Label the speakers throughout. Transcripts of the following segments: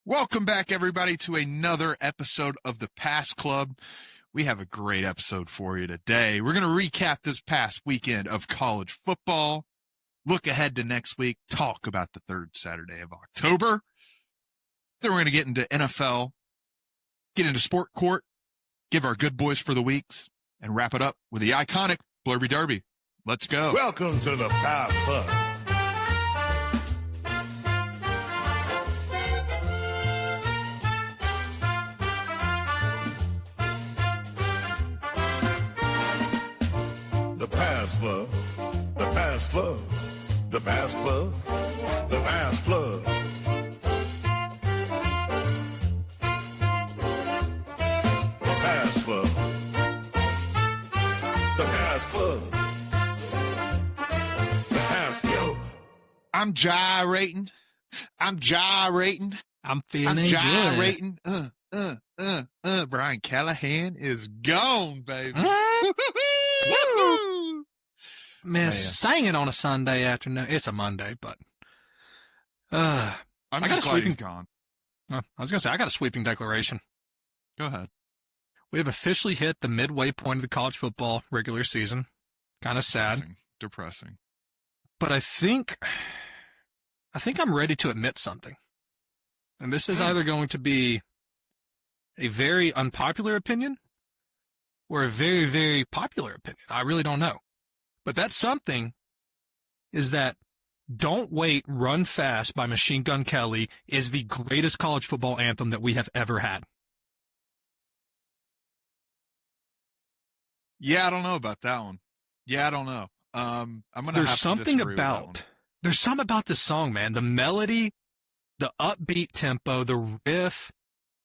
Speaker 1: Welcome back, everybody, to another episode of the Pass Club. We have a great episode for you today. We're going to recap this past weekend of college football, look ahead to next week, talk about the third Saturday of October. Then we're going to get into NFL, get into Sport Court, give our good boys for the weeks, and wrap it up with the iconic Blurby Derby. Let's go.
Speaker 2: Welcome to the Pass Club. The Pass Club, the Pass Club, the Pass Club, the Pass Club. The Pass Club, the Pass Club, the Pass Club.
Speaker 1: I'm gyrating. I'm
Speaker 3: feeling
Speaker 1: gyrating. Brian Callahan is gone, baby.
Speaker 3: Man, singing on a Sunday afternoon. It's a Monday, but
Speaker 1: I'm just glad he's gone.
Speaker 3: I was going to say, I got a sweeping declaration.
Speaker 1: Go ahead.
Speaker 3: We have officially hit the midway point of the college football regular season. Kind of sad.
Speaker 1: Depressing.
Speaker 3: But I think I'm ready to admit something. And this is either going to be a very unpopular opinion or a very, very popular opinion. I really don't know. But that something is that Don't Wait, Run Fast by Machine Gun Kelly is the greatest college football anthem that we have ever had.
Speaker 1: Yeah, I don't know about that one. Yeah, I don't know. I'm gonna. There's
Speaker 3: something about this song, man. The melody, the upbeat tempo, the riff.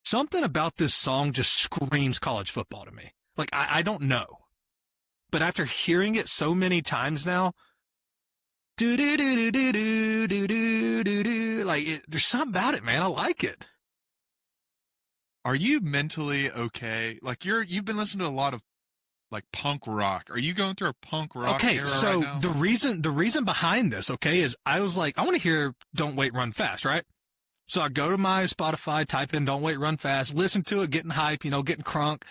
Speaker 3: Something about this song just screams college football to me. Like I don't know. But after hearing it so many times now, do do do do do do do do do, like there's something about it, man. I like it.
Speaker 1: Are you mentally okay? Like you've been listening to a lot of like punk rock. Are you going through a punk rock era
Speaker 3: so
Speaker 1: right now?
Speaker 3: the reason behind this, is I was like, I want to hear Don't Wait, Run Fast, right? So I go to my Spotify, type in Don't Wait, Run Fast, listen to it, getting hype, getting crunk.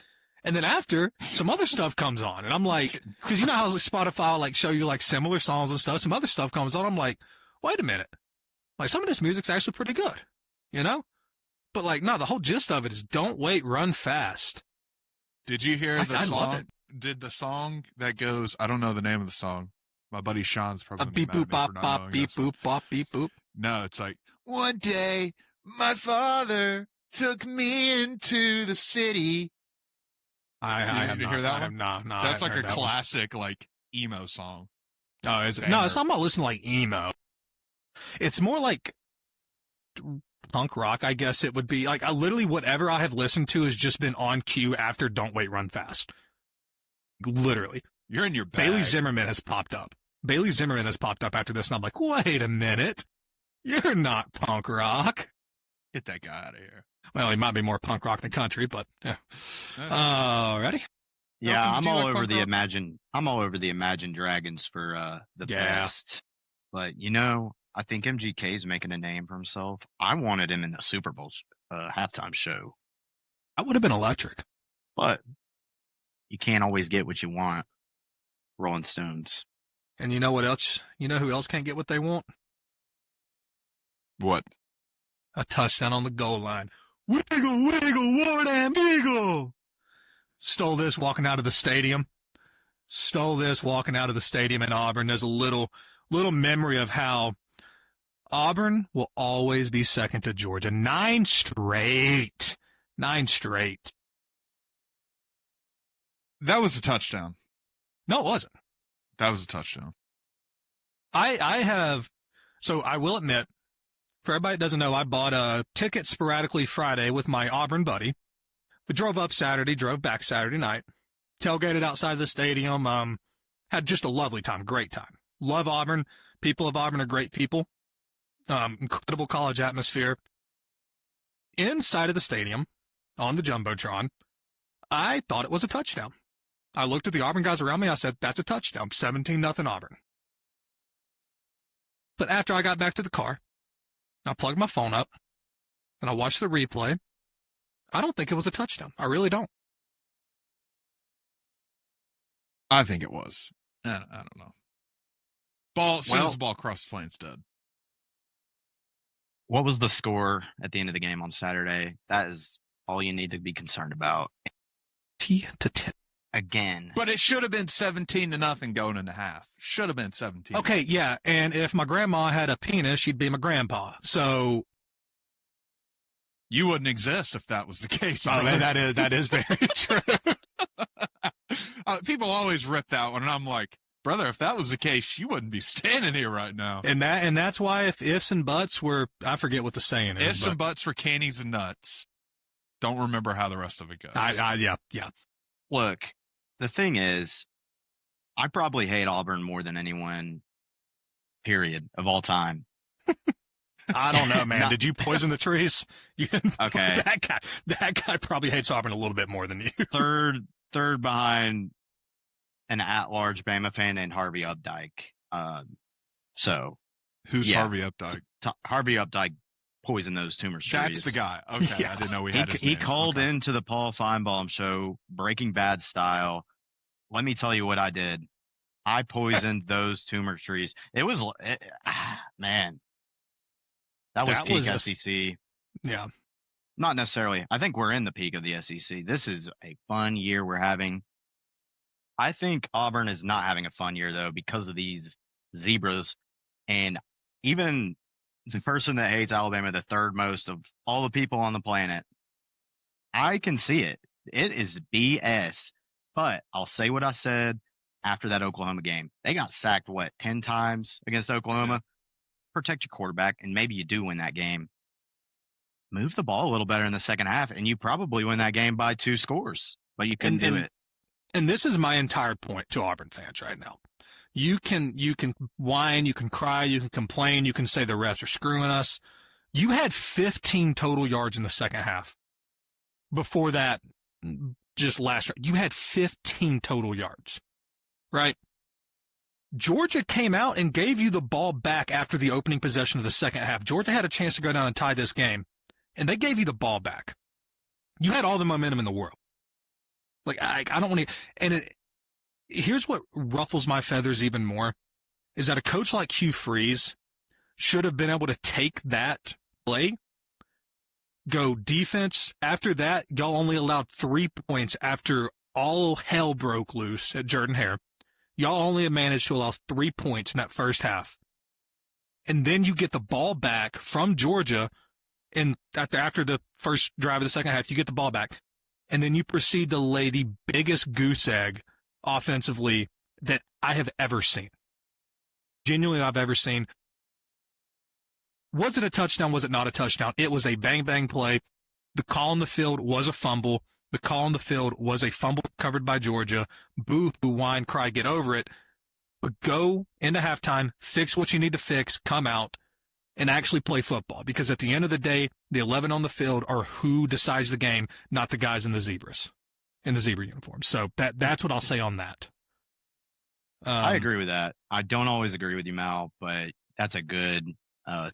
Speaker 3: And then after, some other stuff comes on, and I'm like, because you know how Spotify will like show you like similar songs and stuff. Some other stuff comes on. I'm like, wait a minute, like some of this music's actually pretty good, But like, no, the whole gist of it is Don't Wait, Run Fast.
Speaker 1: Did you hear the song?
Speaker 3: Love it.
Speaker 1: Did the song that goes? I don't know the name of the song. My buddy Sean's probably
Speaker 3: beep boop bop bop beep boop bop beep boop.
Speaker 1: No, it's like one day my father took me into the city.
Speaker 3: I have
Speaker 1: not hear that one?
Speaker 3: No.
Speaker 1: That's like a classic, like emo song.
Speaker 3: Oh, is it? No, it's not about listening like emo. It's more like punk rock, I guess it would be. Like, literally whatever I have listened to has just been on cue after Don't Wait, Run Fast. Literally.
Speaker 1: You're in your bag.
Speaker 3: Bailey Zimmerman has popped up. After this, and I'm like, wait a minute. You're not punk rock.
Speaker 1: Get that guy out of here.
Speaker 3: Well, he might be more punk rock than country, but yeah. Ready?
Speaker 4: Yeah, I'm all over the Imagine Dragons for the best. But I think MGK is making a name for himself. I wanted him in the Super Bowl halftime show.
Speaker 3: I would have been electric.
Speaker 4: But you can't always get what you want. Rolling Stones.
Speaker 3: And you know what else? You know who else can't get what they want?
Speaker 1: What?
Speaker 3: A touchdown on the goal line. Wiggle, wiggle, Ward and Beagle. Stole this walking out of the stadium in Auburn. There's a little memory of how Auburn will always be second to Georgia. 9 straight.
Speaker 1: That was a touchdown.
Speaker 3: No, it wasn't.
Speaker 1: That was a touchdown.
Speaker 3: So I will admit, for everybody that doesn't know, I bought a ticket sporadically Friday with my Auburn buddy. We drove up Saturday, drove back Saturday night, tailgated outside the stadium, had just a lovely time, great time. Love Auburn. People of Auburn are great people. Incredible college atmosphere. Inside of the stadium, on the Jumbotron, I thought it was a touchdown. I looked at the Auburn guys around me. I said, that's a touchdown, 17-0 Auburn. But after I got back to the car, I plugged my phone up, and I watched the replay. I don't think it was a touchdown. I really don't.
Speaker 1: I think it was. I don't know. As soon as the ball crossed the play instead.
Speaker 4: What was the score at the end of the game on Saturday? That is all you need to be concerned about.
Speaker 3: 10-10.
Speaker 4: Again.
Speaker 1: But it should have been 17-0 going into half. Should have been 17.
Speaker 3: Okay, yeah, and if my grandma had a penis, she'd be my grandpa. So
Speaker 1: you wouldn't exist if that was the case.
Speaker 3: Oh, that is very true.
Speaker 1: People always rip that one, and I'm like, brother, if that was the case, you wouldn't be standing here right now.
Speaker 3: And that's why if ifs and buts were, I forget what the saying is.
Speaker 1: Ifs and buts for candies and nuts. Don't remember how the rest of it goes.
Speaker 3: Yeah.
Speaker 4: Look, the thing is, I probably hate Auburn more than anyone, period, of all time.
Speaker 3: I don't know, man. Did you poison the trees?
Speaker 4: Okay.
Speaker 3: That guy probably hates Auburn a little bit more than you.
Speaker 4: Third behind an at-large Bama fan named Harvey Updike.
Speaker 1: Who's Harvey Updike?
Speaker 4: Harvey Updike poisoned those tumor trees.
Speaker 1: That's the guy. Okay, yeah. I didn't know he had his name.
Speaker 4: He called into the Paul Feinbaum show, Breaking Bad style. Let me tell you what I did. I poisoned those tumor trees. It was, man. That was peak SEC.
Speaker 3: Yeah.
Speaker 4: Not necessarily. I think we're in the peak of the SEC. This is a fun year we're having. I think Auburn is not having a fun year, though, because of these zebras. And even the person that hates Alabama the third most of all the people on the planet, I can see it. It is BS. But I'll say what I said after that Oklahoma game. They got sacked, 10 times against Oklahoma? Protect your quarterback, and maybe you do win that game. Move the ball a little better in the second half, and you probably win that game by 2 scores. But you couldn't do it.
Speaker 3: And this is my entire point to Auburn fans right now. You can whine, you can cry, you can complain, you can say the refs are screwing us. You had 15 total yards in the second half. Before that, just last year, you had 15 total yards, right? Georgia came out and gave you the ball back after the opening possession of the second half. Georgia had a chance to go down and tie this game, and they gave you the ball back. You had all the momentum in the world. Like, I don't want to, and here's what ruffles my feathers even more, is that a coach like Hugh Freeze should have been able to take that play, go defense. After that, y'all only allowed 3 points after all hell broke loose at Jordan-Hare. Y'all only managed to allow 3 points in that first half. And then you get the ball back from Georgia, and after the first drive of the second half, you get the ball back. And then you proceed to lay the biggest goose egg offensively that I have ever seen. Genuinely, I've ever seen. Was it a touchdown? Was it not a touchdown? It was a bang-bang play. The call on the field was a fumble. The call on the field was a fumble covered by Georgia. Boo, whine, cry, get over it. But go into halftime, fix what you need to fix, come out, and actually play football. Because at the end of the day, the 11 on the field are who decides the game, not the guys in the zebra uniforms. So that's what I'll say on that.
Speaker 4: I agree with that. I don't always agree with you, Mal, but that's a good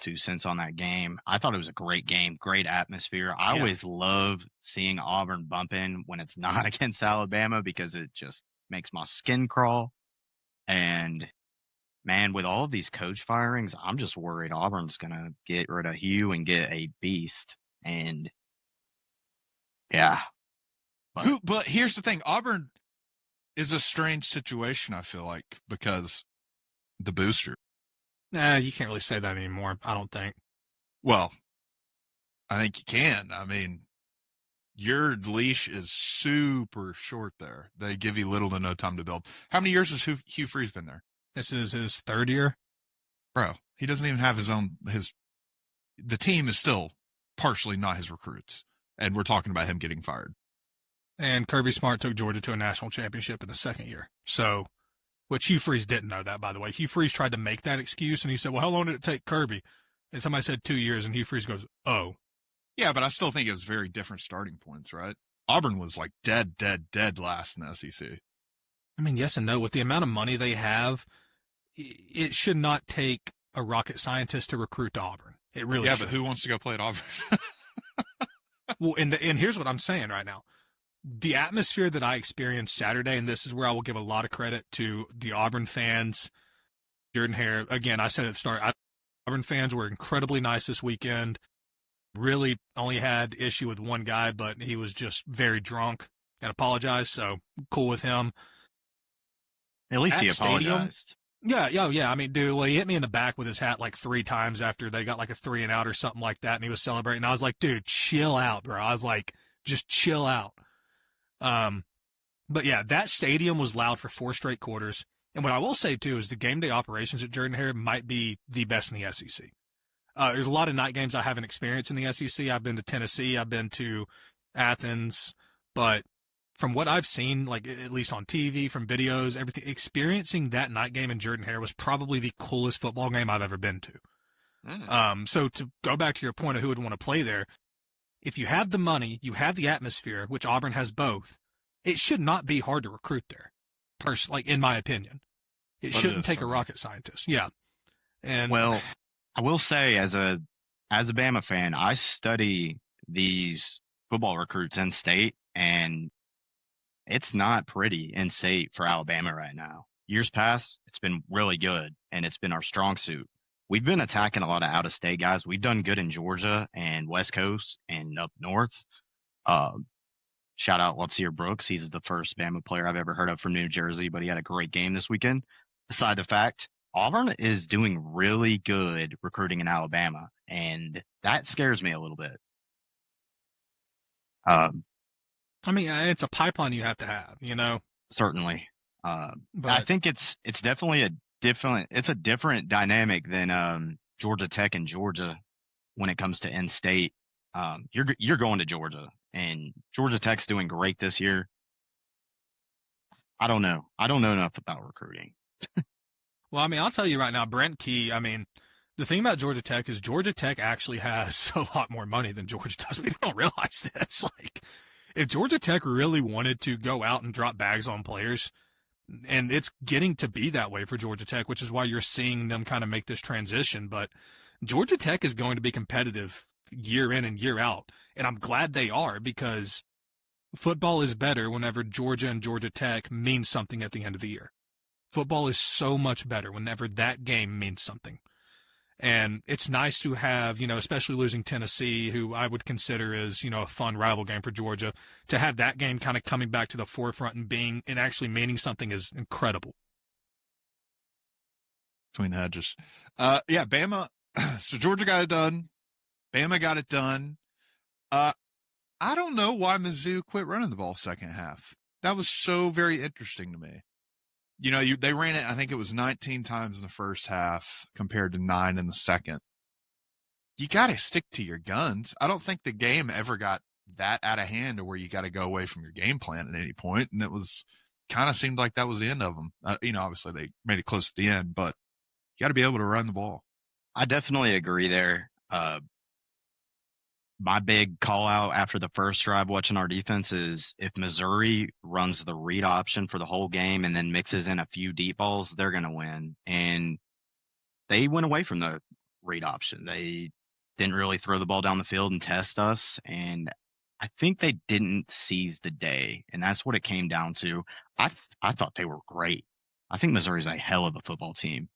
Speaker 4: 2 cents on that game. I thought it was a great game, great atmosphere. I always love seeing Auburn bumping when it's not against Alabama because it just makes my skin crawl. And man, with all of these coach firings, I'm just worried Auburn's going to get rid of Hugh and get a beast. And yeah.
Speaker 1: But here's the thing. Auburn is a strange situation, I feel like, because the booster.
Speaker 3: Nah, you can't really say that anymore, I don't think.
Speaker 1: Well, I think you can. I mean, your leash is super short there. They give you little to no time to build. How many years has Hugh Freeze been there?
Speaker 3: This is his third year.
Speaker 1: Bro, he doesn't even have the team is still partially not his recruits. And we're talking about him getting fired.
Speaker 3: And Kirby Smart took Georgia to a national championship in the second year. So, which Hugh Freeze didn't know that, by the way. Hugh Freeze tried to make that excuse, and he said, well, how long did it take Kirby? And somebody said 2 years, and Hugh Freeze goes, oh.
Speaker 1: Yeah, but I still think it was very different starting points, right? Auburn was like dead last in the SEC.
Speaker 3: I mean, yes and no. With the amount of money they have, it should not take a rocket scientist to recruit to Auburn. It really should.
Speaker 1: But who wants to go play at Auburn?
Speaker 3: Well, and here's what I'm saying right now. The atmosphere that I experienced Saturday, and this is where I will give a lot of credit to the Auburn fans, Jordan Hare. Again, I said at the start, Auburn fans were incredibly nice this weekend. Really only had issue with one guy, but he was just very drunk and apologized, so cool with him.
Speaker 4: At least he apologized.
Speaker 3: Yeah. I mean, dude, well, he hit me in the back with his hat like 3 times after they got like a 3-and-out or something like that, and he was celebrating. I was like, dude, chill out, bro. I was like, just chill out. But yeah, that stadium was loud for 4 straight quarters. And what I will say, too, is the game day operations at Jordan Hare might be the best in the SEC. There's a lot of night games I haven't experienced in the SEC. I've been to Tennessee. I've been to Athens. But from what I've seen, like at least on TV, from videos, everything, experiencing that night game in Jordan Hare was probably the coolest football game I've ever been to. So to go back to your point of who would want to play there, if you have the money, you have the atmosphere, which Auburn has both, it should not be hard to recruit there. Like in my opinion, it shouldn't take a rocket scientist. Yeah. And
Speaker 4: well, I will say as a Bama fan, I study these football recruits in state, and it's not pretty in state for Alabama right now. Years past, it's been really good, and it's been our strong suit. We've been attacking a lot of out-of-state guys. We've done good in Georgia and West Coast and up north. Shout out Latsier Brooks. He's the first Bama player I've ever heard of from New Jersey, but he had a great game this weekend. Beside the fact, Auburn is doing really good recruiting in Alabama, and that scares me a little bit.
Speaker 3: I mean, it's a pipeline you have to have, you know?
Speaker 4: Certainly. But I think it's definitely a different dynamic than Georgia Tech and Georgia when it comes to in-state. You're going to Georgia, and Georgia Tech's doing great this year. I don't know. I don't know enough about recruiting.
Speaker 3: Well, I mean, I'll tell you right now, Brent Key, I mean, the thing about Georgia Tech is Georgia Tech actually has a lot more money than Georgia does. People don't realize this. Like, if Georgia Tech really wanted to go out and drop bags on players, and it's getting to be that way for Georgia Tech, which is why you're seeing them kind of make this transition. But Georgia Tech is going to be competitive year in and year out. And I'm glad they are, because football is better whenever Georgia and Georgia Tech means something at the end of the year. Football is so much better whenever that game means something. And it's nice to have, you know, especially losing Tennessee, who I would consider as, you know, a fun rival game for Georgia, to have that game kind of coming back to the forefront and actually meaning something is incredible.
Speaker 1: Between the hedges. Yeah, Bama. So Georgia got it done. Bama got it done. I don't know why Mizzou quit running the ball second half. That was so very interesting to me. You know, they ran it, I think it was 19 times in the first half compared to 9 in the second. You got to stick to your guns. I don't think the game ever got that out of hand to where you got to go away from your game plan at any point. And it was kind of seemed like that was the end of them. You know, obviously they made it close at the end, but you got to be able to run the ball.
Speaker 4: I definitely agree there. My big call out after the first drive watching our defense is if Missouri runs the read option for the whole game and then mixes in a few deep balls, they're going to win. And they went away from the read option. They didn't really throw the ball down the field and test us. And I think they didn't seize the day. And that's what it came down to. I thought they were great. I think Missouri's a hell of a football team.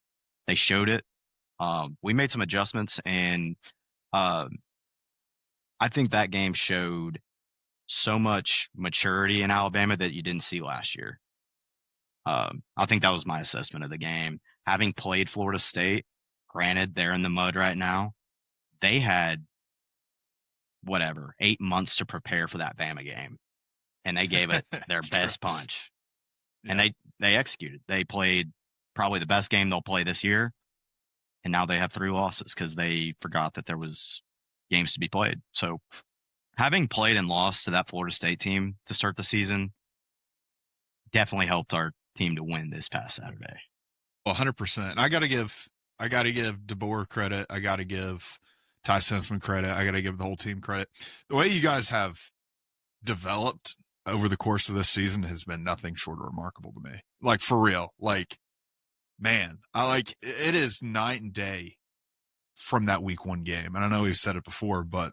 Speaker 4: They showed it. We made some adjustments, and I think that game showed so much maturity in Alabama that you didn't see last year. I think that was my assessment of the game. Having played Florida State, granted they're in the mud right now, they had 8 months to prepare for that Bama game, and they gave it their best punch. Yeah. And they executed. They played probably the best game they'll play this year, and now they have 3 losses because they forgot that there was games to be played. So having played and lost to that Florida State team to start the season definitely helped our team to win this past Saturday.
Speaker 1: Well, 100%. I got to give DeBoer credit. I got to give Ty Sensman credit. I got to give the whole team credit. The way you guys have developed over the course of this season has been nothing short of remarkable to me. Like, for real. Like, man, it is night and day from that week 1 game. And I know we've said it before, but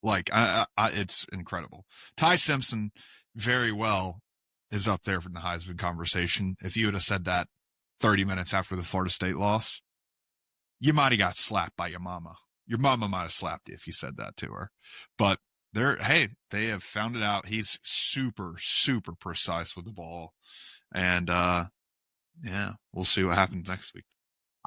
Speaker 1: Like, it's incredible. Ty Simpson very well is up there from the Heisman conversation. If you would have said that 30 minutes after the Florida State loss, you might have got slapped by your mama. Your mama might have slapped you if you said that to her. But they have found it out. He's super, super precise with the ball. And, we'll see what happens next week.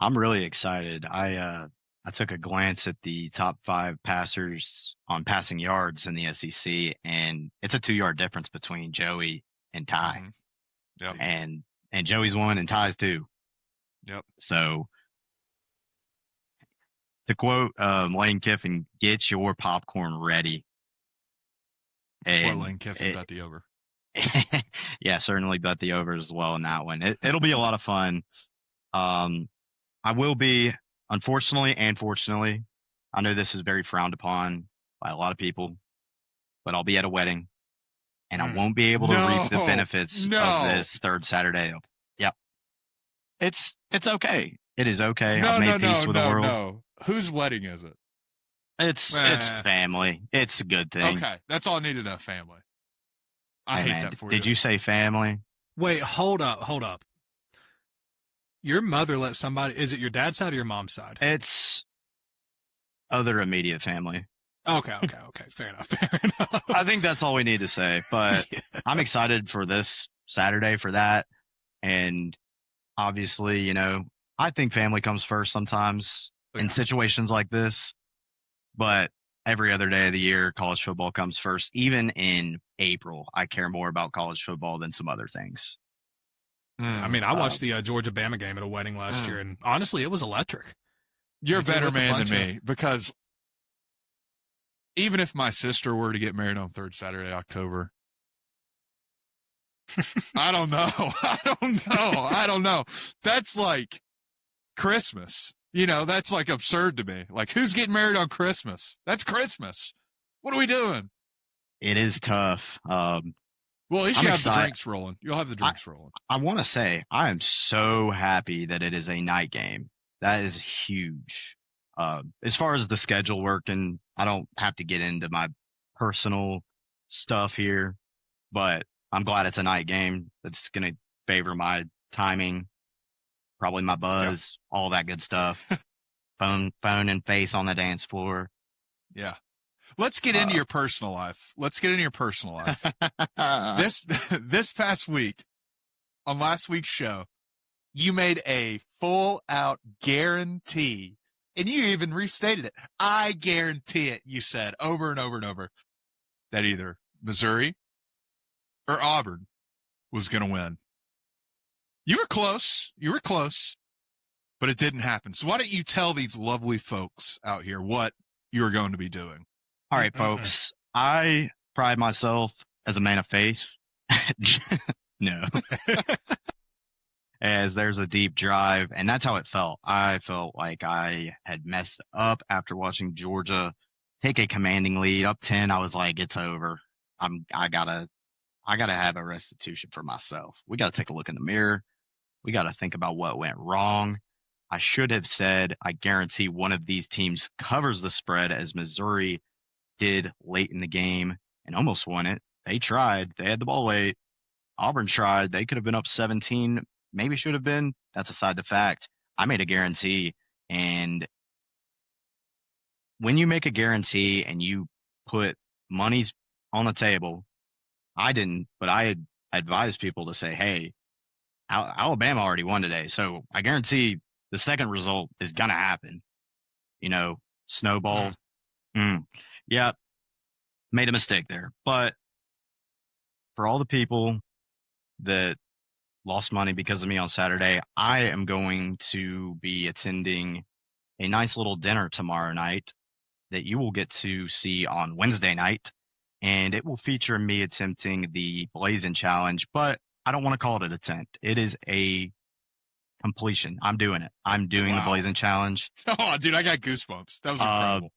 Speaker 4: I'm really excited. I took a glance at the top 5 passers on passing yards in the SEC, and it's a 2-yard difference between Joey and Ty.
Speaker 1: Mm-hmm. Yep.
Speaker 4: And Joey's 1 and Ty's 2.
Speaker 1: Yep.
Speaker 4: So to quote Lane Kiffin, get your popcorn ready.
Speaker 1: And Lane Kiffin bet the over.
Speaker 4: Yeah, certainly bet the over as well in that one. It'll be a lot of fun. I will be, unfortunately and fortunately, I know this is very frowned upon by a lot of people, but I'll be at a wedding, and I won't be able to reap the benefits of this third Saturday. Yep. It's okay. It is okay. I've made peace with the world.
Speaker 1: No. Whose wedding is it?
Speaker 4: It's family. It's a good thing.
Speaker 1: Okay. That's all I need to know, family. I hate that for you.
Speaker 4: Did you say family?
Speaker 3: Wait, hold up. Your mother let somebody, is it your dad's side or your mom's side?
Speaker 4: It's other immediate family.
Speaker 3: Okay. Fair enough.
Speaker 4: I think that's all we need to say, but
Speaker 3: Yeah.
Speaker 4: I'm excited for this Saturday for that. And obviously, I think family comes first sometimes in situations like this, but every other day of the year, college football comes first. Even in April, I care more about college football than some other things.
Speaker 3: I mean, I watched the Georgia-Bama game at a wedding last year, and honestly, it was electric.
Speaker 1: You're a better man than me, because even if my sister were to get married on 3rd Saturday, October, I don't know. That's like Christmas. That's like absurd to me. Like, who's getting married on Christmas? That's Christmas. What are we doing?
Speaker 4: It is tough.
Speaker 1: Well, at least you have the drinks rolling. You'll have the drinks rolling.
Speaker 4: I want to say I am so happy that it is a night game. That is huge. As far as the schedule working, I don't have to get into my personal stuff here, but I'm glad it's a night game. That's going to favor my timing, probably my buzz, all that good stuff. Phone and face on the dance floor.
Speaker 1: Yeah. Let's get into your personal life. This past week, on last week's show, you made a full-out guarantee, and you even restated it. I guarantee it, you said, over and over and over, that either Missouri or Auburn was going to win. You were close, but it didn't happen. So why don't you tell these lovely folks out here what you're going to be doing?
Speaker 4: All right, folks, I pride myself as a man of faith. No. As there's a deep drive, and that's how it felt. I felt like I had messed up after watching Georgia take a commanding lead up 10. I was like, it's over. I gotta have a restitution for myself. We gotta take a look in the mirror. We gotta think about what went wrong. I should have said, I guarantee one of these teams covers the spread, as Missouri did late in the game and almost won it. They tried. They had the ball late. Auburn tried. They could have been up 17. Maybe should have been. That's aside the fact. I made a guarantee. And when you make a guarantee and you put monies on the table, I didn't, but I had advised people to say, hey, Alabama already won today. So I guarantee the second result is going to happen. Snowball. Yeah, made a mistake there. But for all the people that lost money because of me on Saturday, I am going to be attending a nice little dinner tomorrow night that you will get to see on Wednesday night. And it will feature me attempting the Blazing Challenge, but I don't want to call it an attempt. It is a completion. I'm doing it. I'm doing the Blazing Challenge.
Speaker 1: Oh, dude, I got goosebumps. That was incredible.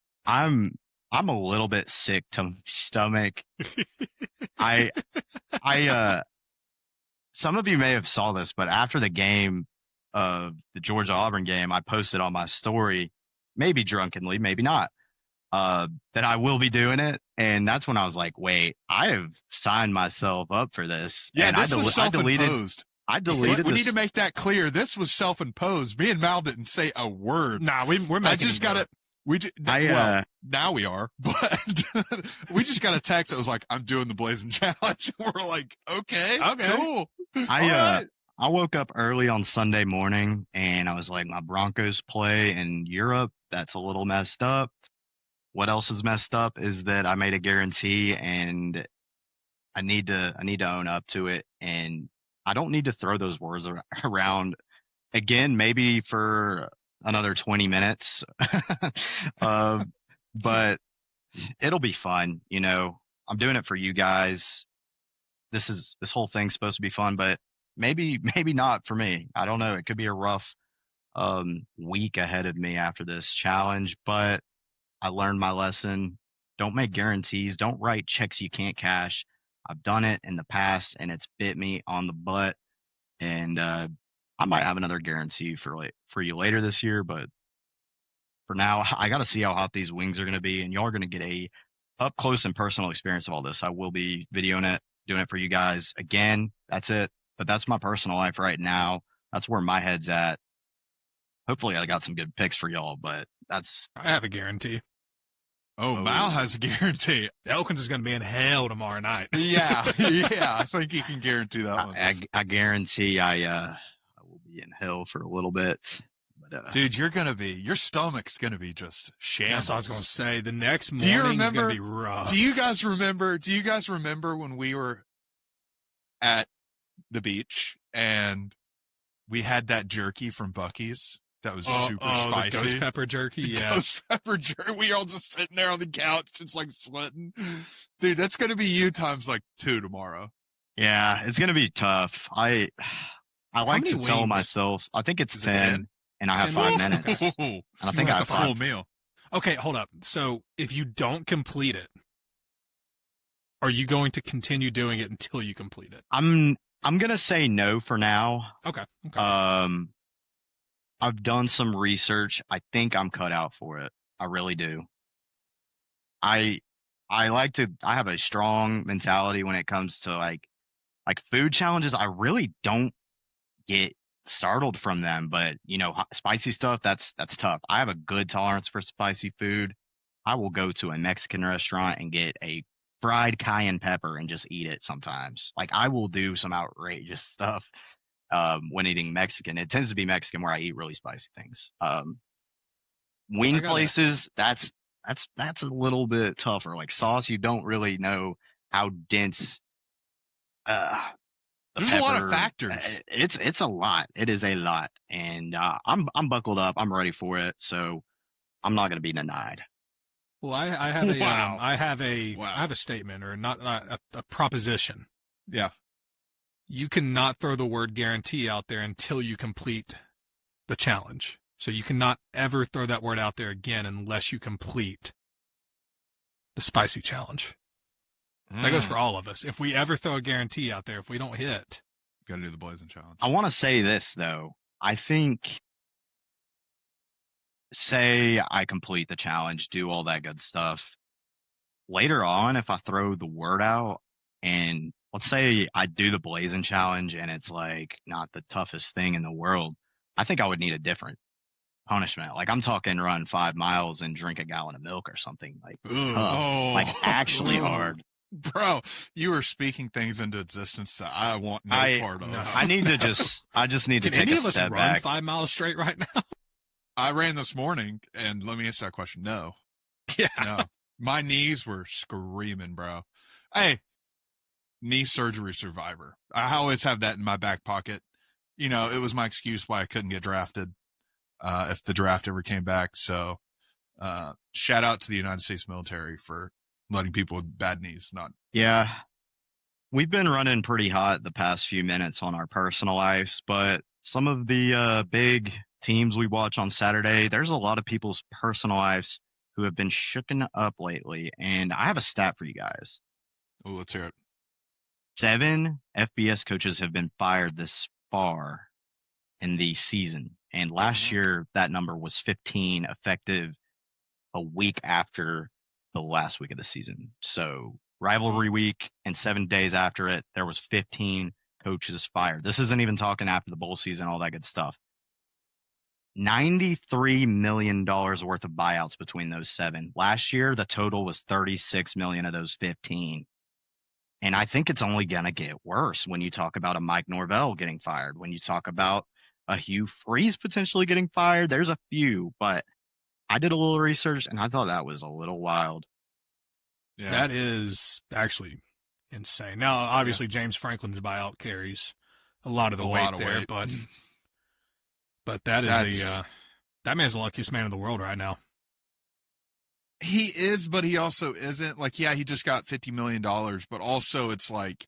Speaker 4: I'm a little bit sick to my stomach. Some of you may have saw this, but after the game of the Georgia Auburn game, I posted on my story, maybe drunkenly, maybe not. that I will be doing it. And that's when I was like, wait, I have signed myself up for this.
Speaker 1: Yeah,
Speaker 4: and
Speaker 1: this was self-imposed.
Speaker 4: I deleted
Speaker 1: We
Speaker 4: this.
Speaker 1: need to make that clear. This was self-imposed. Me and Mal didn't say a word.
Speaker 3: Nah, we're making
Speaker 1: I just got it. Well, now we are, but we just got a text that was like, I'm doing the Blazing Challenge. We're like, okay, cool.
Speaker 4: I woke up early on Sunday morning and I was like, my Broncos play in Europe. That's a little messed up. What else is messed up is that I made a guarantee and I need to own up to it. And I don't need to throw those words around again, maybe for another 20 minutes. But it'll be fun. You know, I'm doing it for you guys. This whole thing's supposed to be fun, but maybe not for me. I don't know. It could be a rough week ahead of me after this challenge, but I learned my lesson. Don't make guarantees. Don't write checks you can't cash. I've done it in the past and it's bit me on the butt. And I might have another guarantee for you later this year, but for now, I got to see how hot these wings are going to be, and y'all are going to get a up close and personal experience of all this. I will be videoing it, doing it for you guys. Again, that's it. But that's my personal life right now. That's where my head's at. Hopefully, I got some good picks for y'all, but I
Speaker 3: have a guarantee.
Speaker 1: Oh, Mal has a guarantee.
Speaker 3: Elkins is going to be in hell tomorrow night.
Speaker 1: Yeah, I think you can guarantee that one.
Speaker 4: I guarantee I will be in hell for a little bit. But,
Speaker 1: dude, your stomach's going to be just shambles.
Speaker 3: That's what I was going to say. The next morning is going to be rough.
Speaker 1: Do you guys remember when we were at the beach and we had that jerky from Buc-ee's? That was super spicy.
Speaker 3: The ghost pepper jerky, yeah.
Speaker 1: Ghost pepper jerky. We all just sitting there on the couch, just like sweating. Dude, that's going to be you times like 2 tomorrow.
Speaker 4: Yeah, it's going to be tough. I like to tell myself, I think it's 10, and I have 5 minutes. And I think I have
Speaker 1: a full meal.
Speaker 3: Okay, hold up. So if you don't complete it, are you going to continue doing it until you complete it?
Speaker 4: I'm going to say no for now.
Speaker 3: Okay.
Speaker 4: I've done some research. I think I'm cut out for it. I really do. I have a strong mentality when it comes to like food challenges. I really don't get startled from them, but you know, spicy stuff, that's tough. I have a good tolerance for spicy food. I will go to a Mexican restaurant and get a fried cayenne pepper and just eat it sometimes. Like I will do some outrageous stuff. When eating Mexican, it tends to be Mexican where I eat really spicy things. Wing places, that's a little bit tougher. Like sauce, you don't really know how dense.
Speaker 1: There's a lot of factors.
Speaker 4: It's a lot. It is a lot, and I'm buckled up. I'm ready for it, so I'm not going to be denied.
Speaker 3: Well, I have a I have a statement or not a proposition.
Speaker 1: Yeah.
Speaker 3: You cannot throw the word guarantee out there until you complete the challenge. So you cannot ever throw that word out there again unless you complete the spicy challenge. That goes for all of us. If we ever throw a guarantee out there, if we don't hit,
Speaker 1: got to do the Blazing Challenge.
Speaker 4: I want to say this though. I think, say I complete the challenge, do all that good stuff. Later on, if I throw the word out and let's say I do the Blazing Challenge and it's like not the toughest thing in the world, I think I would need a different punishment. Like I'm talking run 5 miles and drink a gallon of milk or something like tough, like actually hard.
Speaker 1: Bro, you are speaking things into existence that I want no part of.
Speaker 4: No. I just need to take a step back. Can any of us run
Speaker 3: 5 miles straight right now?
Speaker 1: I ran this morning, and let me answer that question. No.
Speaker 3: Yeah.
Speaker 1: No. My knees were screaming, bro. Hey, knee surgery survivor. I always have that in my back pocket. You know, it was my excuse why I couldn't get drafted if the draft ever came back. So shout out to the United States military for letting people with bad knees not.
Speaker 4: Yeah. We've been running pretty hot the past few minutes on our personal lives, but some of the big teams we watch on Saturday, there's a lot of people's personal lives who have been shooken up lately. And I have a stat for you guys.
Speaker 1: Oh, let's hear it.
Speaker 4: 7 FBS coaches have been fired this far in the season. And last year, that number was 15, effective a week after the last week of the season. So rivalry week and 7 days after it, there was 15 coaches fired. This isn't even talking after the bowl season, all that good stuff. $93 million worth of buyouts between those 7. Last year, the total was $36 million of those 15. And I think it's only going to get worse when you talk about a Mike Norvell getting fired, when you talk about a Hugh Freeze potentially getting fired. There's a few, but I did a little research and I thought that was a little wild.
Speaker 3: Yeah. That is actually insane. Now, obviously, James Franklin's buyout carries a lot of the weight there, but that is that man's the luckiest man in the world right now.
Speaker 1: He is, but he also isn't. Like, yeah, he just got $50 million, but also it's like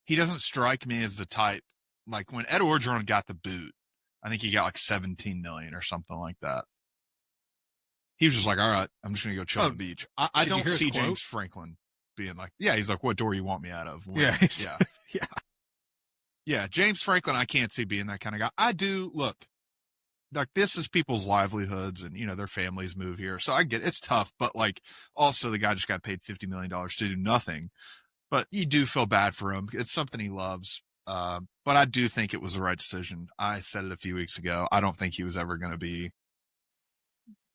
Speaker 1: he doesn't strike me as the type. Like when Ed Orgeron got the boot, I think he got like $17 million or something like that. He was just like, all right, I'm just going to go chill on the beach. I don't see James Franklin being like, yeah, he's like, what door you want me out of?
Speaker 3: Yeah.
Speaker 1: Yeah. Yeah. James Franklin, I can't see being that kind of guy. I do. Look, like this is people's livelihoods and, their families move here. So I get it's tough, but like also the guy just got paid $50 million to do nothing, but you do feel bad for him. It's something he loves. But I do think it was the right decision. I said it a few weeks ago. I don't think he was ever going to be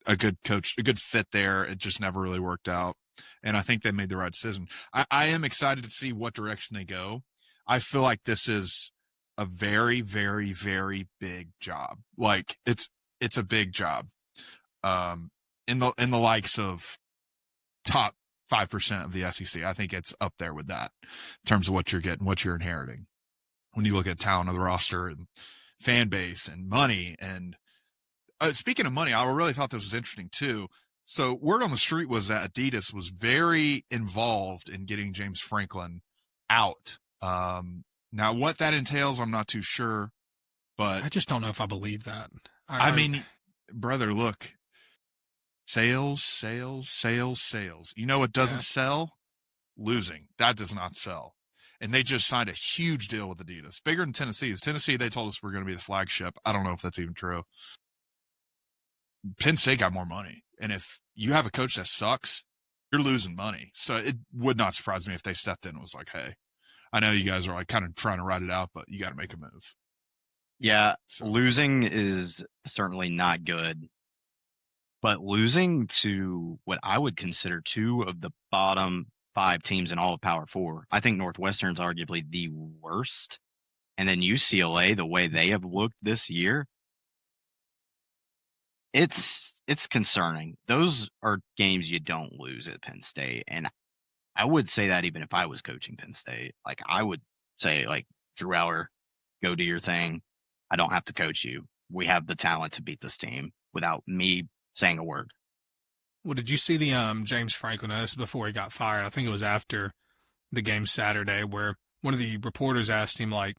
Speaker 1: a good coach, a good fit there. It just never really worked out. And I think they made the right decision. I am excited to see what direction they go. I feel like this is a very, very, very big job. Like it's a big job. In the likes of top 5% of the SEC. I think it's up there with that in terms of what you're getting, what you're inheriting. When you look at talent of the roster and fan base and money. And speaking of money, I really thought this was interesting too. So word on the street was that Adidas was very involved in getting James Franklin out. Now what that entails, I'm not too sure, but
Speaker 3: I just don't know if I believe that.
Speaker 1: I mean, brother, look, sales. You know what doesn't sell? Losing. That does not sell. And they just signed a huge deal with Adidas, bigger than Tennessee's. Tennessee, they told us we're going to be the flagship. I don't know if that's even true. Penn State got more money. And if you have a coach that sucks, you're losing money. So it would not surprise me if they stepped in and was like, hey, I know you guys are like kind of trying to ride it out, but you got to make a move.
Speaker 4: Yeah, so. Losing is certainly not good. But losing to what I would consider 2 of the bottom 5 teams in all of Power 4. I think Northwestern's arguably the worst. And then UCLA, the way they have looked this year, it's concerning. Those are games you don't lose at Penn State. And I would say that even if I was coaching Penn State. Like, I would say, like, Drew Aller, go do your thing. I don't have to coach you. We have the talent to beat this team without me saying a word.
Speaker 3: Well, did you see the James Franklin? This is before he got fired. I think it was after the game Saturday, where one of the reporters asked him, like,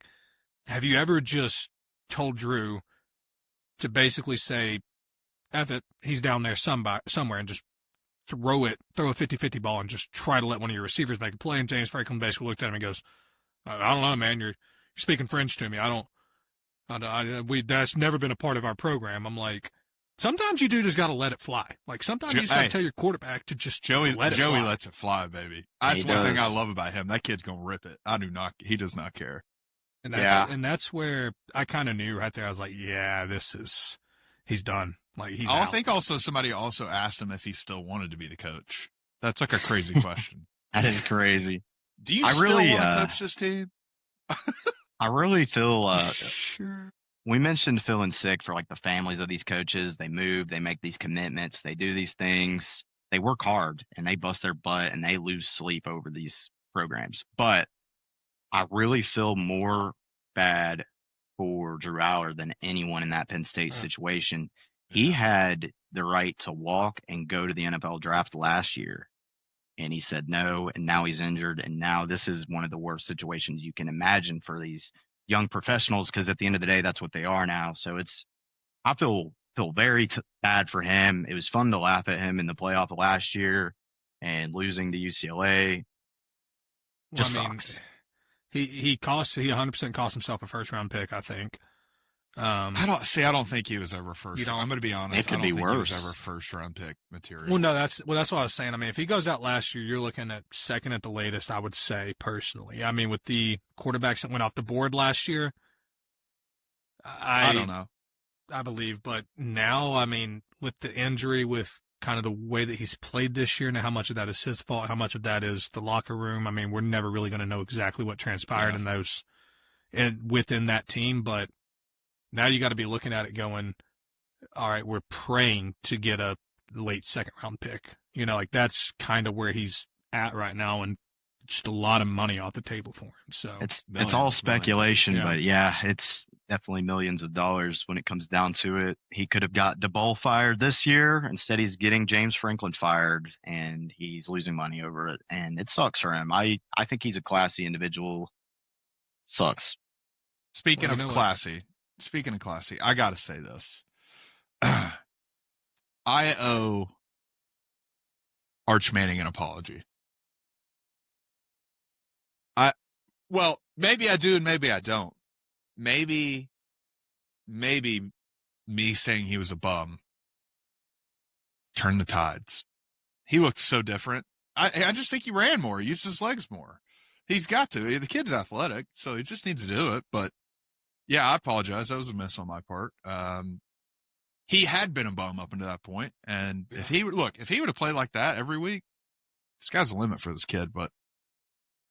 Speaker 3: have you ever just told Drew to basically say, F it, he's down there somewhere, and just throw a 50-50 ball and just try to let one of your receivers make a play? And James Franklin basically looked at him and goes, I don't know, man. You're speaking French to me. That's never been a part of our program. I'm like, sometimes you do just got to let it fly. Like, sometimes you just got to tell your quarterback to just let it fly.
Speaker 1: Joey lets it fly, baby. That's one thing I love about him. That kid's going to rip it. He does not care.
Speaker 3: And that's where I kind of knew right there. I was like, yeah, he's done. Like, he's out.
Speaker 1: I think also somebody also asked him if he still wanted to be the coach. That's like a crazy question.
Speaker 4: That is crazy.
Speaker 1: Do you still want to coach this team?
Speaker 4: I really feel
Speaker 3: sure.
Speaker 4: We mentioned feeling sick for like the families of these coaches. They move, they make these commitments, they do these things, they work hard and they bust their butt and they lose sleep over these programs. But I really feel more bad for Drew Aller than anyone in that Penn State situation. He had the right to walk and go to the NFL draft last year, and he said no, and now he's injured, and now this is one of the worst situations you can imagine for these young professionals, because at the end of the day, that's what they are now. So I feel very bad for him. It was fun to laugh at him in the playoff last year, and losing to UCLA just sucks.
Speaker 3: He 100% cost himself a first round pick, I think. I
Speaker 1: don't think he was ever first. I'm going to be honest.
Speaker 4: It could be worse.
Speaker 1: He was ever first round pick material.
Speaker 3: Well, no, that's what I was saying. I mean, if he goes out last year, you're looking at second at the latest, I would say, personally. I mean, with the quarterbacks that went off the board last year,
Speaker 1: I don't know.
Speaker 3: I believe, but now, I mean, with the injury, with kind of the way that he's played this year, now how much of that is his fault, how much of that is the locker room. I mean, we're never really going to know exactly what transpired within that team, but now you got to be looking at it going, all right, we're praying to get a late second round pick. You know, like that's kind of where he's at right now, and just a lot of money off the table for him. So
Speaker 4: it's all speculation, but yeah, it's definitely millions of dollars when it comes down to it. He could have got DeBoll fired this year. Instead, he's getting James Franklin fired, and he's losing money over it. And it sucks for him. I think he's a classy individual. Sucks.
Speaker 1: Speaking of classy, I got to say this. I owe Arch Manning an apology. Well, maybe I do and maybe I don't. Maybe me saying he was a bum turned the tides. He looked so different. I just think he ran more, used his legs more. He's got to. The kid's athletic, so he just needs to do it. But, yeah, I apologize. That was a miss on my part. He had been a bum up until that point, and if he would have played like that every week, the sky's the limit for this kid. But,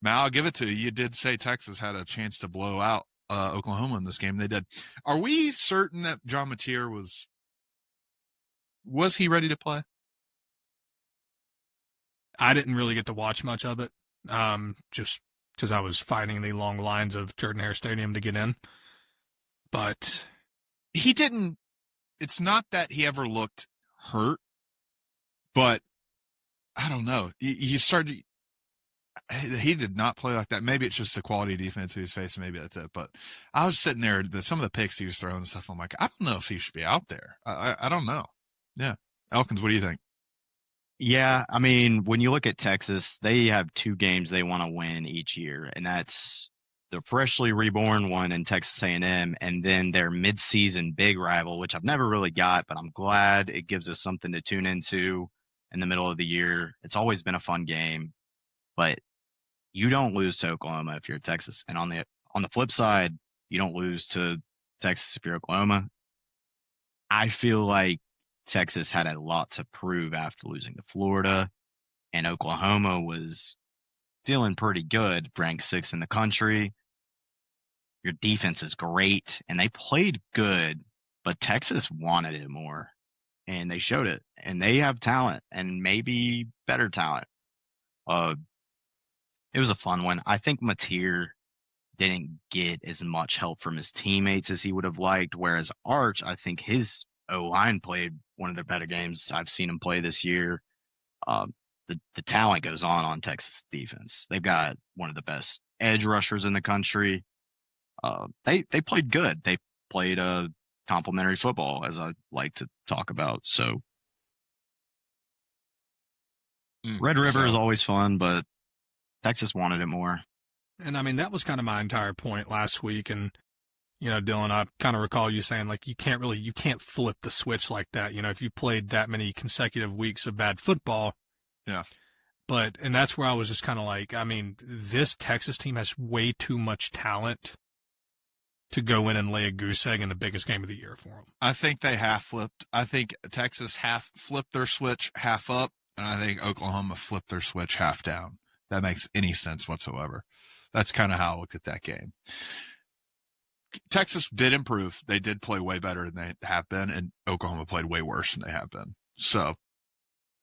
Speaker 1: man, I'll give it to you. You did say Texas had a chance to blow out Oklahoma in this game. They did. Are we certain that John Mateer was he ready to play?
Speaker 3: I didn't really get to watch much of it, just because I was fighting the long lines of Jordan Hare Stadium to get in. But
Speaker 1: he didn't. It's not that he ever looked hurt, but I don't know. You started. He did not play like that. Maybe it's just the quality of defense he was facing. Maybe that's it. But I was sitting there, some of the picks he was throwing and stuff, I'm like, I don't know if he should be out there. I don't know. Yeah. Elkins, what do you think?
Speaker 4: Yeah, I mean, when you look at Texas, they have two games they want to win each year, and that's the freshly reborn one in Texas A&M, and then their mid-season big rival, which I've never really got, but I'm glad it gives us something to tune into in the middle of the year. It's always been a fun game, but you don't lose to Oklahoma if you're Texas. And on the flip side, you don't lose to Texas if you're Oklahoma. I feel like Texas had a lot to prove after losing to Florida, and Oklahoma was feeling pretty good, ranked 6th in the country. Your defense is great, and they played good, but Texas wanted it more, and they showed it. And they have talent, and maybe better talent. It was a fun one. I think Mateer didn't get as much help from his teammates as he would have liked, whereas Arch, I think his O-line played one of the better games I've seen him play this year. The talent goes on Texas defense. They've got one of the best edge rushers in the country. They played good. They played complimentary football, as I like to talk about. So Red River is always fun, but Texas wanted it more.
Speaker 3: And I mean, that was kind of my entire point last week. And, you know, Dylan, I kind of recall you saying, like, you can't flip the switch like that. You know, if you played that many consecutive weeks of bad football.
Speaker 1: Yeah.
Speaker 3: And that's where I was just kind of like, I mean, this Texas team has way too much talent to go in and lay a goose egg in the biggest game of the year for them.
Speaker 1: I think they half flipped. I think Texas half flipped their switch half up, and I think Oklahoma flipped their switch half down. That makes any sense whatsoever. That's kind of how I look at that game. Texas did improve. They did play way better than they have been, and Oklahoma played way worse than they have been. So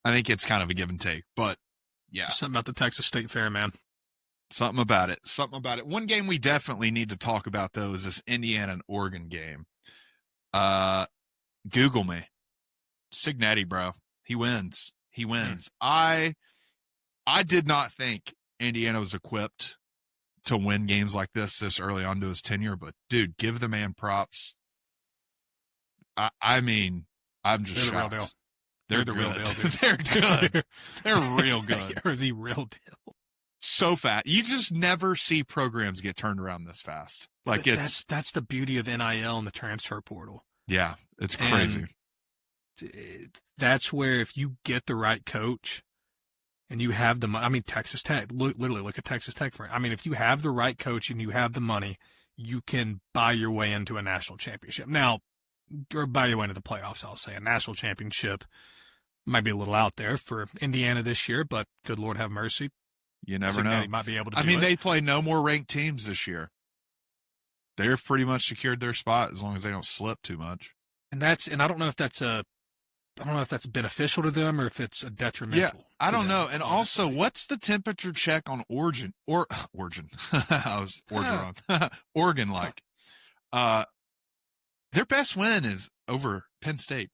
Speaker 1: I think it's kind of a give and take. But, yeah.
Speaker 3: Something about the Texas State Fair, man.
Speaker 1: Something about it. One game we definitely need to talk about, though, is this Indiana and Oregon game. Google me. Signetti, bro. He wins. I did not think Indiana was equipped to win games like this early on to his tenure, but, dude, give the man props. I mean, I'm just shocked.
Speaker 3: They're the real deal, dude.
Speaker 1: They're good. They're real good.
Speaker 3: They're the real deal.
Speaker 1: so fast. You just never see programs get turned around this fast. Like
Speaker 3: that's the beauty of NIL and the transfer portal.
Speaker 1: Yeah, it's crazy.
Speaker 3: And that's where if you get the right coach and you have Texas Tech, literally look at Texas Tech. If you have the right coach and you have the money, you can buy your way into a national championship. Now, or buy your way into the playoffs, I'll say. A national championship might be a little out there for Indiana this year, but good Lord have mercy.
Speaker 1: You never know.
Speaker 3: Might be able to do it.
Speaker 1: They play no more ranked teams this year. They've pretty much secured their spot as long as they don't slip too much.
Speaker 3: And I don't know if that's beneficial to them or if it's a detrimental.
Speaker 1: Yeah, I don't know. And honestly, also, what's the temperature check on Oregon? I was Oregon wrong. Oregon like. Their best win is over Penn State.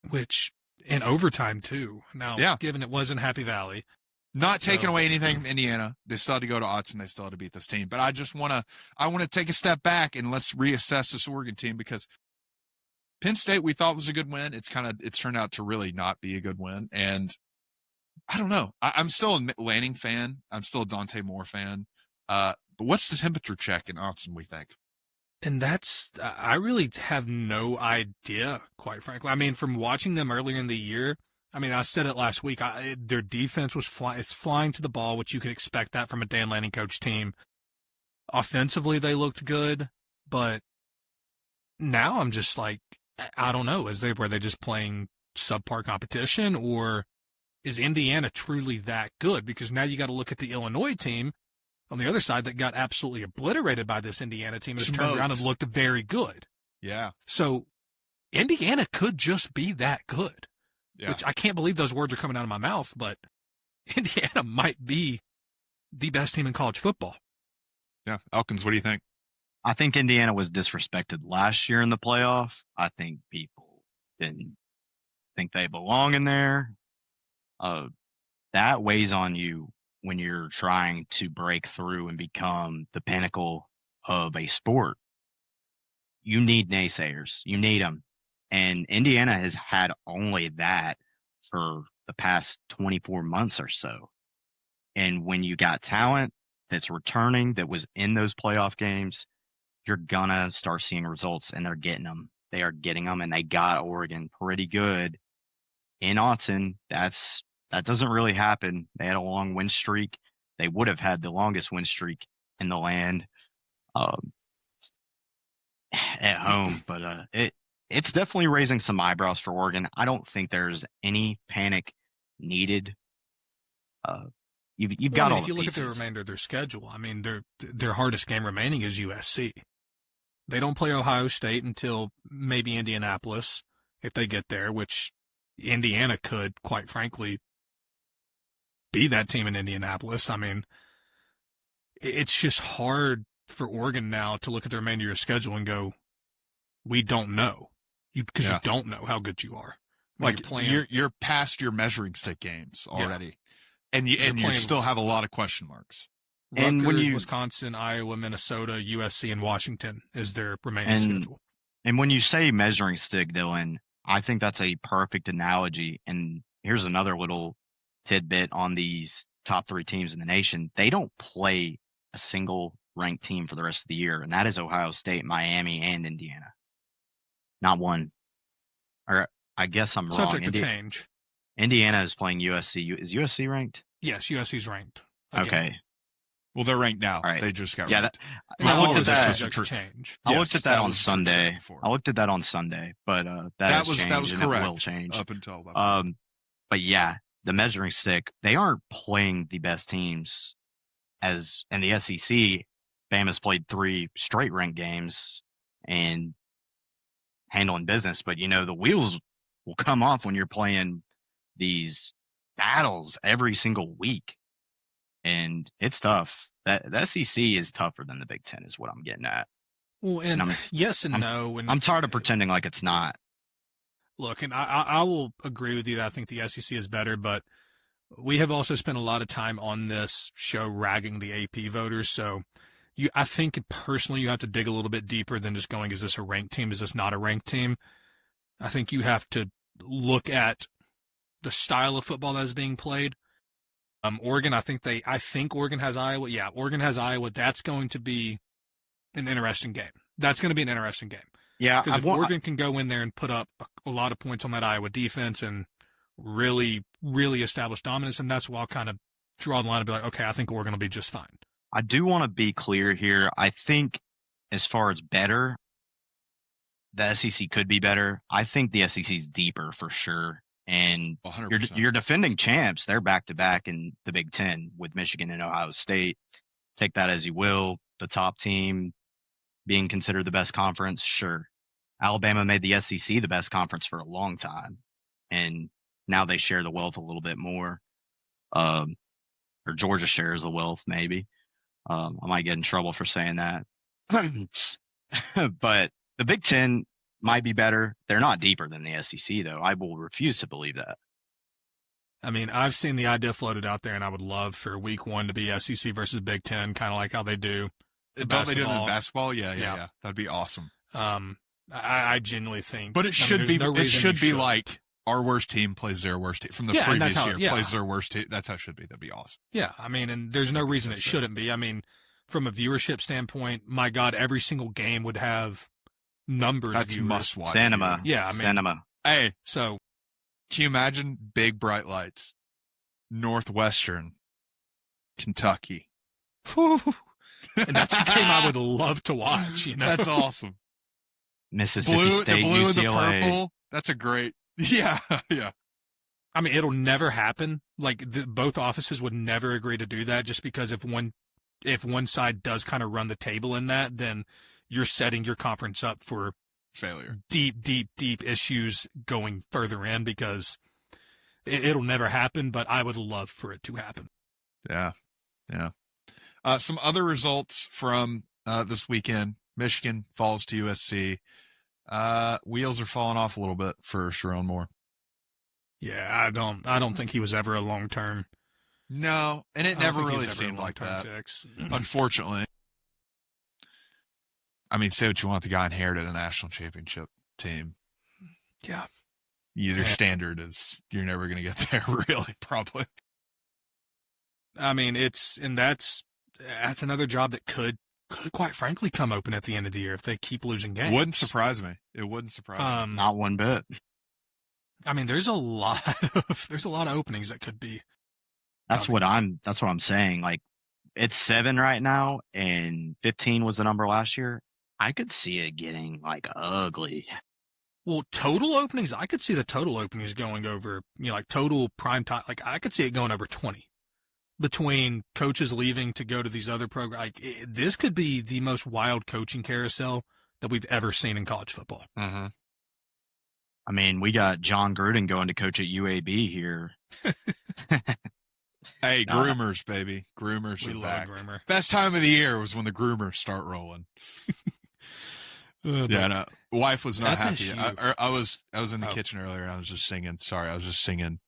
Speaker 3: Which in overtime too. Now, given it wasn't Happy Valley.
Speaker 1: Not taking away anything from Indiana. They still had to go to Autzen. They still had to beat this team. But I want to take a step back and let's reassess this Oregon team, because Penn State we thought was a good win. It's turned out to really not be a good win. And I don't know. I'm still a Lanning fan. I'm still a Dante Moore fan. But what's the temperature check in Autzen, we think?
Speaker 3: And I really have no idea, quite frankly. From watching them earlier in the year, I said it last week. Their defense was flying to the ball, which you could expect that from a Dan Lanning coach team. Offensively, they looked good, but now I'm just like, I don't know. Were they just playing subpar competition, or is Indiana truly that good? Because now you got to look at the Illinois team on the other side that got absolutely obliterated by this Indiana team and has turned around and looked very good.
Speaker 1: Yeah.
Speaker 3: So Indiana could just be that good.
Speaker 1: Yeah.
Speaker 3: Which I can't believe those words are coming out of my mouth, but Indiana might be the best team in college football.
Speaker 1: Yeah. Elkins, what do you think?
Speaker 4: I think Indiana was disrespected last year in the playoff. I think people didn't think they belong in there. That weighs on you when you're trying to break through and become the pinnacle of a sport. You need naysayers. You need them. And Indiana has had only that for the past 24 months or so. And when you got talent that's returning, that was in those playoff games, you're going to start seeing results, and they're getting them. They are getting them, and they got Oregon pretty good in Autzen. That doesn't really happen. They had a long win streak. They would have had the longest win streak in the land at home, but it's definitely raising some eyebrows for Oregon. I don't think there's any panic needed. You've got all the pieces. If you look at the
Speaker 3: remainder of their schedule, their hardest game remaining is USC. They don't play Ohio State until maybe Indianapolis, if they get there, which Indiana could, quite frankly, be that team in Indianapolis. It's just hard for Oregon now to look at the remainder of your schedule and go, we don't know. Because you don't know how good you are.
Speaker 1: You're past your measuring stick games already. Yeah. And you still have a lot of question marks.
Speaker 3: Rutgers, Wisconsin, Iowa, Minnesota, USC, and Washington is their remaining schedule.
Speaker 4: And when you say measuring stick, Dylan, I think that's a perfect analogy. And here's another little tidbit on these top three teams in the nation. They don't play a single ranked team for the rest of the year, and that is Ohio State, Miami, and Indiana. Not one. Or I guess I'm wrong.
Speaker 3: Subject to change.
Speaker 4: Indiana is playing USC. Is USC ranked?
Speaker 3: Yes, USC's ranked.
Speaker 4: Again. Okay.
Speaker 1: Well, they're ranked now.
Speaker 4: Right.
Speaker 1: They just got
Speaker 4: ranked.
Speaker 1: I looked at
Speaker 4: that on Sunday. I looked at that on Sunday, but that was correct. It will change
Speaker 1: up until that.
Speaker 4: But yeah, the measuring stick. They aren't playing the best teams. As in the SEC, Bama's played 3 straight ranked games and handling business. But the wheels will come off when you're playing these battles every single week. And it's tough. The SEC is tougher than the Big Ten is what I'm getting at.
Speaker 3: Well, and yes and no. And
Speaker 4: I'm tired of pretending like it's not.
Speaker 3: Look, and I will agree with you that I think the SEC is better, but we have also spent a lot of time on this show ragging the AP voters. So I think personally you have to dig a little bit deeper than just going, is this a ranked team? Is this not a ranked team? I think you have to look at the style of football that is being played. Oregon, I think Oregon has Iowa. Yeah, Oregon has Iowa. That's going to be an interesting game.
Speaker 4: Yeah,
Speaker 3: Because if Oregon can go in there and put up a lot of points on that Iowa defense and really, really establish dominance, and that's why I'll kind of draw the line and be like, okay, I think Oregon will be just fine.
Speaker 4: I do want to be clear here. I think as far as better, the SEC could be better. I think the SEC is deeper for sure. And you're defending champs. They're back-to-back in the Big Ten with Michigan and Ohio State. Take that as you will. The top team being considered the best conference, sure. Alabama made the SEC the best conference for a long time. And now they share the wealth a little bit more. Or Georgia shares the wealth, maybe. I might get in trouble for saying that. But the Big Ten might be better. They're not deeper than the SEC, though. I will refuse to believe that.
Speaker 3: I mean, I've seen the idea floated out there, and I would love for week 1 to be SEC versus Big Ten, kind of like how they do.
Speaker 1: Don't they do the basketball? Yeah. That'd be awesome.
Speaker 3: I genuinely think.
Speaker 1: But it should be. It should be like our worst team plays their worst team from the previous year. Plays their worst team. That's how it should be. That'd be awesome.
Speaker 3: Yeah, I mean, and there's no reason it shouldn't be. I mean, from a viewership standpoint, my God, every single game would have numbers.
Speaker 1: That's must watch.
Speaker 4: Cinema.
Speaker 3: Yeah, I mean,
Speaker 4: cinema.
Speaker 1: Hey,
Speaker 3: so
Speaker 1: can you imagine big bright lights, Northwestern, Kentucky?
Speaker 3: Whew. And that's a game I would love to watch. You know,
Speaker 1: that's awesome.
Speaker 4: Mississippi State,
Speaker 1: the blue
Speaker 4: UCLA.
Speaker 1: and the purple. That's a great. Yeah.
Speaker 3: I mean, it'll never happen. Like both offices would never agree to do that, just because if one side does kind of run the table in that, then you're setting your conference up for
Speaker 1: failure.
Speaker 3: Deep issues going further in, because it'll never happen. But I would love for it to happen.
Speaker 1: Yeah. Some other results from this weekend. Michigan falls to USC. Wheels are falling off a little bit for Sharon Moore.
Speaker 3: Yeah, I don't think he was ever a long-term.
Speaker 1: No, and it never really seemed like that.
Speaker 3: Fix.
Speaker 1: Unfortunately. I mean, say what you want, the guy inherited a national championship team.
Speaker 3: Yeah.
Speaker 1: Either standard is you're never going to get there, really, probably.
Speaker 3: I mean, that's another job that could quite frankly come open at the end of the year if they keep losing games.
Speaker 1: Wouldn't surprise me. It wouldn't surprise me.
Speaker 4: Not one bit.
Speaker 3: I mean, there's a lot of openings that could be.
Speaker 4: That's what I'm saying. Like, it's 7 right now, and 15 was the number last year. I could see it getting like ugly.
Speaker 3: Well, total openings, I could see the total openings going over, like total prime time. Like, I could see it going over 20 between coaches leaving to go to these other programs. Like, this could be the most wild coaching carousel that we've ever seen in college football.
Speaker 1: Uh-huh.
Speaker 4: I mean, we got John Gruden going to coach at UAB here.
Speaker 1: Hey, groomers, baby. Groomers are back.
Speaker 3: Groomer.
Speaker 1: Best time of the year was when the groomers start rolling. Yeah, no. Wife was not happy. I was in the kitchen earlier, and I was just singing. Sorry, I was just singing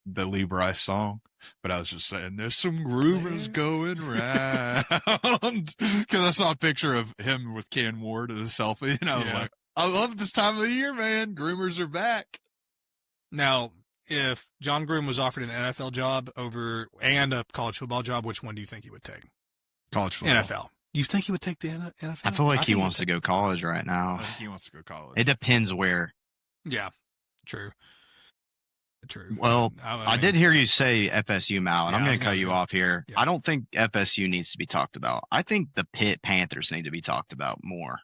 Speaker 1: the Lee Bryce song, but I was just saying, there's some groomers going round. Because I saw a picture of him with Ken Ward in a selfie, and I was like, I love this time of the year, man. Groomers are back.
Speaker 3: Now, if John Gruden was offered an NFL job and a college football job, which one do you think he would take?
Speaker 1: College football.
Speaker 3: NFL. You think he would take the NFL?
Speaker 4: I feel like he wants to go college right now.
Speaker 1: I think he wants to go college.
Speaker 4: It depends where.
Speaker 3: Yeah, true.
Speaker 4: Well, I did hear you say FSU, Mal, and I'm going to cut you off here.
Speaker 3: Yeah.
Speaker 4: I don't think FSU needs to be talked about. I think the Pitt Panthers need to be talked about more.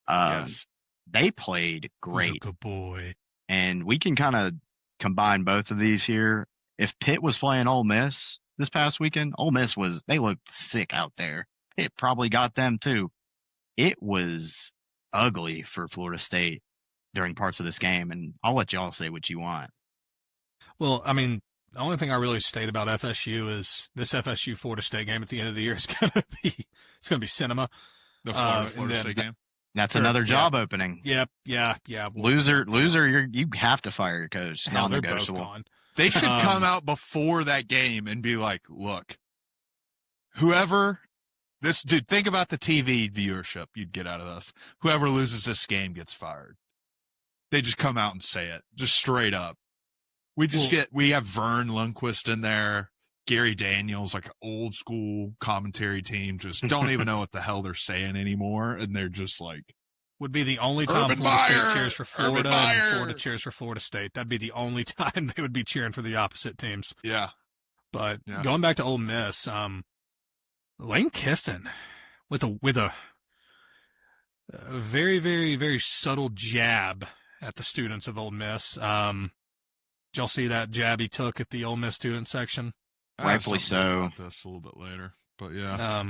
Speaker 1: Yes.
Speaker 4: They played great.
Speaker 3: He's a good boy.
Speaker 4: And we can kind of combine both of these here. If Pitt was playing Ole Miss this past weekend, Ole Miss they looked sick out there. Pitt probably got them too. It was ugly for Florida State during parts of this game, and I'll let y'all say what you want.
Speaker 3: Well, I mean, the only thing I really state about FSU is this FSU Florida State game at the end of the year is going to be cinema.
Speaker 1: The Florida State game.
Speaker 4: That's another job opening.
Speaker 3: Yep. Yeah.
Speaker 4: Loser. You have to fire your coach.
Speaker 3: Hell, they're both gone.
Speaker 1: They should come out before that game and be like, look, whoever this dude, think about the TV viewership you'd get out of this. Whoever loses this game gets fired. They just come out and say it just straight up. We have Vern Lundquist in there. Gary Daniels, like an old school commentary team, just don't even know what the hell they're saying anymore. And they're just like,
Speaker 3: would be the only time
Speaker 1: Urban
Speaker 3: Florida
Speaker 1: Meyer!
Speaker 3: State cheers for Florida
Speaker 1: Urban
Speaker 3: and
Speaker 1: Meyer!
Speaker 3: Florida cheers for Florida State. That'd be the only time they would be cheering for the opposite teams.
Speaker 1: yeah.
Speaker 3: But
Speaker 1: Yeah.
Speaker 3: going back to Ole Miss, Lane Kiffin with a very, very, very subtle jab at the students of Ole Miss. Did y'all see that jab he took at the Ole Miss student section?
Speaker 1: I have
Speaker 4: Rightfully
Speaker 1: something to say
Speaker 4: so.
Speaker 1: about this a little bit later, but yeah.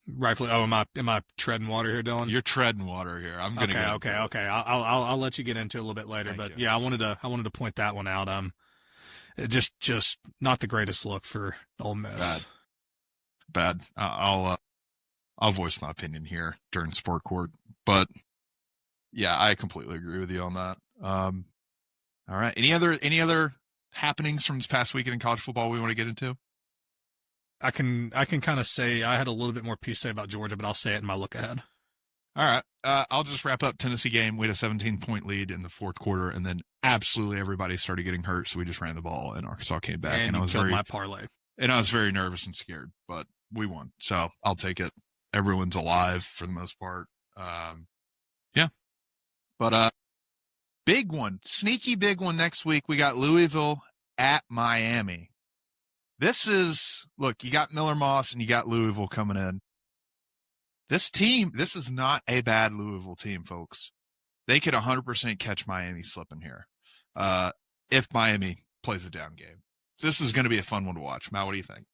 Speaker 3: Rightfully. Oh, am I treading water here, Dylan?
Speaker 1: You're treading water here. I'm going to go.
Speaker 3: Okay. I'll let you get into it a little bit later,
Speaker 1: Thank
Speaker 3: but
Speaker 1: you.
Speaker 3: yeah, I wanted to point that one out. Just not the greatest look for Ole Miss.
Speaker 1: Bad. I'll voice my opinion here during sport court, but yeah, I completely agree with you on that. All right. Any other happenings from this past weekend in college football we want to get into?
Speaker 3: I can kind of say I had a little bit more piece to say about Georgia, but I'll say it in my look ahead.
Speaker 1: All right. I'll just wrap up Tennessee game. We had a 17-point lead in the fourth quarter, and then absolutely everybody started getting hurt, so we just ran the ball, and Arkansas came back.
Speaker 3: And
Speaker 1: I
Speaker 3: you
Speaker 1: was
Speaker 3: killed my parlay.
Speaker 1: And I was very nervous and scared, but we won, so I'll take it. Everyone's alive for the most part. Yeah. But big one, sneaky big one next week. We got Louisville at Miami. This is, look, you got Miller Moss and you got Louisville coming in. This is not a bad Louisville team, folks. They could 100% catch Miami slipping here if Miami plays a down game. This is going to be a fun one to watch. Matt, what do you think?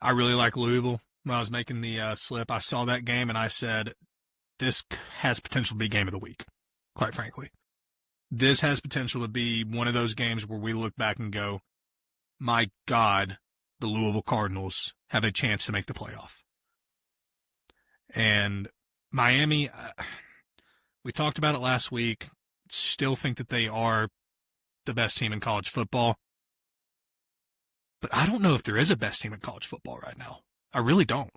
Speaker 3: I really like Louisville. When I was making the slip, I saw that game and I said, this has potential to be game of the week, quite frankly. This has potential to be one of those games where we look back and go, my God, the Louisville Cardinals have a chance to make the playoff. And Miami, we talked about it last week, still think that they are the best team in college football. But I don't know if there is a best team in college football right now. I really don't.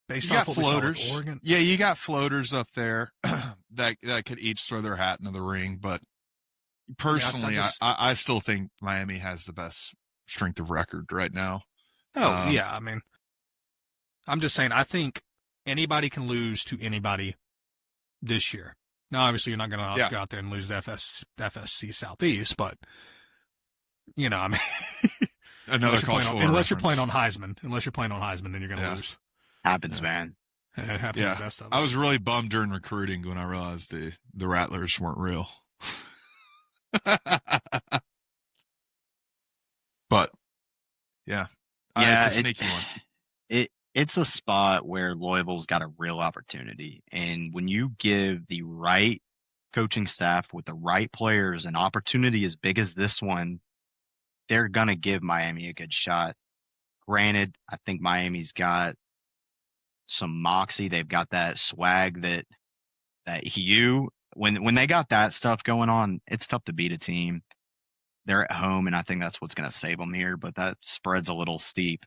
Speaker 3: Based off what we saw with Oregon.
Speaker 1: Yeah, you got floaters up there that could each throw their hat into the ring. But personally, I still think Miami has the best strength of record right now.
Speaker 3: Oh, yeah. I mean, I'm just saying, I think anybody can lose to anybody this year. Now, obviously, you're not going to go out there and lose the FSC Southeast, but, you know, I mean, unless you're playing on Heisman, then you're going to lose.
Speaker 4: Happens, man.
Speaker 3: It happens to the best of us.
Speaker 1: I was really bummed during recruiting when I realized the Rattlers weren't real. But, yeah. It's a sneaky one.
Speaker 4: It's a spot where Louisville's got a real opportunity. And when you give the right coaching staff with the right players an opportunity as big as this one, they're going to give Miami a good shot. Granted, I think Miami's got some moxie. They've got that swag that when they got that stuff going on, it's tough to beat a team. They're at home, and I think that's what's going to save them here, but that spread's a little steep.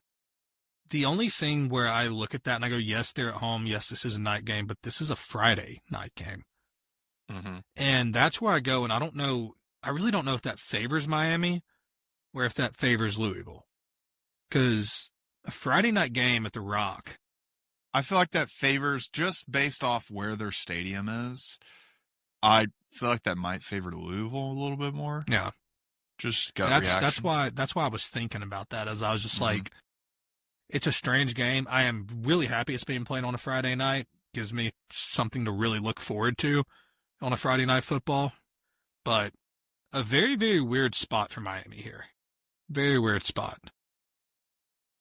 Speaker 3: The only thing where I look at that and I go, yes, they're at home. Yes, this is a night game, but this is a Friday night game.
Speaker 1: Mm-hmm.
Speaker 3: And that's where I go, and I really don't know if that favors Miami or if that favors Louisville. Because a Friday night game at the Rock.
Speaker 1: I feel like that favors, just based off where their stadium is, I feel like that might favor Louisville a little bit more.
Speaker 3: Yeah.
Speaker 1: Just gut
Speaker 3: reaction. That's why I was thinking about that, as I was just like, it's a strange game. I am really happy it's being played on a Friday night. Gives me something to really look forward to on a Friday night football. But a very, very weird spot for Miami here. Very weird spot.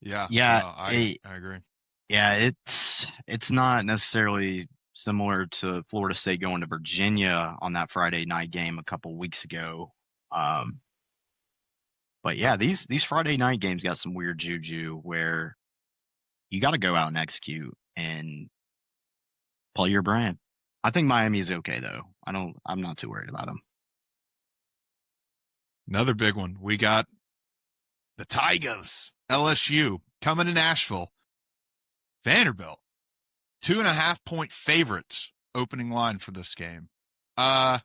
Speaker 1: Yeah. I agree.
Speaker 4: Yeah, it's not necessarily similar to Florida State going to Virginia on that Friday night game a couple weeks ago. But yeah, these Friday night games got some weird juju where you got to go out and execute and play your brand. I think Miami's okay though. I'm not too worried about them.
Speaker 1: Another big one. We got the Tigers, LSU coming to Nashville. Vanderbilt, 2.5-point favorites opening line for this game. Not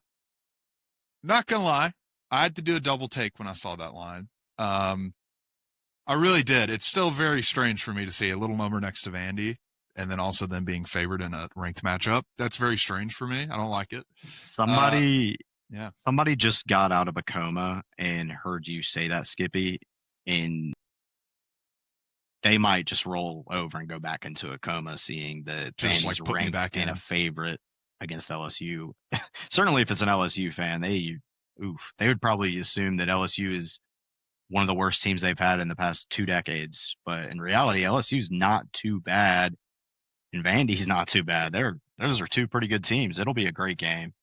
Speaker 1: gonna lie, I had to do a double take when I saw that line. I really did. It's still very strange for me to see a little number next to Vandy and then also them being favored in a ranked matchup. That's very strange for me. I don't like it.
Speaker 4: Somebody
Speaker 1: Yeah.
Speaker 4: just got out of a coma and heard you say that, Skippy, and they might just roll over and go back into a coma, seeing that
Speaker 1: Just,
Speaker 4: Vandy's
Speaker 1: like, put me
Speaker 4: ranked
Speaker 1: back
Speaker 4: and
Speaker 1: in.
Speaker 4: a favorite against LSU. Certainly, if it's an LSU fan, they would probably assume that LSU is one of the worst teams they've had in the past 2 decades. But in reality, LSU's not too bad, and Vandy's not too bad. Those are 2 pretty good teams. It'll be a great game.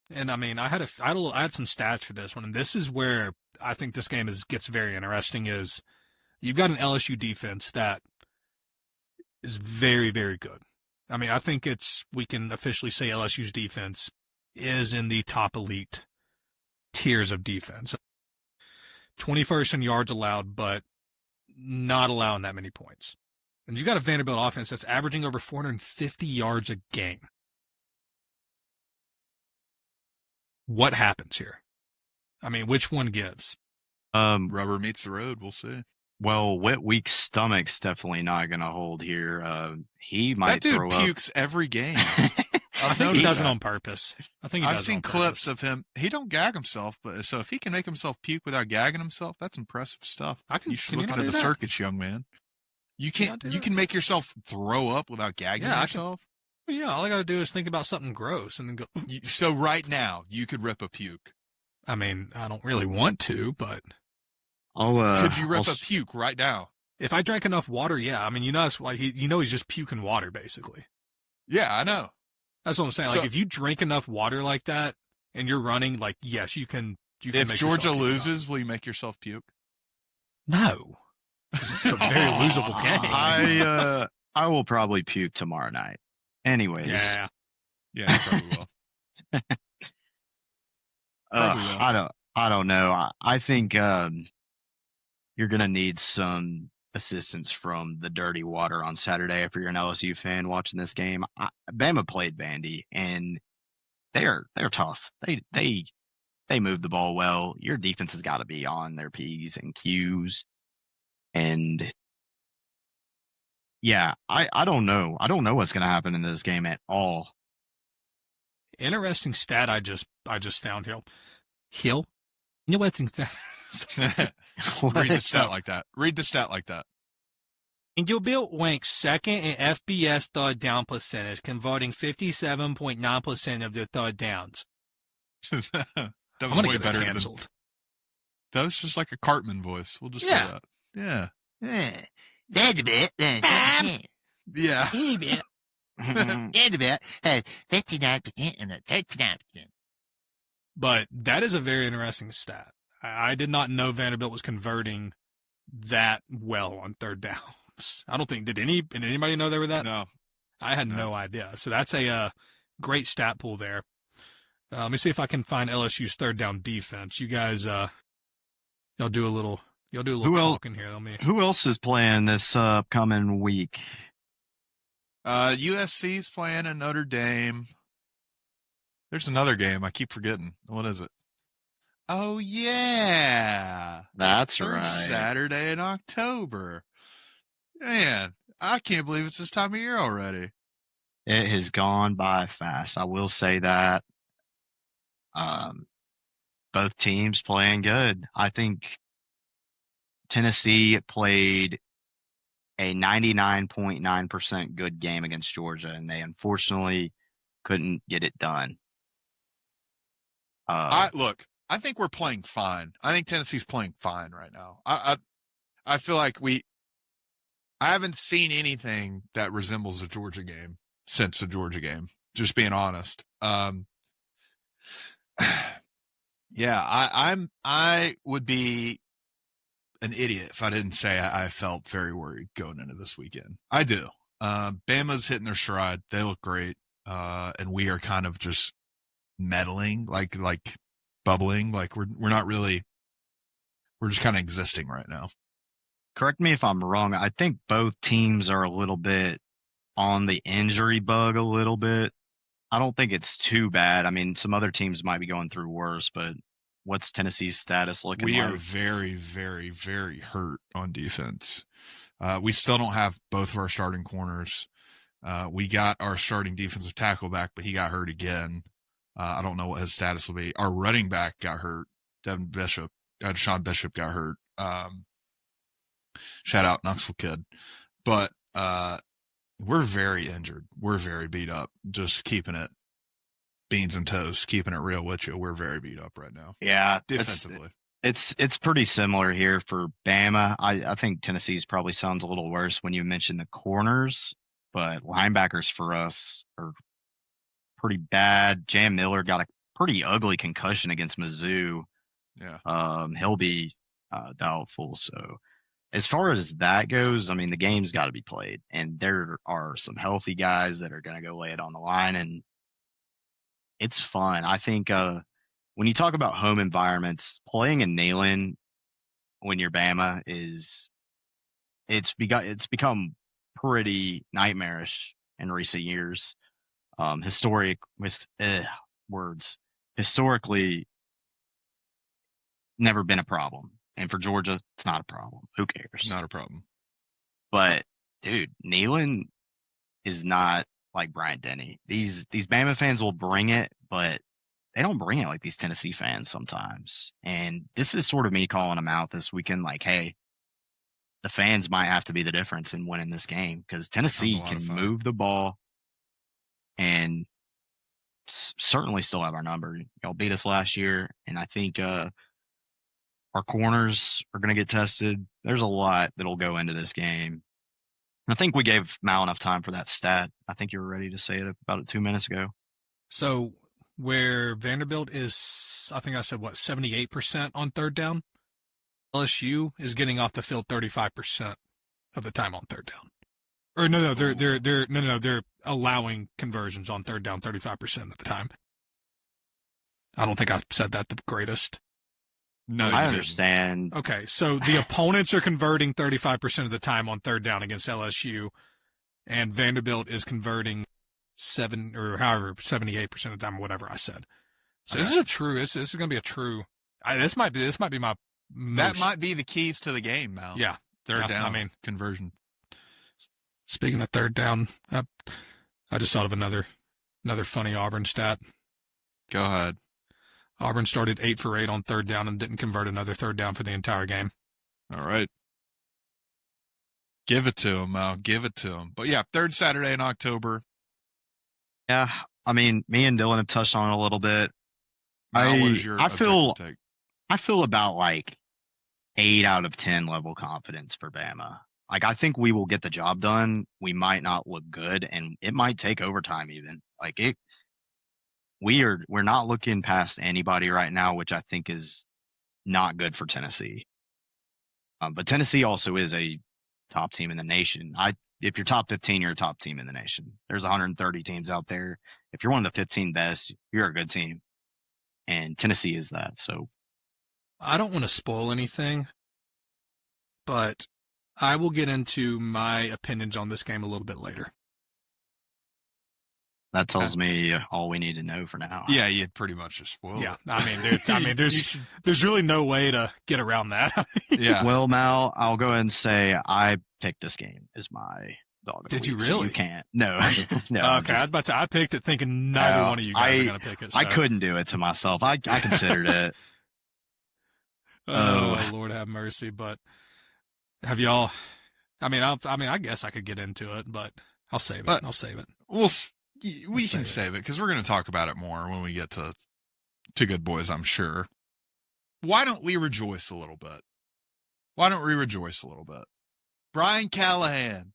Speaker 3: And I mean, I had some stats for this one, and this is where I think this game gets very interesting. Is you've got an LSU defense that is very, very good. I mean, I think we can officially say LSU's defense is in the top elite tiers of defense. 21st in yards allowed, but not allowing that many points. And you've got a Vanderbilt offense that's averaging over 450 yards a game. What happens here? I mean, which one gives?
Speaker 1: Rubber meets the road. We'll see.
Speaker 4: Well, Wet Week's stomach's definitely not going to hold here. He might
Speaker 1: That dude
Speaker 4: throw
Speaker 1: pukes every game.
Speaker 3: I think he does it
Speaker 1: that.
Speaker 3: on purpose.
Speaker 1: I've seen clips of him. He don't gag himself, but so if he can make himself puke without gagging himself, that's impressive stuff. You should look into the circuits, young man. You can make yourself throw up without gagging yourself.
Speaker 3: Yeah, all I got to do is think about something gross and then go.
Speaker 1: So right now, you could rip a puke.
Speaker 3: I mean, I don't really want to, but
Speaker 1: could you rip a puke right now?
Speaker 3: If I drank enough water, yeah. I mean, that's why he's just puking water, basically.
Speaker 1: Yeah, I know.
Speaker 3: That's what I'm saying.
Speaker 1: So,
Speaker 3: like, if you drink enough water like that and you're running, like, yes, you can.
Speaker 1: If Georgia loses, will you make yourself puke?
Speaker 3: No, because this is a very losable game.
Speaker 4: I will probably puke tomorrow night. Anyways.
Speaker 1: Yeah, you probably will.
Speaker 4: I don't know. I think you're gonna need some assistance from the dirty water on Saturday if you're an LSU fan watching this game. Bama played Vandy, and they're tough. They move the ball well. Your defense has got to be on their P's and Q's, and yeah, I don't know. I don't know what's gonna happen in this game at all.
Speaker 3: Interesting stat I just found here. Hill? Interesting stat.
Speaker 1: Read the stat like that.
Speaker 3: Vanderbilt ranks second in FBS third down percentage, converting 57.9% of their third downs.
Speaker 1: That was way better than. That was just like a Cartman voice. We'll just say that. Yeah.
Speaker 5: Vanderbilt.
Speaker 1: Yeah.
Speaker 5: Vanderbilt has 59% and a 39%.
Speaker 3: But that is a very interesting stat. I did not know Vanderbilt was converting that well on third downs. I don't think did anybody know they were that?
Speaker 1: No,
Speaker 3: I had no idea. So that's a great stat pool there. Let me see if I can find LSU's third down defense. You guys, y'all do a little talking here.
Speaker 4: Who else is playing this upcoming week?
Speaker 1: USC's playing in Notre Dame. There's another game. I keep forgetting. What is it? Oh, yeah.
Speaker 4: That's right.
Speaker 1: Saturday in October. Man, I can't believe it's this time of year already.
Speaker 4: It has gone by fast. I will say that. Both teams playing good. I think Tennessee played a 99.9% good game against Georgia, and they unfortunately couldn't get it done.
Speaker 1: I think we're playing fine. I think Tennessee's playing fine right now. I feel like I haven't seen anything that resembles a Georgia game since the Georgia game, just being honest. Yeah, I would be an idiot if I didn't say I felt very worried going into this weekend. I do. Bama's hitting their stride. They look great. And we are kind of just meddling, like bubbling. Like we're not really, we're just kind of existing right now.
Speaker 4: Correct me if I'm wrong. I think both teams are a little bit on the injury bug a little bit. I don't think it's too bad. I mean, some other teams might be going through worse, but what's Tennessee's status looking
Speaker 1: We
Speaker 4: like?
Speaker 1: are very, very, very hurt on defense. We still don't have both of our starting corners. We got our starting defensive tackle back, but he got hurt again. I don't know what his status will be. Our running back got hurt. Sean Bishop got hurt. Shout out Knoxville kid. But we're very injured. We're very beat up. Just keeping it beans and toast, keeping it real with you. We're very beat up right now.
Speaker 4: Yeah,
Speaker 1: Defensively.
Speaker 4: It's pretty similar here for Bama. I think Tennessee's probably sounds a little worse when you mention the corners, but linebackers for us are pretty bad. Jam Miller got a pretty ugly concussion against Mizzou.
Speaker 1: Yeah.
Speaker 4: He'll be doubtful. So as far as that goes, I mean, the game's got to be played, and there are some healthy guys that are going to go lay it on the line, and it's fun. I think when you talk about home environments, playing in Neyland when you're Bama it's become pretty nightmarish in recent years. Historically, never been a problem, and for Georgia, it's not a problem. Who cares?
Speaker 1: Not a problem.
Speaker 4: But dude, Neyland is not like Bryant Denny. These Bama fans will bring it, but they don't bring it like these Tennessee fans sometimes. And this is sort of me calling them out this weekend, like, hey, the fans might have to be the difference in winning this game, because Tennessee can move the ball and certainly still have our number. Y'all beat us last year, and I think our corners are going to get tested. There's a lot that'll go into this game. I think we gave Mal enough time for that stat. I think you were ready to say it about 2 minutes ago.
Speaker 3: So where Vanderbilt is, I think I said, 78% on third down? LSU is getting off the field 35% of the time on third down. Or they're allowing conversions on third down 35% of the time. I don't think I said that the greatest.
Speaker 1: No,
Speaker 4: I understand.
Speaker 3: Okay, so the opponents are converting 35% of the time on third down against LSU, and Vanderbilt is converting 78% of the time, or whatever I said. So this is a true. This is going to be a true. This might be my.
Speaker 1: That might be the keys to the game, Mal.
Speaker 3: Yeah,
Speaker 1: third down. I mean, conversion.
Speaker 3: Speaking of third down, I just thought of another funny Auburn stat.
Speaker 1: Go ahead.
Speaker 3: Auburn started 8 for 8 on third down and didn't convert another third down for the entire game.
Speaker 1: All right. Give it to him, Mal. Give it to him. But yeah, third Saturday in October.
Speaker 4: Yeah, I mean, me and Dylan have touched on it a little bit.
Speaker 1: Mal, what is your objective take?
Speaker 4: I feel about like 8 out of 10 level confidence for Bama. Like, I think we will get the job done. We might not look good, and it might take overtime even. Like, we're not looking past anybody right now, which I think is not good for Tennessee. But Tennessee also is a top team in the nation. If you're top 15, you're a top team in the nation. There's 130 teams out there. If you're one of the 15 best, you're a good team. And Tennessee is that. So
Speaker 3: I don't want to spoil anything, but I will get into my opinions on this game a little bit later.
Speaker 4: That tells me all we need to know for now.
Speaker 1: Yeah, you'd pretty much just spoiled it.
Speaker 3: I mean, there's really no way to get around that.
Speaker 1: Yeah.
Speaker 4: Well, Mal, I'll go ahead and say I picked this game as my dog of the
Speaker 3: Did you
Speaker 4: week, so
Speaker 3: really?
Speaker 4: you can't. No. No.
Speaker 3: Okay, I was about to. I picked it thinking neither one of you guys are going to pick it. So.
Speaker 4: I couldn't do it to myself. I considered it.
Speaker 3: Oh, Lord have mercy. But have y'all? I mean, I guess I could get into it, but I'll save it. I'll save it.
Speaker 1: Well, we can save it because we're going to talk about it more when we get to Good Boys, I'm sure. Why don't we rejoice a little bit? Brian Callahan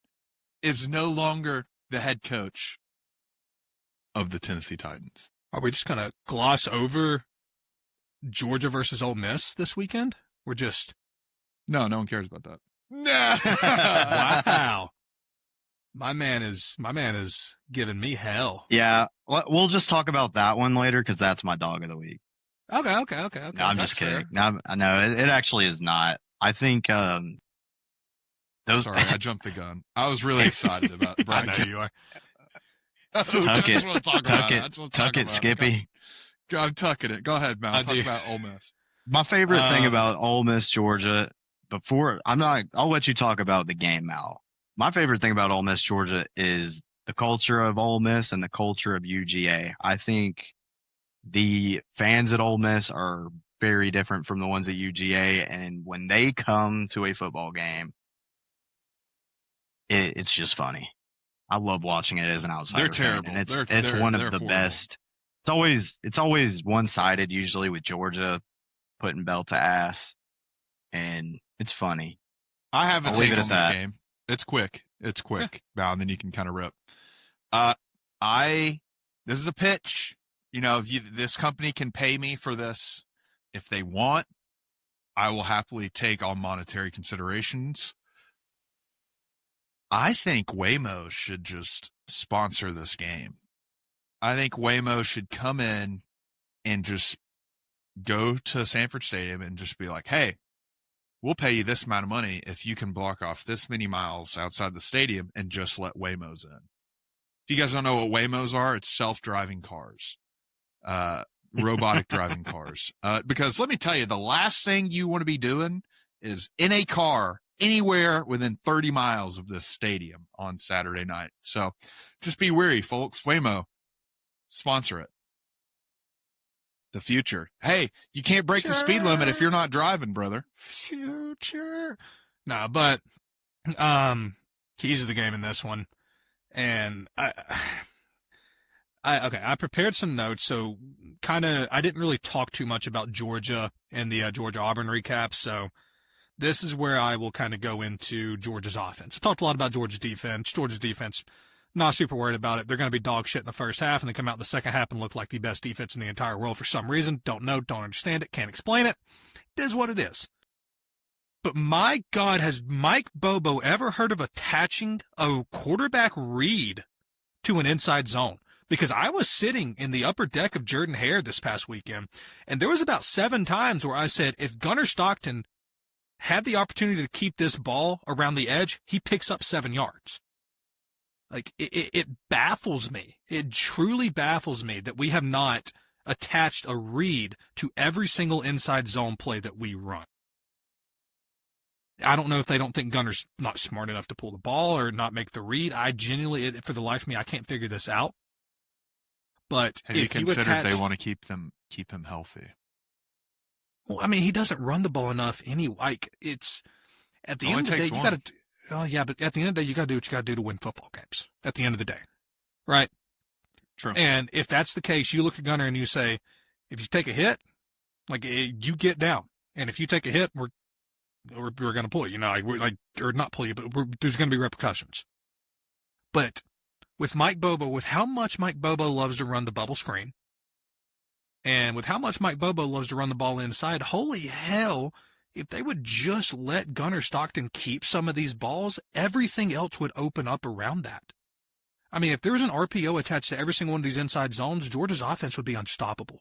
Speaker 1: is no longer the head coach of the Tennessee Titans.
Speaker 3: Are we just going to gloss over Georgia versus Ole Miss this weekend? We're just...
Speaker 1: No one cares about that. No.
Speaker 3: Wow. My man is giving me hell.
Speaker 4: Yeah, we'll just talk about that one later because that's my dog of the week.
Speaker 3: Okay.
Speaker 4: No, I'm just kidding. No, it actually is not. I think
Speaker 1: Sorry, I jumped the gun. I was really excited about Brian.
Speaker 3: I know you are.
Speaker 4: Tuck it, Skippy.
Speaker 1: I'm tucking it. Go ahead, Mal. Talk about Ole Miss.
Speaker 4: My favorite thing about Ole Miss, Georgia, I'll let you talk about the game, Mal. My favorite thing about Ole Miss, Georgia is the culture of Ole Miss and the culture of UGA. I think the fans at Ole Miss are very different from the ones at UGA, and when they come to a football game, it's just funny. I love watching it as an outsider.
Speaker 1: They're terrible.
Speaker 4: And it's one of the
Speaker 1: horrible.
Speaker 4: best. It's always one-sided, usually with Georgia putting belt to ass, and it's funny.
Speaker 1: I have a
Speaker 4: I'll
Speaker 1: take
Speaker 4: leave it
Speaker 1: on
Speaker 4: at
Speaker 1: this
Speaker 4: that.
Speaker 1: game. It's quick. Now and then you can kind of rip. This is a pitch. This company can pay me for this if they want. I will happily take all monetary considerations. I think Waymo should just sponsor this game. I think Waymo should come in and just go to Sanford Stadium and just be like, hey, we'll pay you this amount of money if you can block off this many miles outside the stadium and just let Waymos in. If you guys don't know what Waymos are, it's self-driving cars, robotic driving cars. Because let me tell you, the last thing you want to be doing is in a car anywhere within 30 miles of this stadium on Saturday night. So just be wary, folks. Waymo, sponsor it. The future. Hey, you can't break the speed limit if you're not driving, brother.
Speaker 3: Future. No, but keys of the game in this one. And I prepared some notes, so I didn't really talk too much about Georgia in the Georgia-Auburn recap, so this is where I will kind of go into Georgia's offense. I talked a lot about Georgia's defense. Georgia's defense, not super worried about it. They're going to be dog shit in the first half, and they come out in the second half and look like the best defense in the entire world for some reason. Don't know, don't understand it, can't explain it. It is what it is. But my God, has Mike Bobo ever heard of attaching a quarterback read to an inside zone? Because I was sitting in the upper deck of Jordan Hare this past weekend, and there was about 7 times where I said, if Gunner Stockton had the opportunity to keep this ball around the edge, he picks up 7 yards. Like, it baffles me. It truly baffles me that we have not attached a read to every single inside zone play that we run. I don't know if they don't think Gunner's not smart enough to pull the ball or not make the read. I genuinely, for the life of me, I can't figure this out. But
Speaker 1: have you
Speaker 3: if
Speaker 1: considered they want to keep him healthy?
Speaker 3: Well, I mean, he doesn't run the ball enough anyway. Like, it's at the end of the day, you got to. Oh yeah, but at the end of the day, you got to do what you got to do to win football games. At the end of the day, right?
Speaker 1: True.
Speaker 3: And if that's the case, you look at Gunner and you say, if you take a hit, like you get down, and if you take a hit, we're going to pull you. Or not pull you, but there's going to be repercussions. But with Mike Bobo, with how much Mike Bobo loves to run the bubble screen, and with how much Mike Bobo loves to run the ball inside, holy hell, if they would just let Gunner Stockton keep some of these balls, everything else would open up around that. I mean, if there was an RPO attached to every single one of these inside zones, Georgia's offense would be unstoppable.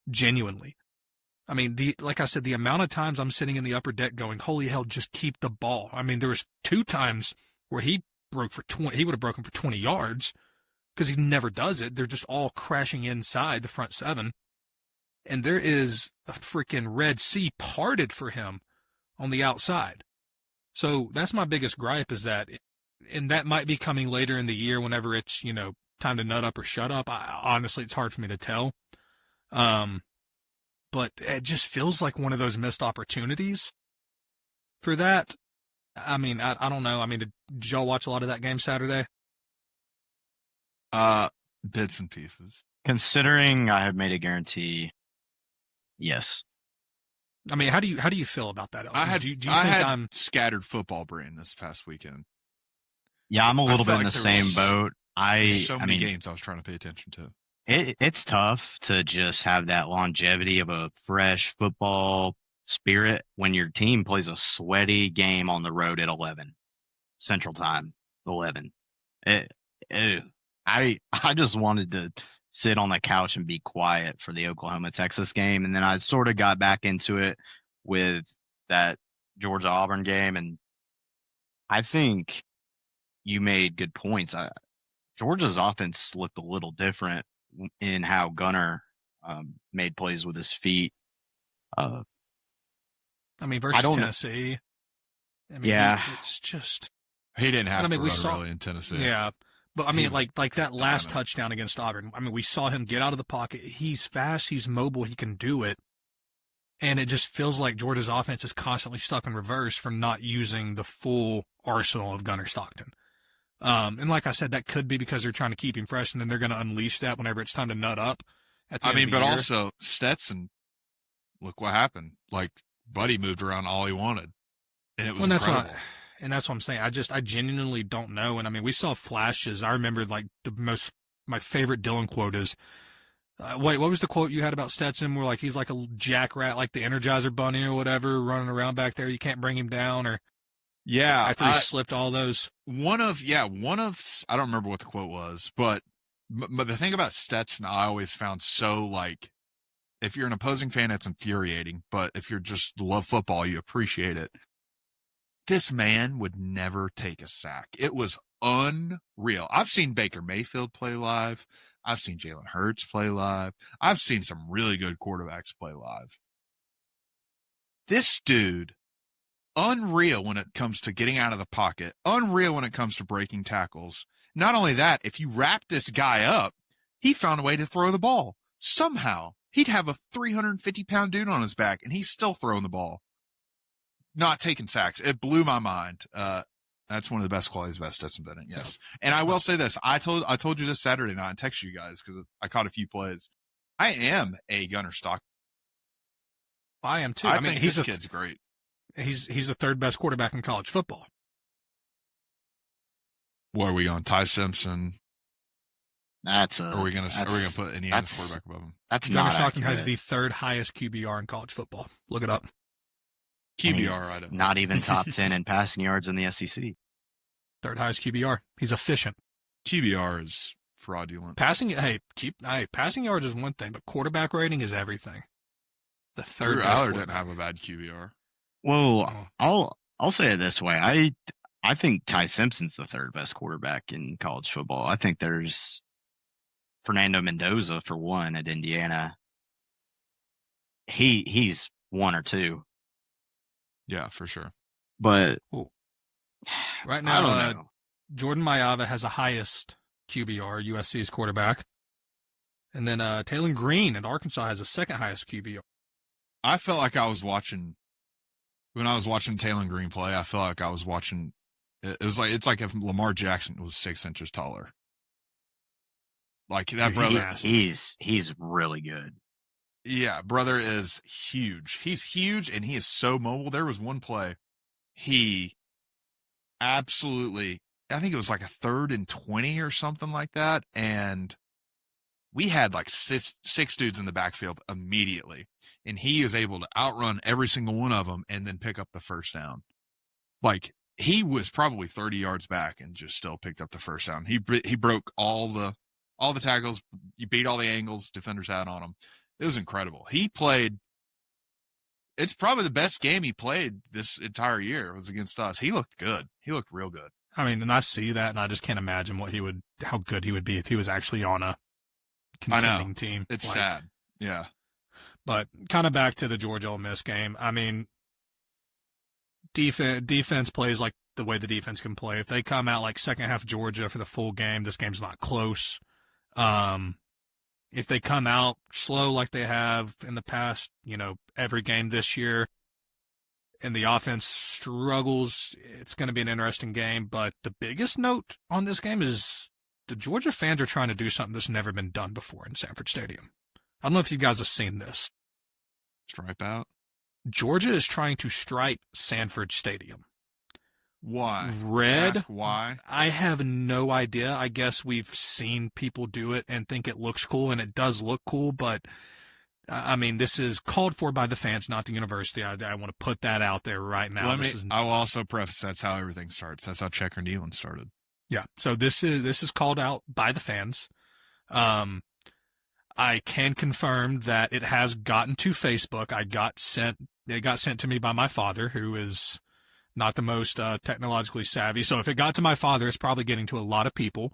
Speaker 3: Genuinely. I mean, like I said, the amount of times I'm sitting in the upper deck going, holy hell, just keep the ball. I mean, there was 2 times where he would have broken for 20 yards because he never does it. They're just all crashing inside the front 7. And there is a freaking Red Sea parted for him on the outside. So that's my biggest gripe is that, and that might be coming later in the year whenever it's, time to nut up or shut up. Honestly, it's hard for me to tell. But it just feels like one of those missed opportunities for that. I mean, I don't know. I mean, did y'all watch a lot of that game Saturday?
Speaker 1: Bits and pieces.
Speaker 4: Considering I have made a guarantee, yes.
Speaker 3: I mean, how do you feel about that? Elvis? Do you think I'm
Speaker 1: scattered football brain this past weekend?
Speaker 4: Yeah, I'm a little bit in the same boat.
Speaker 1: So many games I was trying to pay attention to.
Speaker 4: It's tough to just have that longevity of a fresh football spirit when your team plays a sweaty game on the road at 11 Central Time. 11. I just wanted to sit on the couch and be quiet for the Oklahoma-Texas game, and then I sort of got back into it with that Georgia-Auburn game, and I think you made good points. Georgia's offense looked a little different in how Gunner made plays with his feet.
Speaker 3: I mean, versus
Speaker 4: don't know.
Speaker 3: Tennessee. I mean,
Speaker 4: Yeah.
Speaker 3: it's just.
Speaker 1: He didn't have to
Speaker 3: we
Speaker 1: run
Speaker 3: saw
Speaker 1: really in Tennessee.
Speaker 3: Yeah, but I
Speaker 1: He
Speaker 3: mean,
Speaker 1: was
Speaker 3: like that last
Speaker 1: dominant.
Speaker 3: touchdown against Auburn. I mean, we saw him get out of the pocket. He's fast. He's mobile. He can do it. And it just feels like Georgia's offense is constantly stuck in reverse from not using the full arsenal of Gunner Stockton. And like I said, that could be because they're trying to keep him fresh, and then they're going to unleash that whenever it's time to nut up. At the end of the
Speaker 1: but
Speaker 3: year.
Speaker 1: also Stetson, look what happened. Like, Buddy moved around all he wanted, and it was incredible.
Speaker 3: That's what I'm saying. I genuinely don't know. And I mean, we saw flashes. I remember like my favorite Dylan quote is, wait, what was the quote you had about Stetson? Where like he's like a jackrat, like the Energizer Bunny or whatever, running around back there. You can't bring him down. Or
Speaker 1: Yeah,
Speaker 3: after he slipped all those.
Speaker 1: One of I don't remember what the quote was, but the thing about Stetson, I always found so like, if you're an opposing fan, it's infuriating. But if you're just love football, you appreciate it. This man would never take a sack. It was unreal. I've seen Baker Mayfield play live. I've seen Jalen Hurts play live. I've seen some really good quarterbacks play live. This dude, unreal when it comes to getting out of the pocket, unreal when it comes to breaking tackles. Not only that, if you wrap this guy up, he found a way to throw the ball. Somehow, he'd have a 350-pound dude on his back, and he's still throwing the ball. Not taking sacks. It blew my mind. That's one of the best qualities about Stetson Bennett. Yes. And I will say this. I told you this Saturday night and texted you guys because I caught a few plays. I am a Gunner Stockton.
Speaker 3: I am too.
Speaker 1: I mean, this kid's great.
Speaker 3: He's the third best quarterback in college football.
Speaker 1: What are we on? Ty Simpson? Are we gonna put Indiana's quarterback above him?
Speaker 4: That's
Speaker 3: Gunner
Speaker 4: not
Speaker 3: Stockton
Speaker 4: accurate.
Speaker 3: has the third highest QBR in college football. Look it up.
Speaker 1: QBR, I don't know.
Speaker 4: Not even top 10 in passing yards in the SEC.
Speaker 3: Third highest QBR. He's efficient.
Speaker 1: QBR is fraudulent.
Speaker 3: Passing yards is one thing, but quarterback rating is everything. The third
Speaker 1: Drew
Speaker 3: best
Speaker 1: Aller didn't
Speaker 3: quarterback.
Speaker 1: have a bad QBR.
Speaker 4: Well, I'll say it this way. I think Ty Simpson's the third best quarterback in college football. I think there's Fernando Mendoza for one at Indiana. He's one or two.
Speaker 1: Yeah, for sure.
Speaker 4: But
Speaker 3: right
Speaker 4: I
Speaker 3: now,
Speaker 4: don't know.
Speaker 3: Jordan Mailata has the highest QBR, USC's quarterback. And then Taylor Green at Arkansas has the second highest QBR.
Speaker 1: I felt like I was watching when I was watching Taylor Green play. I felt like I was watching. It's like if Lamar Jackson was 6 inches taller. Like that brother.
Speaker 4: He's really good.
Speaker 1: Yeah, brother is huge. He's huge and he is so mobile. There was one play. He absolutely, I think it was like a 3rd and 20 or something like that. And we had like six dudes in the backfield immediately. And he is able to outrun every single one of them and then pick up the first down. Like he was probably 30 yards back and just still picked up the first down. He broke all the tackles. He beat all the angles defenders had on him. It was incredible. He played. It's probably the best game he played this entire year was against us. He looked good. He looked real good.
Speaker 3: I mean, and I see that, and I just can't imagine how good he would be if he was actually on a contending team.
Speaker 1: It's sad. Yeah.
Speaker 3: But kind of back to the Georgia Ole Miss game. I mean, defense plays like the way the defense can play. If they come out like second half Georgia for the full game, this game's not close. If they come out slow like they have in the past, every game this year, and the offense struggles, it's going to be an interesting game. But the biggest note on this game is the Georgia fans are trying to do something that's never been done before in Sanford Stadium. I don't know if you guys have seen this.
Speaker 1: Stripe out?
Speaker 3: Georgia is trying to stripe Sanford Stadium.
Speaker 1: Why?
Speaker 3: Red.
Speaker 1: Ask why?
Speaker 3: I have no idea. I guess we've seen people do it and think it looks cool, and it does look cool, but I mean, this is called for by the fans, not the university. I want to put that out there right now.
Speaker 1: I will also preface that's how everything starts. That's how Checker and Nealon started.
Speaker 3: Yeah. So this is called out by the fans. I can confirm that it has gotten to Facebook. It got sent to me by my father, who is not the most technologically savvy. So if it got to my father, it's probably getting to a lot of people.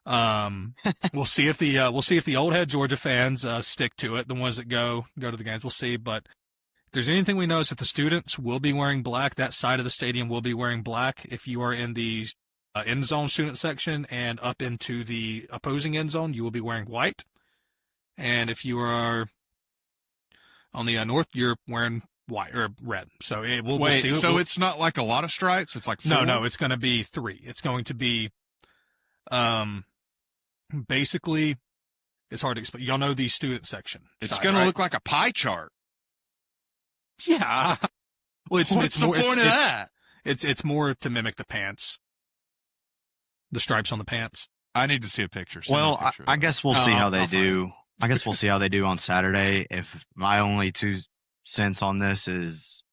Speaker 3: We'll see if the old head Georgia fans stick to it. The ones that go to the games, we'll see. But there's anything we know is that the students will be wearing black. That side of the stadium will be wearing black. If you are in the end zone student section and up into the opposing end zone, you will be wearing white. And if you are on the north, you're wearing white or red. So we'll see.
Speaker 1: So it's not like a lot of stripes. It's like 4?
Speaker 3: No, it's going to be 3. It's going to be, basically, it's hard to explain. Y'all know the student section.
Speaker 1: It's going to look like a pie chart.
Speaker 3: Yeah. Well,
Speaker 1: What's the point of that?
Speaker 3: It's more to mimic the pants, the stripes on the pants.
Speaker 1: I need to see a picture.
Speaker 4: Well, I guess we'll see how they do. I guess we'll see how they do on Saturday. If my only 2 cents on this is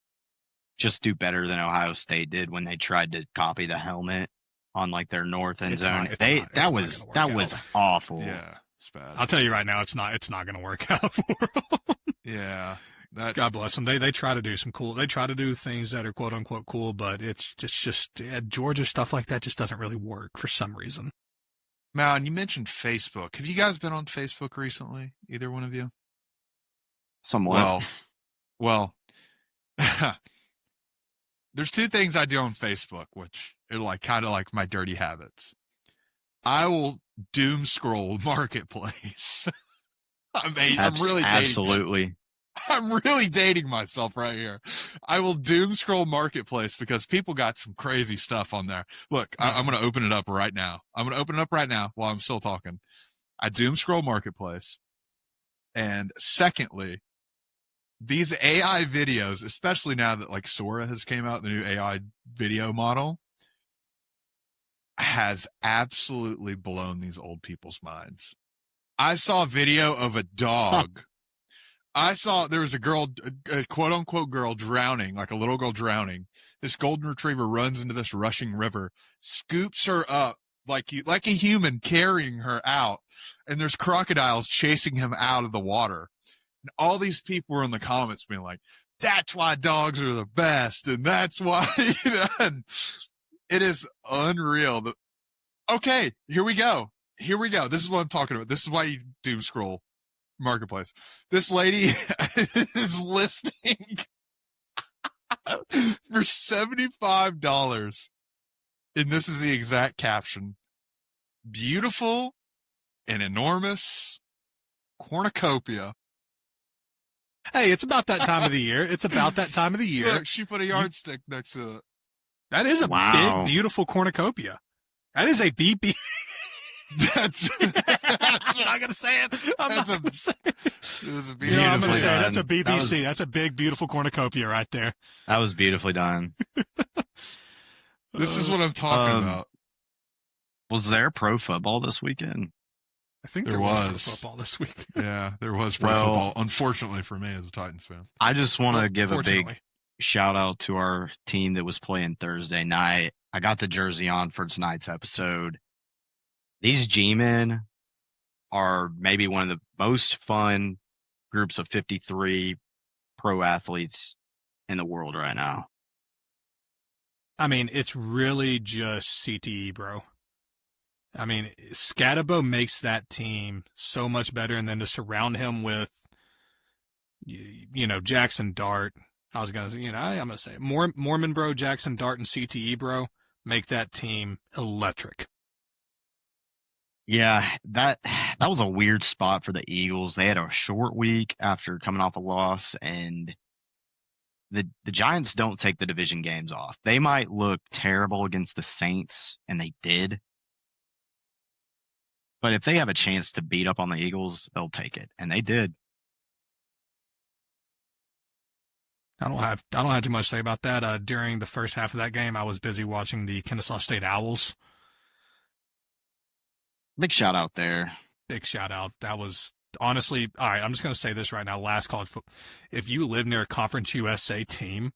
Speaker 4: just do better than Ohio State did when they tried to copy the helmet on like their north end zone. That was awful.
Speaker 1: Yeah, it's bad.
Speaker 3: I'll tell you right now, it's not going to work out for them.
Speaker 1: Yeah.
Speaker 3: God bless them. They try to do they try to do things that are quote unquote cool, but it's just Georgia stuff like that just doesn't really work for some reason.
Speaker 1: Man, you mentioned Facebook. Have you guys been on Facebook recently? Either one of you?
Speaker 4: Somewhat.
Speaker 1: Well, there's 2 things I do on Facebook, which are like kind of like my dirty habits. I will doom scroll Marketplace. I'm really dating myself right here. I will doom scroll Marketplace because people got some crazy stuff on there. Look, I'm going to open it up right now. While I'm still talking. I doom scroll Marketplace. And secondly, these AI videos, especially now that like Sora has came out, the new AI video model, has absolutely blown these old people's minds. I saw a video of a dog. I saw there was a girl, a quote unquote girl drowning, like a little girl drowning. This golden retriever runs into this rushing river, scoops her up like a human, carrying her out. And there's crocodiles chasing him out of the water. And all these people were in the comments being like, that's why dogs are the best. And that's why, and it is unreal. Okay, here we go. This is what I'm talking about. This is why you doom scroll Marketplace. This lady is listing for $75. And this is the exact caption. Beautiful and enormous cornucopia.
Speaker 3: Hey, it's about that time of the year.
Speaker 1: Look, she put a yardstick next to it.
Speaker 3: That is a big, beautiful cornucopia. That is a BB.
Speaker 1: I'm
Speaker 3: not going to say it. I'm going to say it.
Speaker 1: I'm
Speaker 3: going to say that's a BBC. That's a big, beautiful cornucopia right there.
Speaker 4: That was beautifully done.
Speaker 1: This is what I'm talking about.
Speaker 4: Was there pro football this weekend?
Speaker 3: I think there was pro football this week.
Speaker 1: Yeah, there was pro football. Unfortunately for me as a Titans fan.
Speaker 4: I just want to give a big shout out to our team that was playing Thursday night. I got the jersey on for tonight's episode. These G-men are maybe one of the most fun groups of 53 pro athletes in the world right now.
Speaker 3: I mean, it's really just CTE, bro. I mean, Scatabo makes that team so much better, and then to surround him with, Jackson Dart. I'm going to say Mormon bro, Jackson Dart, and CTE bro make that team electric.
Speaker 4: Yeah, that was a weird spot for the Eagles. They had a short week after coming off a loss, and the Giants don't take the division games off. They might look terrible against the Saints, and they did. But if they have a chance to beat up on the Eagles, they'll take it, and they did.
Speaker 3: I don't have too much to say about that. During the first half of that game, I was busy watching the Kennesaw State Owls.
Speaker 4: Big shout out there.
Speaker 3: Big shout out. That was honestly, all right, I'm just going to say this right now. Last college football. If you live near a Conference USA team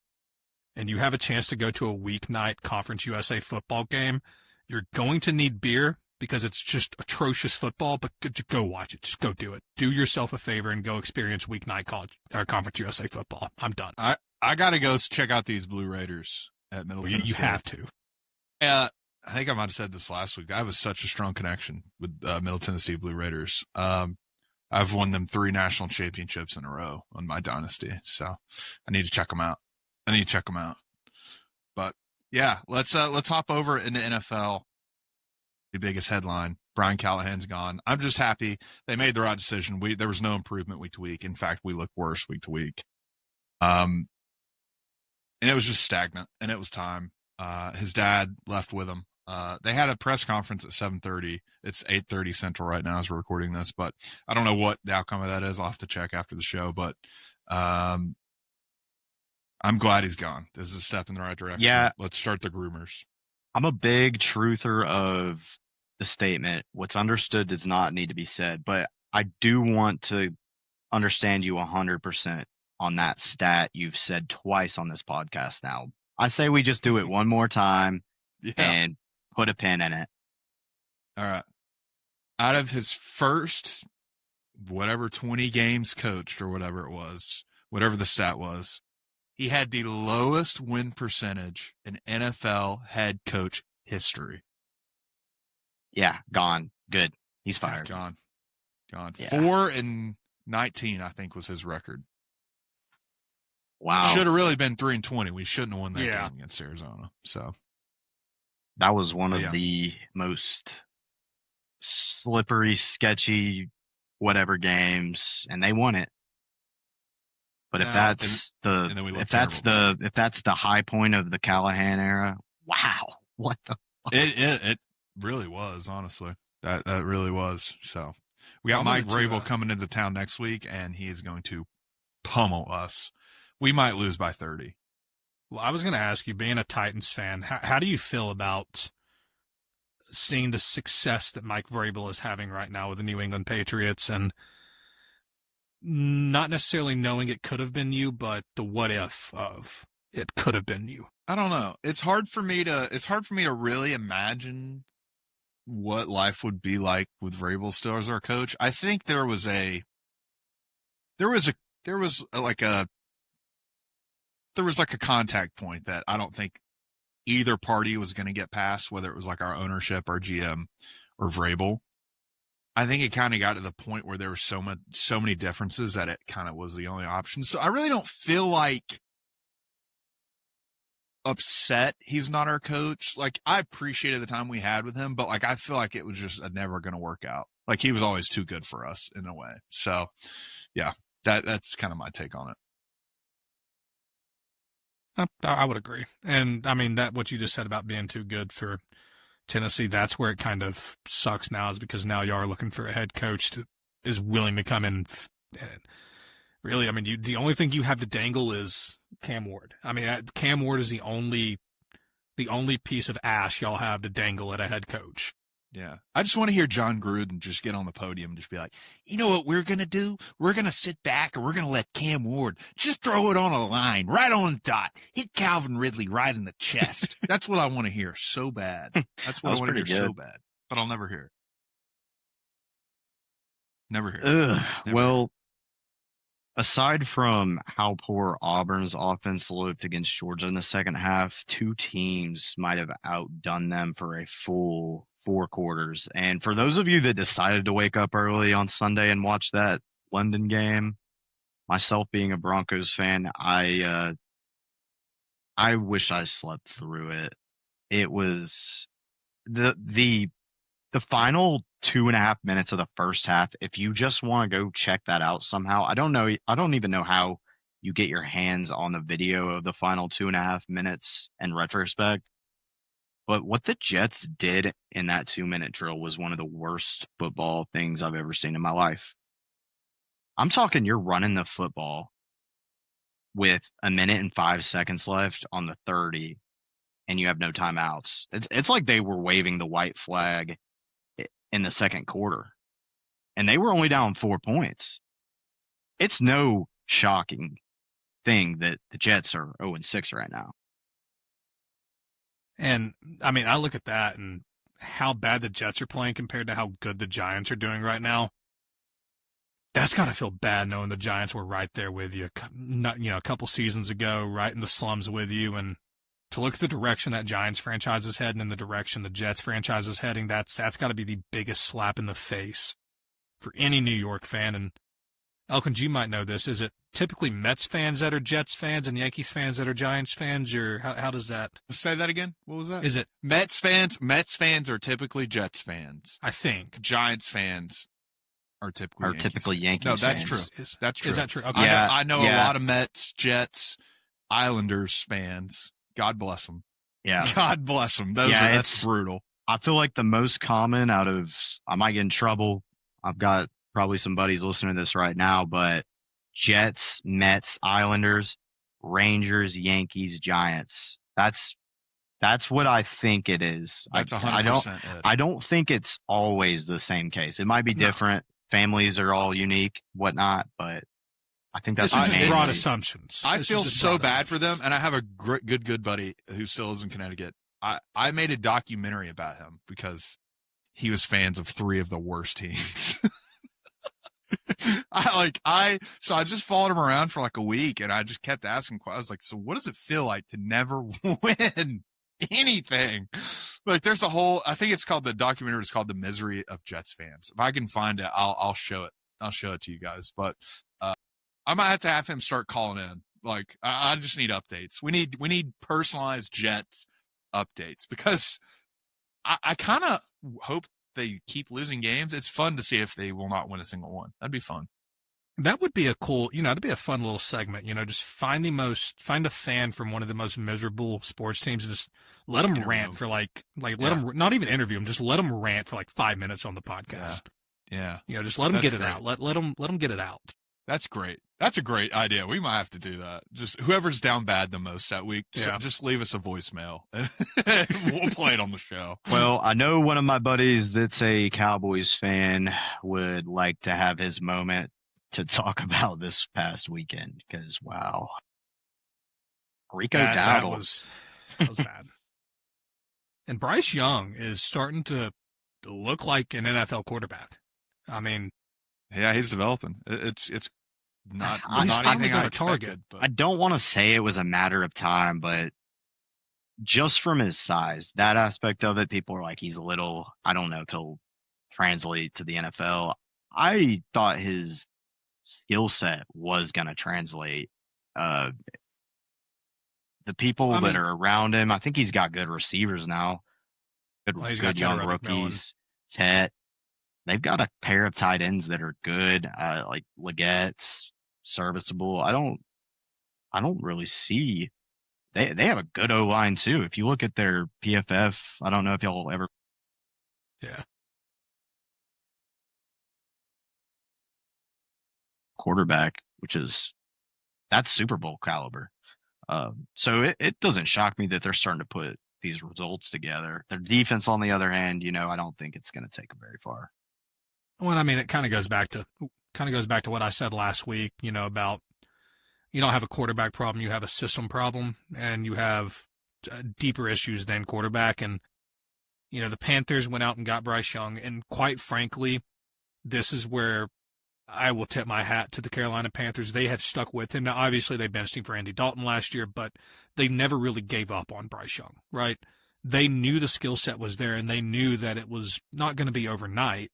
Speaker 3: and you have a chance to go to a weeknight Conference USA football game, you're going to need beer because it's just atrocious football, but go watch it. Just go do it. Do yourself a favor and go experience weeknight college or Conference USA football. I'm done.
Speaker 1: I got to go check out these Blue Raiders at Middle Tennessee.
Speaker 3: You have to.
Speaker 1: I think I might have said this last week. I have such a strong connection with Middle Tennessee Blue Raiders. I've won them 3 national championships in a row on my dynasty. So I need to check them out. But yeah, let's hop over into NFL. The biggest headline: Brian Callahan's gone. I'm just happy they made the right decision. There was no improvement week to week. In fact, we look worse week to week. And it was just stagnant, and it was time. His dad left with him. They had a press conference at 7:30. It's 8:30 Central right now as we're recording this, but I don't know what the outcome of that is. I'll have to check after the show, but I'm glad he's gone. This is a step in the right direction.
Speaker 4: Yeah.
Speaker 1: Let's start the groomers.
Speaker 4: I'm a big truther of the statement, what's understood does not need to be said, but I do want to understand you 100% on that stat you've said twice on this podcast now. I say we just do it one more time and put a pin in it.
Speaker 1: All right. Out of his first, 20 games coached or whatever it was, whatever the stat was, he had the lowest win percentage in NFL head coach history.
Speaker 4: Yeah, gone. Good. He's fired.
Speaker 1: Gone. Yeah. 4-19, I think, was his record.
Speaker 4: Wow.
Speaker 1: Should have really been 3-20. We shouldn't have won that game against Arizona. So
Speaker 4: that was one of the most slippery, sketchy, whatever games, and they won it. But if that's the high point of the Callahan era, wow, what the fuck?
Speaker 1: It really was, honestly. That really was. So we got Mike Vrabel coming into town next week, and he is going to pummel us. We might lose by 30.
Speaker 3: Well, I was going to ask you, being a Titans fan, how do you feel about seeing the success that Mike Vrabel is having right now with the New England Patriots, and not necessarily knowing it could have been you, but the what if of it could have been you?
Speaker 1: I don't know. It's hard for me to really imagine what life would be like with Vrabel still as our coach. I think there was like a contact point that I don't think either party was going to get past, whether it was like our ownership, our GM, or Vrabel. I think it kind of got to the point where there were so many differences that it kind of was the only option. So I really don't feel like upset he's not our coach. Like, I appreciated the time we had with him, but like I feel like it was just never going to work out. Like, he was always too good for us in a way. So yeah, that's kind of my take on it.
Speaker 3: I would agree. And I mean, that what you just said about being too good for Tennessee, that's where it kind of sucks now, is because now you are looking for a head coach that is willing to come in. And really, I mean, the only thing you have to dangle is Cam Ward. I mean, Cam Ward is the only piece of ash y'all have to dangle at a head coach.
Speaker 1: Yeah. I just want to hear John Gruden just get on the podium and just be like, you know what we're going to do? We're going to sit back and we're going to let Cam Ward just throw it on a line, right on the dot, hit Calvin Ridley right in the chest. That's what I want to hear so bad. That's what I want to hear so bad. But I'll never hear it. Never hear it.
Speaker 4: Well, aside from how poor Auburn's offense looked against Georgia in the second half, two teams might have outdone them for a full 4 quarters. And for those of you that decided to wake up early on Sunday and watch that London game, myself being a Broncos fan, I wish I slept through it. It was the final 2.5 minutes of the first half. If you just want to go check that out somehow, I don't even know how you get your hands on the video of the final 2.5 minutes in retrospect. But what the Jets did in that 2-minute drill was one of the worst football things I've ever seen in my life. I'm talking, you're running the football with 1 minute and 5 seconds left on the 30, and you have no timeouts. It's like they were waving the white flag in the second quarter, and they were only down 4 points. It's no shocking thing that the Jets are 0-6 right now.
Speaker 3: And, I mean, I look at that and how bad the Jets are playing compared to how good the Giants are doing right now. That's got to feel bad knowing the Giants were right there with you, a couple seasons ago, right in the slums with you. And to look at the direction that Giants franchise is heading and the direction the Jets franchise is heading, that's got to be the biggest slap in the face. for any New York fan. And Elkins, you might know this. Is it typically Mets fans that are Jets fans and Yankees fans that are Giants fans, or how does that?
Speaker 1: Say that again. What was that?
Speaker 3: Is it
Speaker 1: Mets fans? Mets fans are typically Jets fans.
Speaker 3: I think
Speaker 1: Giants fans are typically
Speaker 4: Yankees
Speaker 1: No, that's
Speaker 4: fans.
Speaker 1: true. That's true.
Speaker 3: Is that true? Okay.
Speaker 4: Yeah.
Speaker 1: I know a lot of Mets, Jets, Islanders fans. God bless them.
Speaker 4: Yeah.
Speaker 1: God bless them. That's brutal.
Speaker 4: I feel like the most common out of, I might get in trouble. I've got probably some buddies listening to this right now, but Jets, Mets, Islanders, Rangers, Yankees, Giants. That's what I think it is.
Speaker 1: That's 100%.
Speaker 4: I don't think it's always the same case. It might be different. Families are all unique, whatnot, but I think that's
Speaker 3: this is just broad
Speaker 4: mainly.
Speaker 3: assumptions.
Speaker 1: I
Speaker 3: This
Speaker 1: feel
Speaker 3: is just
Speaker 1: so
Speaker 3: broad
Speaker 1: bad for them,
Speaker 3: assumptions.
Speaker 1: and I have a good buddy who still lives in Connecticut. I made a documentary about him because he was fans of 3 of the worst teams. So I just followed him around for like a week, and I just kept asking. I was like, "So what does it feel like to never win anything?" Like, there's a whole. I think it's called the documentary. Is called "The Misery of Jets Fans." If I can find it, I'll show it. I'll show it to you guys. But I might have to have him start calling in. Like, I just need updates. We need personalized Jets updates because I kind of hope they keep losing games. It's fun to see if they will not win a single one. That'd be fun.
Speaker 3: That would be a cool, that'd be a fun little segment. Just find a fan from one of the most miserable sports teams and just let them rant for let them not even interview them, just let them rant for like 5 minutes on the podcast.
Speaker 1: Yeah.
Speaker 3: Just let them get it
Speaker 1: great.
Speaker 3: out. Let them get it out.
Speaker 1: That's great. That's a great idea. We might have to do that. Just whoever's down bad the most that week, just leave us a voicemail and we'll play it on the show.
Speaker 4: Well, I know one of my buddies that's a Cowboys fan would like to have his moment to talk about this past weekend because, wow. Rico Dowdle.
Speaker 3: That was bad. And Bryce Young is starting to look like an NFL quarterback. I mean,
Speaker 1: yeah, he's developing. It's not
Speaker 3: he's
Speaker 1: not
Speaker 3: finally
Speaker 1: anything
Speaker 3: got
Speaker 1: I
Speaker 3: a target.
Speaker 1: expected, but
Speaker 4: I don't want to say it was a matter of time, but just from his size, that aspect of it, people are like, he's a little, I don't know if he'll translate to the NFL. I thought his skill set was going to translate. The people that are around him, I think he's got good receivers now.
Speaker 3: He's
Speaker 4: Good
Speaker 3: got
Speaker 4: young
Speaker 3: Tedder
Speaker 4: rookies. Tet. They've got a pair of tight ends that are good, like Leggette's serviceable. I don't really see. They have a good O line too. If you look at their PFF, I don't know if y'all ever.
Speaker 3: Yeah.
Speaker 4: Quarterback, that's Super Bowl caliber. So it doesn't shock me that they're starting to put these results together. Their defense, on the other hand, I don't think it's going to take them very far.
Speaker 3: Well, I mean, it kind of goes back to what I said last week, about you don't have a quarterback problem, you have a system problem, and you have deeper issues than quarterback. And, the Panthers went out and got Bryce Young, and quite frankly, this is where I will tip my hat to the Carolina Panthers. They have stuck with him. Now, obviously, they benched him for Andy Dalton last year, but they never really gave up on Bryce Young, right? They knew the skill set was there, and they knew that it was not going to be overnight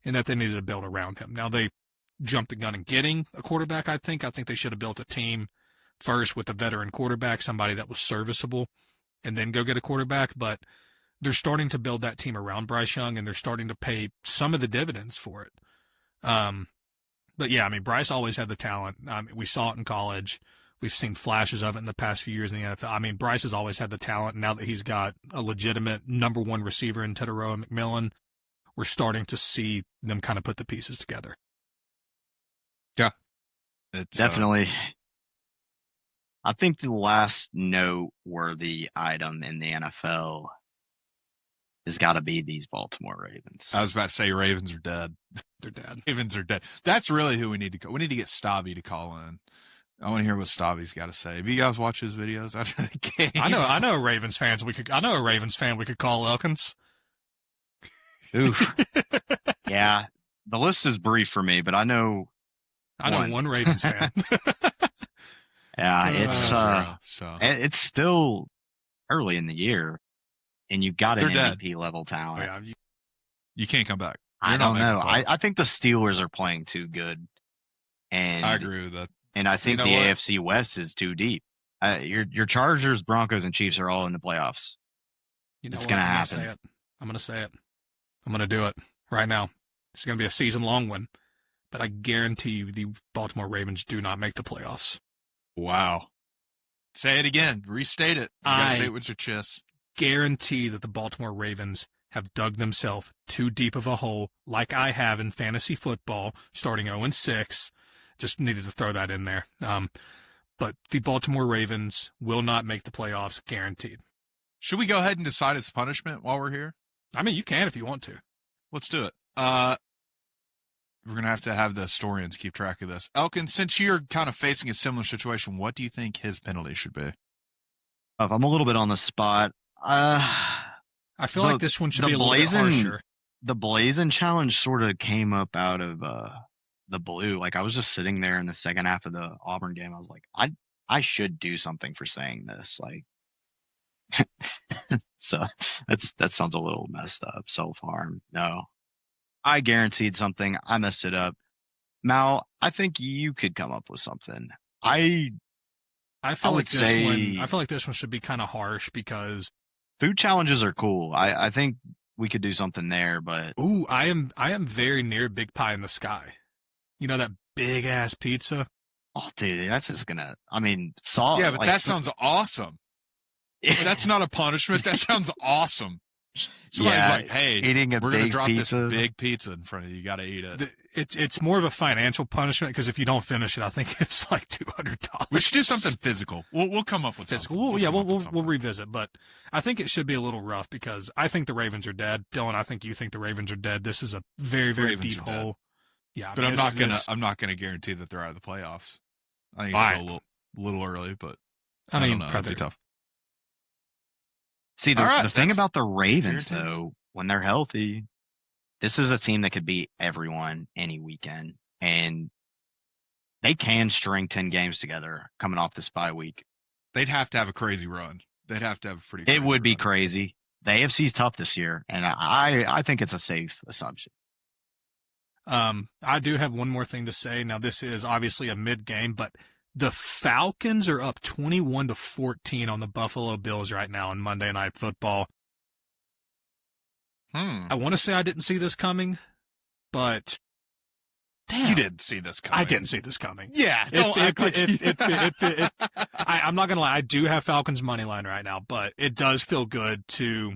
Speaker 3: and that they needed to build around him. Now, they jumped the gun in getting a quarterback, I think. I think they should have built a team first with a veteran quarterback, somebody that was serviceable, and then go get a quarterback. But they're starting to build that team around Bryce Young, and they're starting to pay some of the dividends for it. But yeah, I mean, Bryce always had the talent. We saw it in college. We've seen flashes of it in the past few years in the NFL. I mean, Bryce has always had the talent. Now that he's got a legitimate number one receiver in Tedero and McMillan, we're starting to see them kind of put the pieces together.
Speaker 1: Yeah. It's
Speaker 4: definitely. I think the last noteworthy item in the NFL has got to be these Baltimore Ravens.
Speaker 1: I was about to say Ravens are dead.
Speaker 3: They're dead.
Speaker 1: Ravens are dead. That's really who we need to call. We need to get Stabby to call in. I want to hear what Stabby's got to say. Have you guys watched his videos after the game?
Speaker 3: I know Ravens fans. I know a Ravens fan we could call Elkins.
Speaker 4: Oof. Yeah. The list is brief for me, but I know
Speaker 3: one Ravens fan.
Speaker 4: Yeah, it's still early in the year, and you've got an MVP level talent.
Speaker 1: You can't come back.
Speaker 4: I
Speaker 1: You're not
Speaker 4: don't know.
Speaker 1: making the playoffs.
Speaker 4: I think the Steelers are playing too good. And
Speaker 1: I agree with that.
Speaker 4: And I think
Speaker 3: know
Speaker 4: the
Speaker 3: what?
Speaker 4: AFC West is too deep. Your Chargers, Broncos, and Chiefs are all in the playoffs.
Speaker 3: You know
Speaker 4: It's
Speaker 3: what?
Speaker 4: gonna
Speaker 3: I'm
Speaker 4: happen.
Speaker 3: Gonna say it. I'm going to say it. I'm going to do it right now. It's going to be a season-long one, but I guarantee you the Baltimore Ravens do not make the playoffs.
Speaker 1: Wow. Say it again. Restate it. You gotta say it with your chest.
Speaker 3: Guarantee that the Baltimore Ravens have dug themselves too deep of a hole, like I have in fantasy football, starting 0-6. Just needed to throw that in there. But the Baltimore Ravens will not make the playoffs, guaranteed.
Speaker 1: Should we go ahead and decide its punishment while we're here?
Speaker 3: I mean, you can if you want to.
Speaker 1: Let's do it. We're going to have the historians keep track of this. Elkin, since you're kind of facing a similar situation, what do you think his penalty should be?
Speaker 4: If I'm a little bit on the spot,
Speaker 3: I feel like this one should be a little bit harsher.
Speaker 4: The Blazing challenge sort of came up out of the blue. Like, I was just sitting there in the second half of the Auburn game. I was like, I should do something for saying this. Like, so that sounds a little messed up. Self-harm. No, I guaranteed something. I messed it up. Mal, I think you could come up with something. I
Speaker 3: feel like
Speaker 4: would
Speaker 3: this one should be kind of harsh because
Speaker 4: food challenges are cool. I think we could do something there, but
Speaker 3: ooh, I am very near Big Pie in the Sky. You know that big ass pizza?
Speaker 4: oh, dude, that's just gonna. I mean, salt.
Speaker 1: Yeah, but
Speaker 4: like,
Speaker 1: that sounds awesome. That's not a punishment. That sounds awesome. Somebody's
Speaker 4: Yeah,
Speaker 1: like, hey,
Speaker 4: eating a
Speaker 1: we're going to
Speaker 4: big
Speaker 1: drop
Speaker 4: pizza.
Speaker 1: this big pizza in front of you. You got to eat it.
Speaker 3: It's more of a financial punishment because if you don't finish it, I think it's like $200.
Speaker 1: We should do something physical. We'll come up with
Speaker 3: physical.
Speaker 1: something.
Speaker 3: We'll revisit, but I think it should be a little rough because I think the Ravens are dead. Dylan, I think you think the Ravens are dead. This is a very, very
Speaker 1: Ravens
Speaker 3: deep
Speaker 1: are dead.
Speaker 3: hole. Yeah,
Speaker 1: But I'm not gonna guarantee that they're out of the playoffs. I think it's still a little early, but I don't know. It'd be tough.
Speaker 4: See,
Speaker 1: All right,
Speaker 4: the thing about the Ravens,
Speaker 1: your team.
Speaker 4: though, when they're healthy, this is a team that could beat everyone any weekend. And they can string 10 games together coming off this bye week.
Speaker 1: They'd have to have a crazy run. They'd have to have a pretty.
Speaker 4: It
Speaker 1: crazy
Speaker 4: would be
Speaker 1: run.
Speaker 4: crazy. The AFC's tough this year, and I think it's a safe assumption.
Speaker 3: I do have one more thing to say. Now, this is obviously a mid-game, but the Falcons are up 21-14 on the Buffalo Bills right now on Monday Night Football. I want to say I didn't see this coming, but damn,
Speaker 1: You didn't see this coming.
Speaker 3: I didn't see this coming.
Speaker 1: Yeah, don't act like
Speaker 3: I'm not gonna lie. I do have Falcons money line right now, but it does feel good to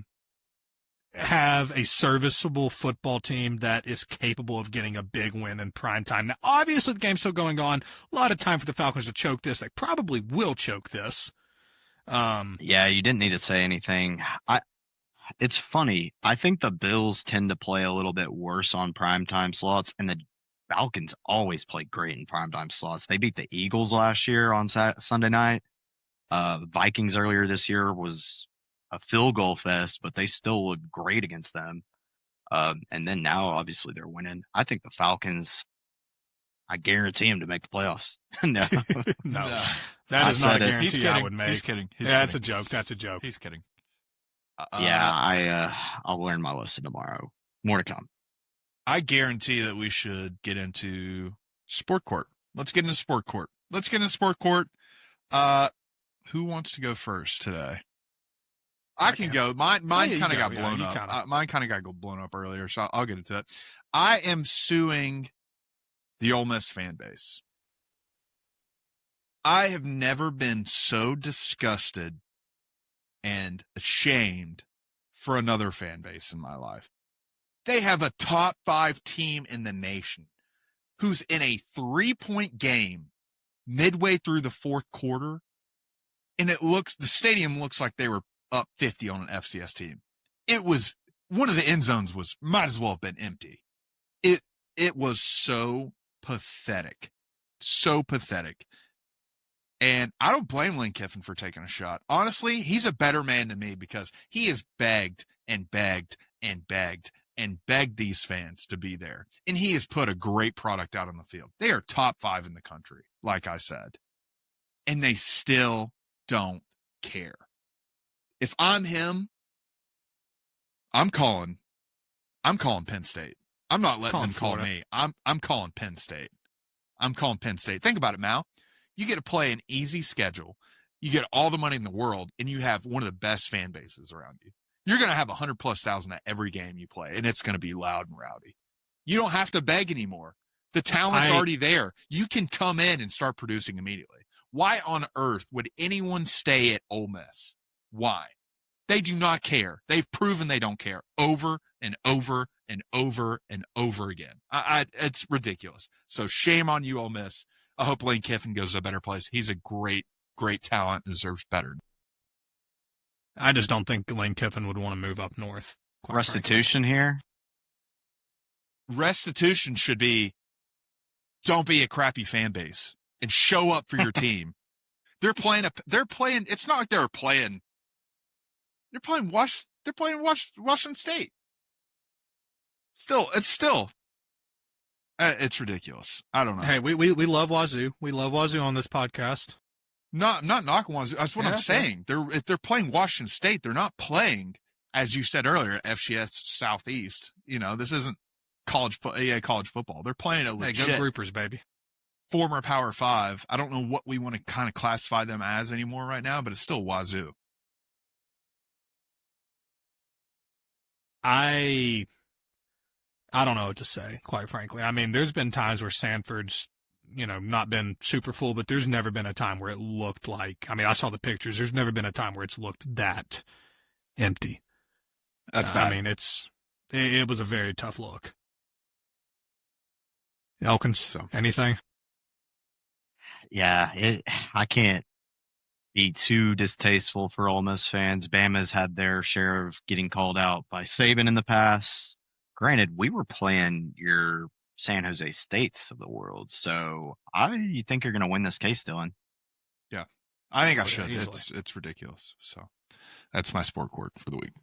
Speaker 3: have a serviceable football team that is capable of getting a big win in prime time. Now, obviously, the game's still going on. A lot of time for the Falcons to choke this. They probably will choke this.
Speaker 4: Yeah, you didn't need to say anything. It's funny. I think the Bills tend to play a little bit worse on primetime slots, and the Falcons always play great in primetime slots. They beat the Eagles last year on Sunday night. Vikings earlier this year was a field goal fest, but they still look great against them. And then now, obviously, they're winning. I think the Falcons, I guarantee them to make the playoffs. No.
Speaker 3: That is not a
Speaker 4: said it.
Speaker 3: guarantee I would make.
Speaker 1: He's kidding.
Speaker 3: That's a joke. That's a joke.
Speaker 1: He's kidding.
Speaker 4: I'll learn my lesson tomorrow. More to come.
Speaker 1: I guarantee that we should get into sport court. Let's get into sport court. Who wants to go first today? I can go. Mine kind of got blown up. Mine kind of got blown up earlier, so I'll get into it. I am suing the Ole Miss fan base. I have never been so disgusted and ashamed for another fan base in my life. They have a top 5 team in the nation who's in a 3-point game midway through the fourth quarter, and the stadium looks like they were up 50 on an FCS team. It was one of the end zones might as well have been empty. It was so pathetic. And I don't blame Lane Kiffin for taking a shot. Honestly, he's a better man than me because he has begged and begged and begged and begged these fans to be there. And he has put a great product out on the field. They are top 5 in the country, like I said. And they still don't care. If I'm him, I'm calling Penn State. I'm not letting
Speaker 3: Calling
Speaker 1: them call
Speaker 3: Florida.
Speaker 1: me. I'm calling Penn State. I'm calling Penn State. Think about it, Mal. You get to play an easy schedule. You get all the money in the world, and you have one of the best fan bases around you. You're going to have 100,000+ at every game you play, and it's going to be loud and rowdy. You don't have to beg anymore. The talent's already there. You can come in and start producing immediately. Why on earth would anyone stay at Ole Miss? Why? They do not care. They've proven they don't care over and over and over and over again. It's ridiculous. So shame on you, Ole Miss. I hope Lane Kiffin goes to a better place. He's a great, great talent and deserves better.
Speaker 3: I just don't think Lane Kiffin would want to move up north.
Speaker 4: Restitution here?
Speaker 1: Restitution should be, don't be a crappy fan base and show up for your team. They're playing, it's not like they're playing Washington State. It's ridiculous. I don't know.
Speaker 3: Hey, we love Wazoo. We love Wazoo on this podcast.
Speaker 1: Not knocking Wazoo. That's what I'm saying. If they're playing Washington State, they're not playing, as you said earlier, FCS Southeast. This isn't college football. They're playing a legit
Speaker 3: go Groupers, baby.
Speaker 1: Former Power 5. I don't know what we want to kind of classify them as anymore right now, but it's still Wazoo.
Speaker 3: I don't know what to say, quite frankly. I mean, there's been times where Sanford's, not been super full, but there's never been a time where it looked like, I saw the pictures. There's never been a time where it's looked that empty.
Speaker 1: That's bad.
Speaker 3: It was a very tough look. Elkins, anything?
Speaker 4: Yeah, I can't be too distasteful for Ole Miss fans. Bama's had their share of getting called out by Saban in the past. Granted, we were playing your San Jose States of the world, so you think you're going to win this case, Dylan?
Speaker 1: Yeah, I think I should.
Speaker 3: Easily.
Speaker 1: It's ridiculous. So that's my sport court for the week.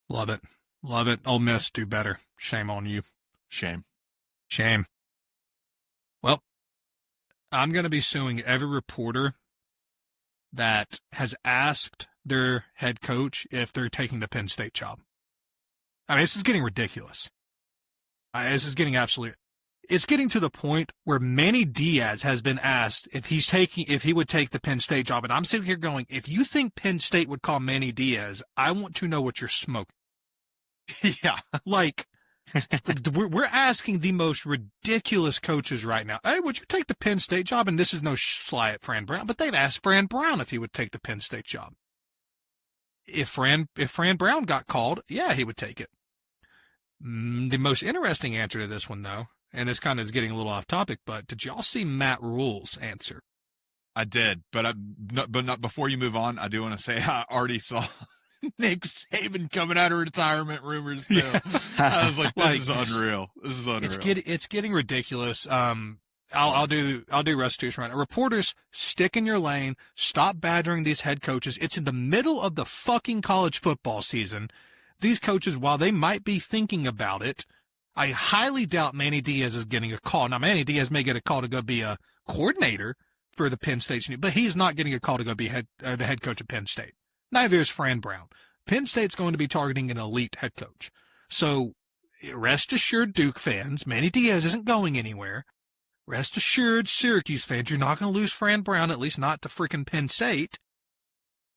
Speaker 3: Love it. Love it. Ole Miss, do better. Shame on you.
Speaker 1: Shame.
Speaker 3: Well, I'm going to be suing every reporter that has asked their head coach if they're taking the Penn State job. This is getting ridiculous. It's getting to the point where Manny Diaz has been asked if he would take the Penn State job. And I'm sitting here going, if you think Penn State would call Manny Diaz, I want to know what you're smoking.
Speaker 1: Yeah.
Speaker 3: We're asking the most ridiculous coaches right now. Hey, would you take the Penn State job? And this is no sly at Fran Brown, but they've asked Fran Brown if he would take the Penn State job. If Fran Brown got called, yeah, he would take it. The most interesting answer to this one, though, and this kind of is getting a little off topic, but did y'all see Matt Ruhl's answer?
Speaker 1: I did, but not before you move on. I do want to say I already saw Nick Saban coming out of retirement rumors. Yeah. I was like, this is unreal. This is unreal.
Speaker 3: It's getting ridiculous. I'll do restitution right now. Reporters, stick in your lane. Stop badgering these head coaches. It's in the middle of the fucking college football season. These coaches, while they might be thinking about it, I highly doubt Manny Diaz is getting a call. Now, Manny Diaz may get a call to go be a coordinator for the Penn State, but he's not getting a call to go be the head coach of Penn State. Neither is Fran Brown. Penn State's going to be targeting an elite head coach. So rest assured, Duke fans, Manny Diaz isn't going anywhere. Rest assured, Syracuse fans, you're not going to lose Fran Brown, at least not to freaking Penn State.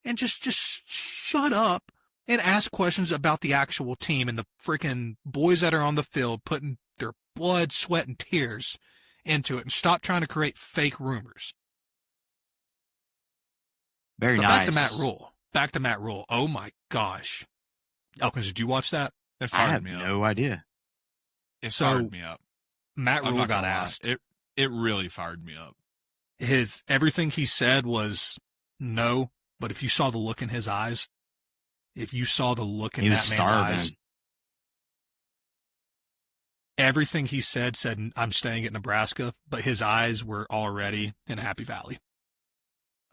Speaker 3: And just shut up and ask questions about the actual team and the freaking boys that are on the field putting their blood, sweat, and tears into it, and stop trying to create fake rumors.
Speaker 4: Very
Speaker 3: but
Speaker 4: nice.
Speaker 3: Back to Matt Ruhl. Oh my gosh. Elkins, did you watch that?
Speaker 1: It
Speaker 4: I
Speaker 1: fired
Speaker 4: have
Speaker 1: me up.
Speaker 4: no idea.
Speaker 1: It fired me up.
Speaker 3: Matt
Speaker 1: I'm
Speaker 3: Ruhl
Speaker 1: not
Speaker 3: got
Speaker 1: gonna lie.
Speaker 3: asked.
Speaker 1: It really fired me up.
Speaker 3: Everything he said was no, but if you saw the look in his eyes, if you saw the look in
Speaker 4: He was
Speaker 3: that man's
Speaker 4: starving.
Speaker 3: eyes, everything he said, I'm staying at Nebraska, but his eyes were already in Happy Valley.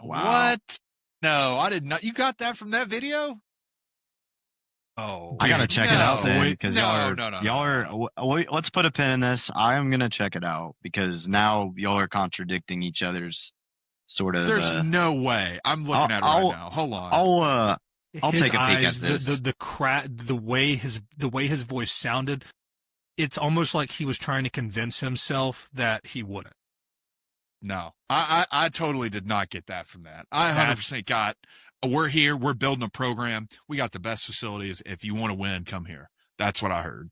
Speaker 4: Wow.
Speaker 1: What? No, I did not. You got that from that video? Oh,
Speaker 4: I gotta check it out then, because
Speaker 1: No.
Speaker 4: y'all are. Let's put a pin in this. I am gonna check it out because now y'all are contradicting each other's sort of.
Speaker 1: There's no way. I'm looking at it right now. Hold on.
Speaker 4: I'll
Speaker 3: His
Speaker 4: take a peek
Speaker 3: eyes,
Speaker 4: at this.
Speaker 3: The way his voice sounded, it's almost like he was trying to convince himself that he wouldn't.
Speaker 1: No, I totally did not get that from that. I 100% got, we're here, we're building a program, we got the best facilities. If you want to win, come here. That's what I heard.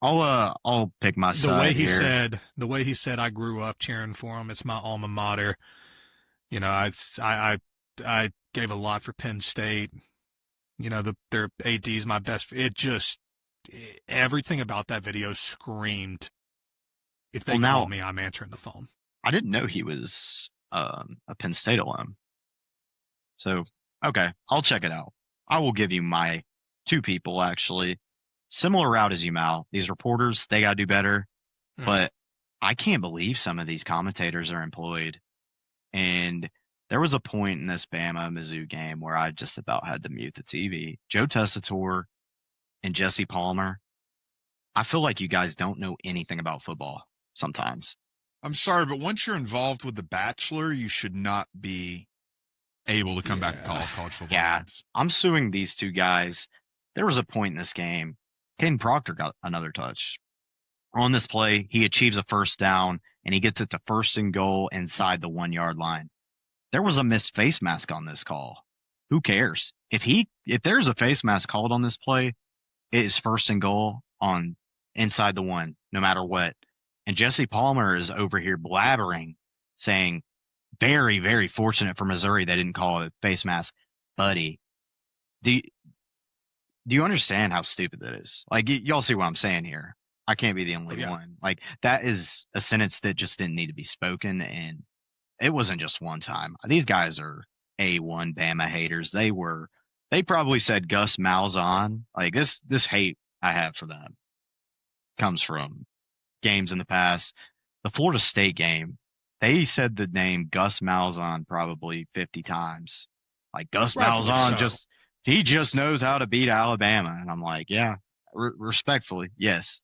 Speaker 4: I'll pick my side.
Speaker 3: The way he said, I grew up cheering for him. It's my alma mater. You know, I gave a lot for Penn State. You know, their AD's my best. Everything about that video screamed, if they call me, I'm answering the phone.
Speaker 4: I didn't know he was a Penn State alum. So, okay, I'll check it out. I will give you my two people, actually. Similar route as you, Mal. These reporters, they got to do better. But I can't believe some of these commentators are employed. And there was a point in this Bama-Mizzou game where I just about had to mute the TV. Joe Tessitore and Jesse Palmer, I feel like you guys don't know anything about football sometimes.
Speaker 1: I'm sorry, but once you're involved with The Bachelor, you should not be able to come back and call college football games.
Speaker 4: I'm suing these two guys. There was a point in this game. Caden Proctor got another touch. On this play, he achieves a first down, and he gets it to 1st and goal inside the 1-yard line. There was a missed face mask on this call. Who cares? If there's a face mask called on this play, it is 1st and goal on inside the 1, no matter what. And Jesse Palmer is over here blabbering, saying, very, very fortunate for Missouri they didn't call it face mask. Buddy, do you understand how stupid that is? Like, y'all see what I'm saying here. I can't be the only one. Like, that is a sentence that just didn't need to be spoken, and it wasn't just one time. These guys are A1 Bama haters. They probably said Gus Malzahn. Like, this hate I have for them comes from games in the past. The Florida State game, they said the name Gus Malzahn probably 50 times. Like, Gus Malzahn he just knows how to beat Alabama. And I'm like, yeah, respectfully, yes.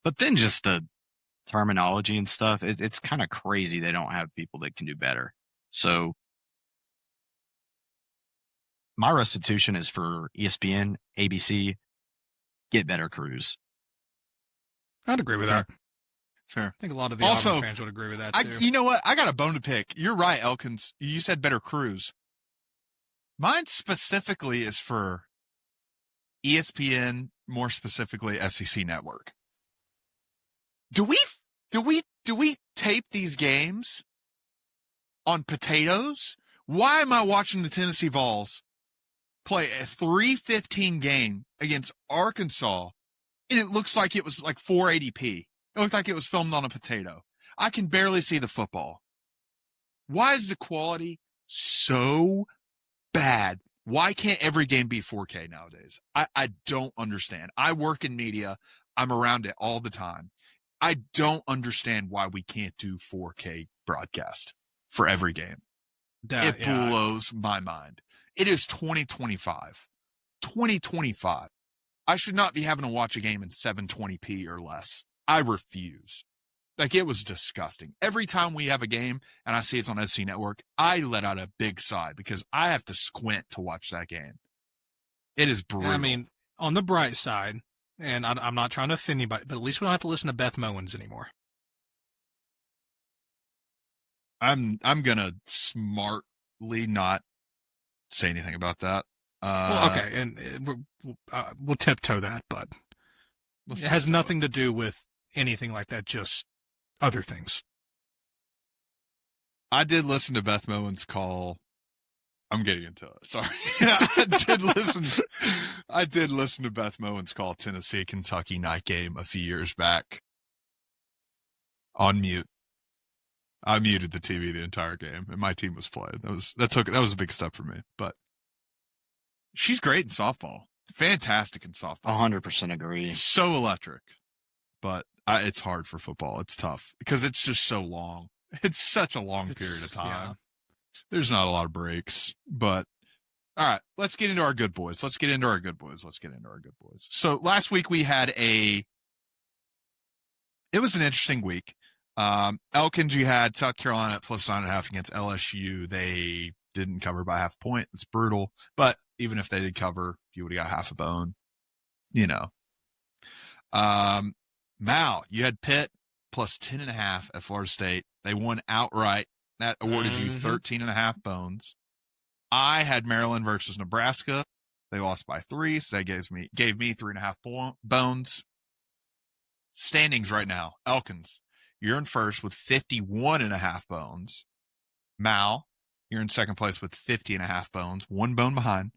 Speaker 4: But then just the terminology and stuff, it's kind of crazy they don't have people that can do better. So my restitution is for ESPN, ABC, get better crews.
Speaker 3: I'd agree with that.
Speaker 1: Fair.
Speaker 3: I think a lot of the Auburn fans would agree with that, too.
Speaker 1: You know what? I got a bone to pick. You're right, Elkins. You said better crews. Mine specifically is for ESPN, more specifically SEC Network. Do we tape these games on potatoes? Why am I watching the Tennessee Vols play a 3:15 game against Arkansas, and it looks like it was like 480p? It looked like it was filmed on a potato. I can barely see the football. Why is the quality so bad? Why can't every game be 4K nowadays? I don't understand. I work in media. I'm around it all the time. I don't understand why we can't do 4K broadcast for every game. It blows my mind. It is 2025. 2025. I should not be having to watch a game in 720p or less. I refuse. Like, it was disgusting. Every time we have a game and I see it's on SC Network, I let out a big sigh because I have to squint to watch that game. It is brutal.
Speaker 3: I mean, on the bright side, and I'm not trying to offend anybody, but at least we don't have to listen to Beth Mowins anymore.
Speaker 1: I'm gonna smartly not say anything about that.
Speaker 3: Well, okay, and we'll tiptoe that, but it has nothing to do with anything like that, just other things.
Speaker 1: I did listen to Beth Mowins' call. I'm getting into it. Sorry. I did listen to Beth Mowins' call Tennessee-Kentucky night game a few years back on mute. I muted the TV the entire game, and my team was playing. That was a big step for me. But she's great in softball. Fantastic in softball.
Speaker 4: 100% agree.
Speaker 1: So electric. But it's hard for football. It's tough because it's just so long. It's such a long period of time. Yeah. There's not a lot of breaks. But, all right, let's get into our good boys. So last week we had it was an interesting week. Elkins, you had South Carolina at +9.5 against LSU. They didn't cover by half a point. It's brutal. But even if they did cover, you would have got half a bone. You know. Mal, you had Pitt plus 10.5 at Florida State. They won outright. That awarded you 13.5 bones. I had Maryland versus Nebraska. They lost by 3, so that gave me 3.5 bones. Standings right now. Elkins, you're in first with 51.5 bones. Mal, you're in second place with 50.5 bones, 1 bone behind.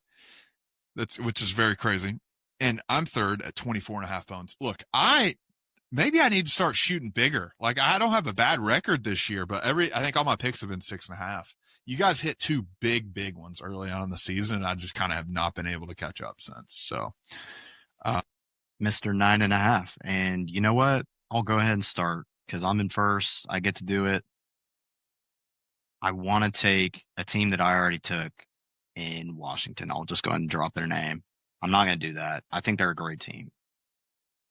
Speaker 1: Which is very crazy. And I'm third at 24.5 bones. Look, maybe I need to start shooting bigger. Like, I don't have a bad record this year, but I think all my picks have been 6.5. You guys hit 2 big ones early on in the season, and I just kind of have not been able to catch up since. So,
Speaker 4: Mr. 9.5. And you know what? I'll go ahead and start because I'm in first. I get to do it. I want to take a team that I already took in Washington. I'll just go ahead and drop their name. I'm not going to do that. I think they're a great team.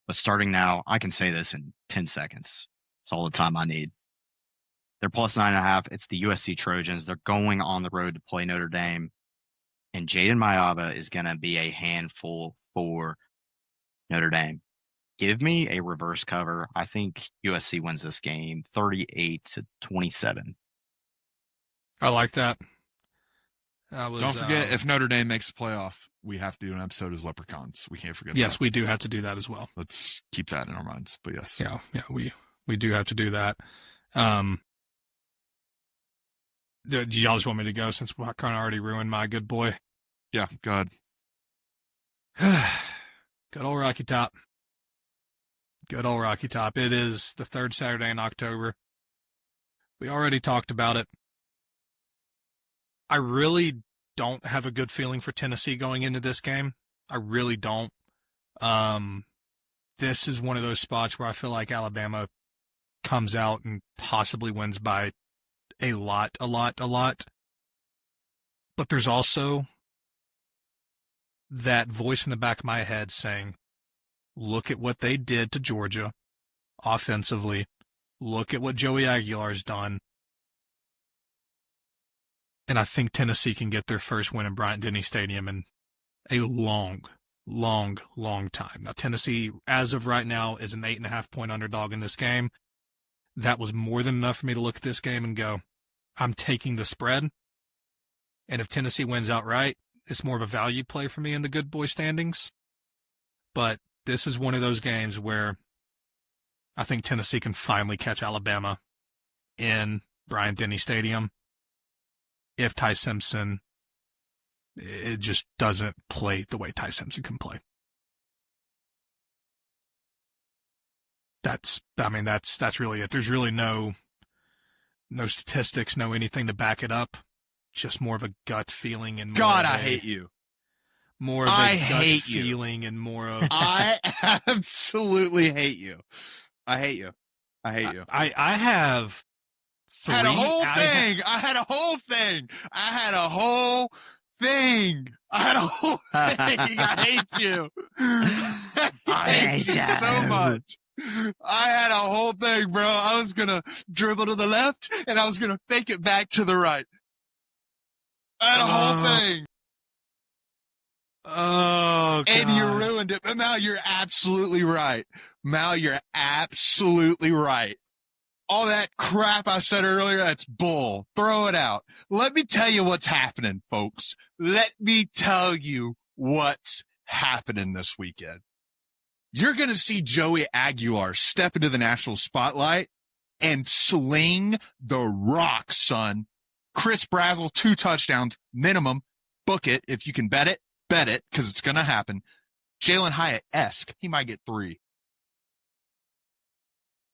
Speaker 4: But starting now, I can say this in 10 seconds. It's all the time I need. They're plus 9.5. It's the USC Trojans. They're going on the road to play Notre Dame. And Jaden Mayaba is going to be a handful for Notre Dame. Give me a reverse cover. I think USC wins this game 38-27.
Speaker 3: I like that.
Speaker 1: Don't forget, if Notre Dame makes the playoff, we have to do an episode as Leprechauns. We can't forget that.
Speaker 3: Yes, we do have to do that as well.
Speaker 1: Let's keep that in our minds. But yes.
Speaker 3: Yeah, we do have to do that. Do y'all just want me to go since I kind of already ruined my good boy?
Speaker 1: Yeah, go
Speaker 3: ahead. Good old Rocky Top. Good old Rocky Top. It is the 3rd Saturday in October. We already talked about it. I really don't have a good feeling for Tennessee going into this game. I really don't. This is one of those spots where I feel like Alabama comes out and possibly wins by a lot. But there's also that voice in the back of my head saying, look at what they did to Georgia offensively. Look at what Joey Aguilar's done. And I think Tennessee can get their first win in Bryant-Denny Stadium in a long time. Now, Tennessee, as of right now, is an 8.5-point underdog in this game. That was more than enough for me to look at this game and go, I'm taking the spread. And if Tennessee wins outright, it's more of a value play for me in the good boy standings. But this is one of those games where I think Tennessee can finally catch Alabama in Bryant-Denny Stadium. If Ty Simpson, it just doesn't play the way Ty Simpson can play. That's really it. There's really no statistics, no anything to back it up. Just more of a gut feeling and
Speaker 1: I hate you.
Speaker 3: More of a gut feeling and more of
Speaker 1: I absolutely hate you. I hate you.
Speaker 3: I have three.
Speaker 1: I had a whole thing. I had a whole thing. I hate you. I hate you so much. I had a whole thing, bro. I was going to dribble to the left and I was going to fake it back to the right. I had a whole thing.
Speaker 3: Oh, God.
Speaker 1: And you ruined it. But Mal, you're absolutely right. All that crap I said earlier, that's bull. Throw it out. Let me tell you what's happening, folks. Let me tell you what's happening this weekend. You're going to see Joey Aguilar step into the national spotlight and sling the rock, son. Chris Brazzell, 2 touchdowns, minimum. Book it. If you can bet it, because it's going to happen. Jalen Hyatt-esque. He might get 3.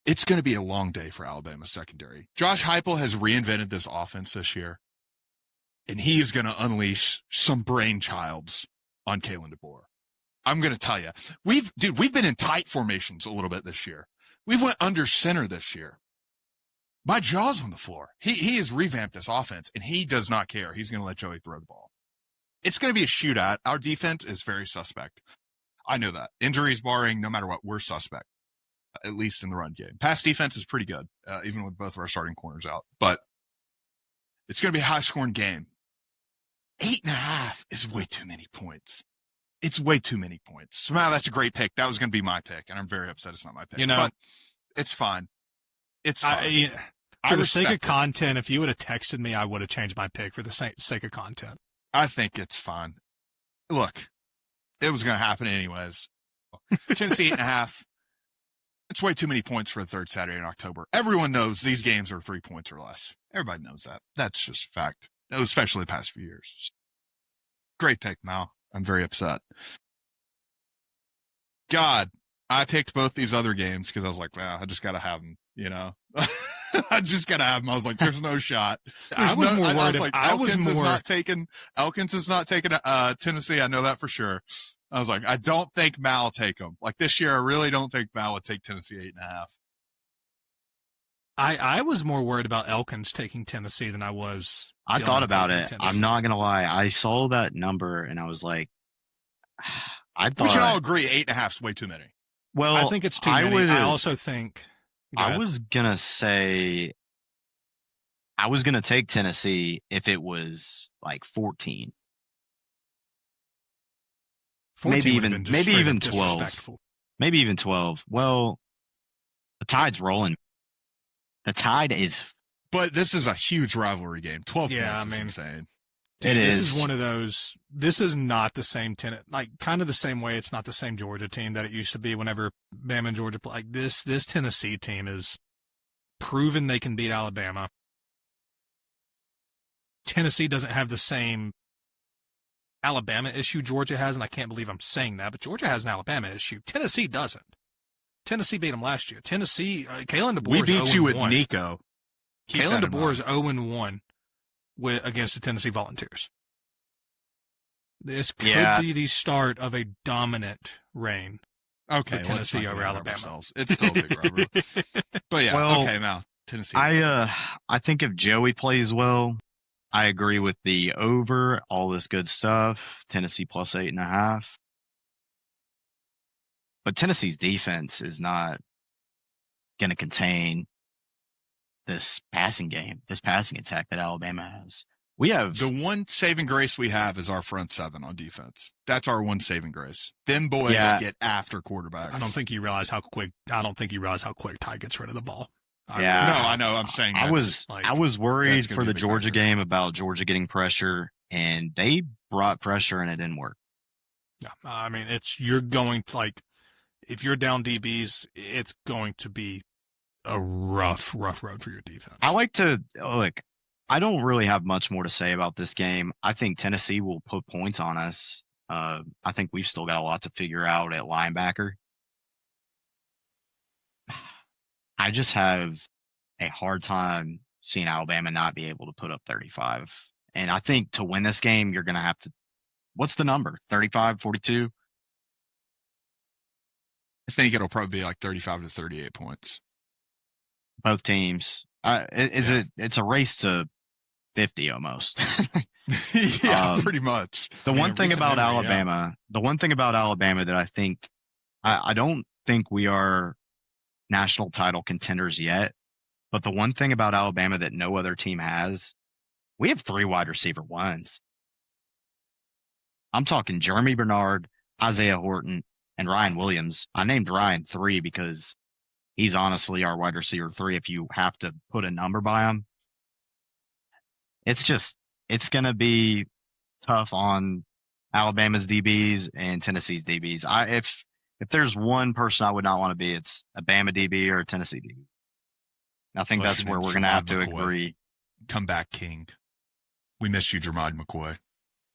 Speaker 1: It's going to be a long day for Alabama secondary. Josh Heupel has reinvented this offense this year, and he is going to unleash some brainchilds on Kalen DeBoer. I'm going to tell you, we've been in tight formations a little bit this year. We've went under center this year. My jaw's on the floor. He has revamped this offense, and he does not care. He's going to let Joey throw the ball. It's going to be a shootout. Our defense is very suspect. I know that. Injuries barring, no matter what, we're suspect, at least in the run game. Pass defense is pretty good, even with both of our starting corners out. But it's going to be a high-scoring game. 8.5 is way too many points. it's way too many points. So now that's a great pick. That was going to be my pick, and I'm very upset it's not my pick.
Speaker 3: You know,
Speaker 1: but it's fine. It's fine.
Speaker 3: For the sake of content, if you would have texted me, I would have changed my pick for the sake of content.
Speaker 1: I think it's fine. Look, it was going to happen anyways. Tennessee 8.5. It's way too many points for the third Saturday in October. Everyone knows these games are 3 points or less. Everybody knows that. That's just a fact, especially the past few years. Great pick, Mal. I'm very upset. God, I picked both these other games because I was like, well, I just got to have them, you know? I just got to have them. I was like, there's no shot.
Speaker 3: I was more worried.
Speaker 1: Elkins is not taking Tennessee. I know that for sure. I was like, I don't think Mal will take them. Like this year, I really don't think Mal would take Tennessee 8.5.
Speaker 3: I was more worried about Elkins taking Tennessee than I was.
Speaker 4: I thought about it.
Speaker 3: Tennessee.
Speaker 4: I'm not going to lie. I saw that number and I was like, I thought.
Speaker 1: We can all agree 8.5 is way too many.
Speaker 4: Well,
Speaker 3: I think it's too many. I also think.
Speaker 4: I was going to say, I was going to take Tennessee if it was like 14.
Speaker 3: 14
Speaker 4: maybe even 12. Maybe even 12. Well, the Tide's rolling. The Tide is.
Speaker 1: But this is a huge rivalry game. 12 points is insane.
Speaker 3: Dude, this is one of those. This is not the same kind of the same way. It's not the same Georgia team that it used to be whenever Bama and Georgia play. Like this Tennessee team is proven they can beat Alabama. Tennessee doesn't have the same Alabama issue Georgia has, and I can't believe I'm saying that, but Georgia has an Alabama issue. Tennessee doesn't. Tennessee beat them last year. Tennessee, Kalen DeBoer
Speaker 1: we beat you at Nico.
Speaker 3: Kalen DeBoer is 0-1 against the Tennessee Volunteers. This could be the start of a dominant reign.
Speaker 1: Okay,
Speaker 3: for Tennessee over Alabama.
Speaker 1: It's still a big rivalry. But yeah, okay, Mal. Tennessee.
Speaker 4: I think if Joey plays well, I agree with the over, all this good stuff. Tennessee plus 8.5. But Tennessee's defense is not going to contain this passing attack that Alabama has. We have
Speaker 1: the one saving grace we have is our front seven on defense. That's our one saving grace. Them boys get after quarterbacks.
Speaker 3: I don't think you realize how quick Ty gets rid of the ball.
Speaker 1: No, I know. I'm saying
Speaker 4: I was worried for the Georgia game about Georgia getting pressure, and they brought pressure and it didn't work.
Speaker 3: Yeah, I mean, you're going if you're down DBs, it's going to be a rough road for your defense.
Speaker 4: I like to I don't really have much more to say about this game. I think Tennessee will put points on us. I think we've still got a lot to figure out at linebacker. I just have a hard time seeing Alabama not be able to put up 35. And I think to win this game, you're going to have to – what's the number, 35, 42?
Speaker 1: I think it'll probably be like 35 to 38 points.
Speaker 4: Both teams. It's a race to 50 almost.
Speaker 1: Yeah, pretty much.
Speaker 4: The one thing about Alabama that I think I don't think we are national title contenders yet, but the one thing about Alabama that no other team has, we have 3 wide receiver ones. I'm talking Jeremy Bernard, Isaiah Horton, and Ryan Williams. I named Ryan 3 because he's honestly our wide receiver 3 if you have to put a number by him. It's going to be tough on Alabama's DBs and Tennessee's DBs. If there's one person I would not want to be, it's a Bama DB or a Tennessee DB. I think that's where we're going to have to agree.
Speaker 1: Come back, King. We miss you, Jermod McCoy.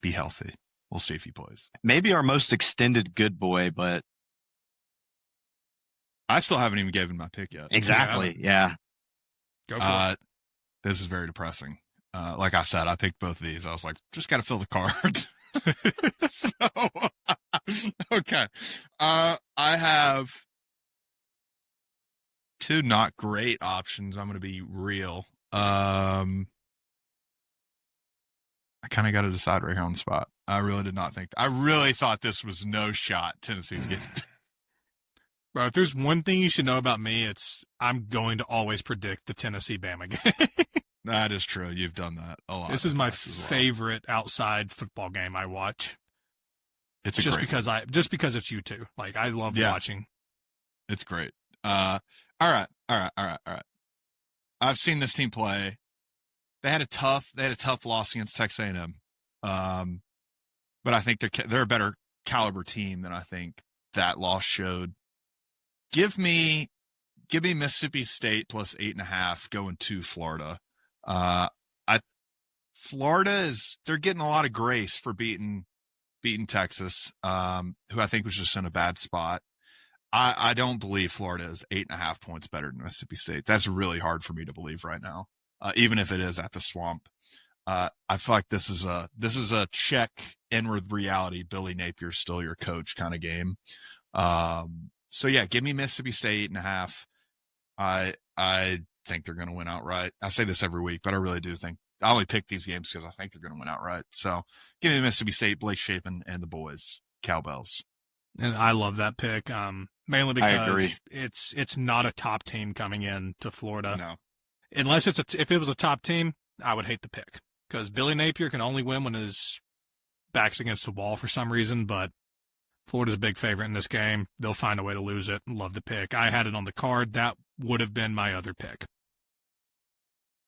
Speaker 1: Be healthy. We'll see if he plays.
Speaker 4: Maybe our most extended good boy, but
Speaker 1: I still haven't even given my pick yet.
Speaker 4: Exactly. Yeah.
Speaker 3: Go for it.
Speaker 1: This is very depressing. Like I said, I picked both of these. I was like, just got to fill the cards. Okay. I have 2 not great options. I'm going to be real. I kind of got to decide right here on the spot. I really did not think. I really thought this was no shot. Tennessee's getting.
Speaker 3: Bro, if there's one thing you should know about me, it's I'm going to always predict the Tennessee-Bama game.
Speaker 1: That is true. You've done that a lot.
Speaker 3: This is my favorite outside football game I watch.
Speaker 1: It's
Speaker 3: just
Speaker 1: great.
Speaker 3: because it's you two. Like, I love watching.
Speaker 1: It's great. All right. I've seen this team play. They had a tough loss against Texas A&M. But I think they're a better caliber team than I think that loss showed. Give me Mississippi State plus 8.5 going to Florida. Florida they're getting a lot of grace for beating Texas, who I think was just in a bad spot. I don't believe Florida is 8.5 points better than Mississippi State. That's really hard for me to believe right now, even if it is at the Swamp. I feel like this is a check in with reality. Billy Napier's still your coach kind of game. So yeah, give me Mississippi State 8.5. I think they're going to win outright. I say this every week, but I really do think I only pick these games because I think they're going to win outright. So give me Mississippi State, Blake Shapen, and the boys, Cowbells.
Speaker 3: And I love that pick, mainly because it's not a top team coming in to Florida.
Speaker 1: No,
Speaker 3: unless if it was a top team, I would hate the pick because Billy Napier can only win when his back's against the wall for some reason. But Florida's a big favorite in this game. They'll find a way to lose it. Love the pick. I had it on the card. That would have been my other pick.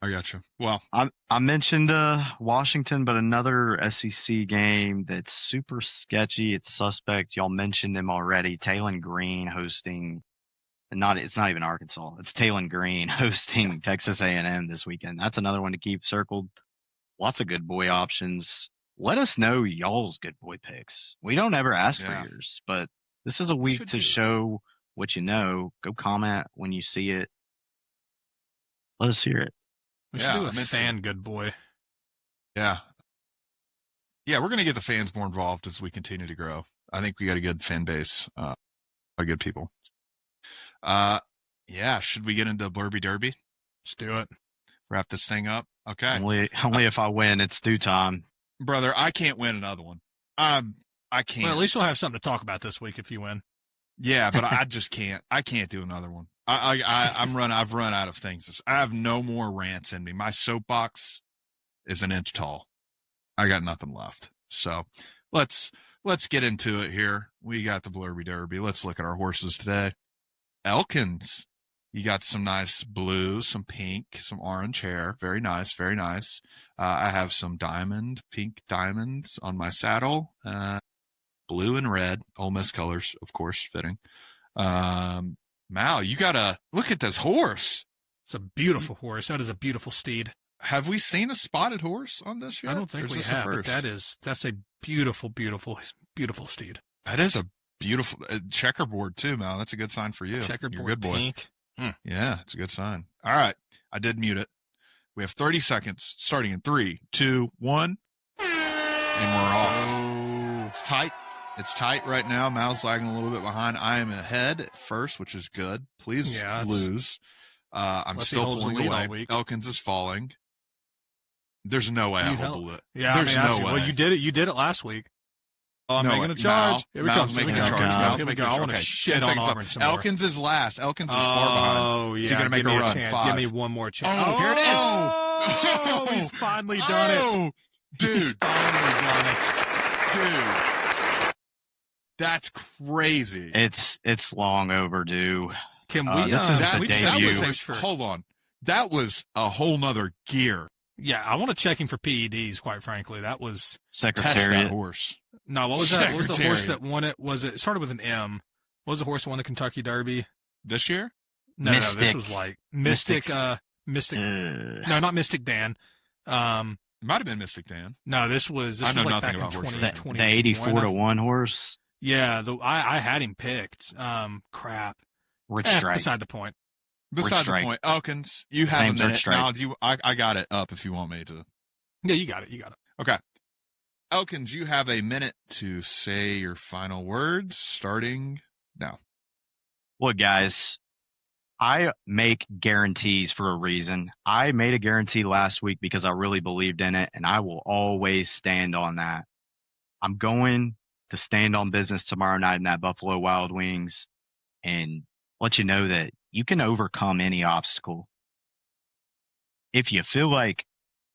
Speaker 1: I got you. Well,
Speaker 4: I mentioned Washington, but another SEC game that's super sketchy. It's suspect. Y'all mentioned him already. Taylon Green hosting. It's not even Arkansas. It's Taylon Green hosting Texas A&M this weekend. That's another one to keep circled. Lots of good boy options. Let us know y'all's good boy picks. We don't ever ask for yours, but this is a week to show what you know. Go comment when you see it. Let us hear it.
Speaker 3: We should do a fan good boy.
Speaker 1: Yeah. Yeah, we're going to get the fans more involved as we continue to grow. I think we got a good fan base, good people. Yeah, should we get into Blurby Derby?
Speaker 3: Let's do it.
Speaker 1: Wrap this thing up. Okay.
Speaker 4: Only if I win, it's due time.
Speaker 1: Brother, I can't win another one. I can't.
Speaker 3: Well, at least you'll have something to talk about this week if you win.
Speaker 1: Yeah, but I just can't. I can't do another one. I've run out of things. I have no more rants in me. My soapbox is an inch tall. I got nothing left. So let's get into it here. We got the Blurby Derby. Let's look at our horses today. Elkins, you got some nice blue, some pink, some orange hair. Very nice, very nice. I have some pink diamonds on my saddle. Blue and red, Ole Miss colors, of course, fitting. Mal, you gotta look at this horse.
Speaker 3: It's a beautiful horse. That is a beautiful steed.
Speaker 1: Have we seen a spotted horse on this yet?
Speaker 3: I don't think we have, but that's a beautiful, beautiful, beautiful steed.
Speaker 1: That is a beautiful checkerboard too, Mal. That's a good sign for you.
Speaker 3: Checkerboard,
Speaker 1: you're a good boy.
Speaker 3: pink.
Speaker 1: Yeah, it's a good sign. All right, I did mute it. We have 30 seconds, starting in 3, 2, 1, and we're off. It's tight. It's tight right now. Mal's lagging a little bit behind. I am ahead at first, which is good. Please lose. I'm still pulling away. Elkins is falling. There's no way I hold it.
Speaker 3: Yeah,
Speaker 1: there's no way.
Speaker 3: Well, you did it. You did it last week. Oh, I'm making a charge. Here we go.
Speaker 1: Mal's making a charge.
Speaker 3: Here we go. I want to shit on Auburn some more.
Speaker 1: Elkins is last. Elkins is far behind.
Speaker 3: Oh, yeah.
Speaker 1: So you're going to make a run.
Speaker 3: Chance. Give me one more chance.
Speaker 1: Oh, here it is.
Speaker 3: Oh, he's finally done it.
Speaker 1: Dude.
Speaker 3: He's finally done it.
Speaker 1: Dude. That's crazy.
Speaker 4: It's long overdue.
Speaker 3: Can we?
Speaker 4: This is the debut.
Speaker 1: Hold on. That was a whole nother gear.
Speaker 3: Yeah, I want to check him for PEDs. Quite frankly, that was
Speaker 4: Secretariat.
Speaker 1: Test that horse.
Speaker 3: No, what was that? What was the horse that won it? It started with an M? What was the horse that won the Kentucky Derby
Speaker 1: this year?
Speaker 3: No, this was like Mystic. Mystic. No, not Mystic Dan.
Speaker 1: It might have been Mystic Dan.
Speaker 3: No, this was like back in 2020.
Speaker 4: The 84-1 horse.
Speaker 3: Yeah, I had him picked. Crap.
Speaker 4: Rich Strike.
Speaker 3: Beside the point.
Speaker 1: Beside the point. Elkins, you have a minute. Now, I got it up if you want me to.
Speaker 3: Yeah, you got it. You got it.
Speaker 1: Okay. Elkins, you have a minute to say your final words starting now.
Speaker 4: Look, guys, I make guarantees for a reason. I made a guarantee last week because I really believed in it, and I will always stand on that. I'm going to stand on business tomorrow night in that Buffalo Wild Wings and let you know that you can overcome any obstacle. If you feel like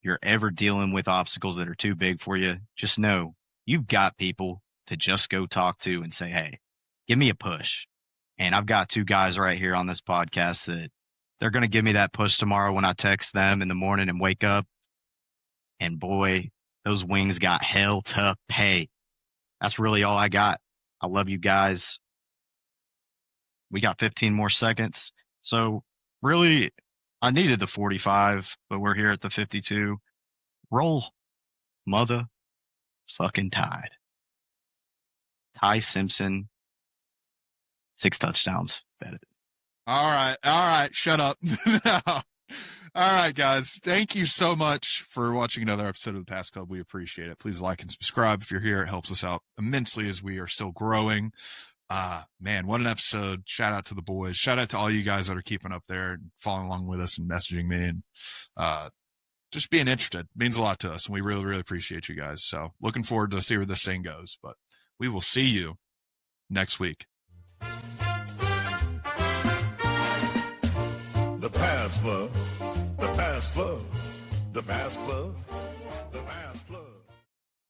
Speaker 4: you're ever dealing with obstacles that are too big for you, just know you've got people to just go talk to and say, hey, give me a push. And I've got two guys right here on this podcast that they're going to give me that push tomorrow when I text them in the morning and wake up. And boy, those wings got hell to pay. That's really all I got. I love you guys. We got 15 more seconds. So really, I needed the 45, but we're here at the 52. Roll mother fucking Tide. Ty Simpson, 6 touchdowns. Bet it.
Speaker 1: All right. Shut up. All right, guys. Thank you so much for watching another episode of the Pass Club. We appreciate it. Please like and subscribe if you're here. It helps us out immensely as we are still growing. Man, what an episode. Shout out to the boys. Shout out to all you guys that are keeping up there and following along with us and messaging me and just being interested. It means a lot to us, and we really, really appreciate you guys. So looking forward to see where this thing goes. But we will see you next week.
Speaker 2: The Pass Club, the Pass Club, the Pass Club, the Pass Club.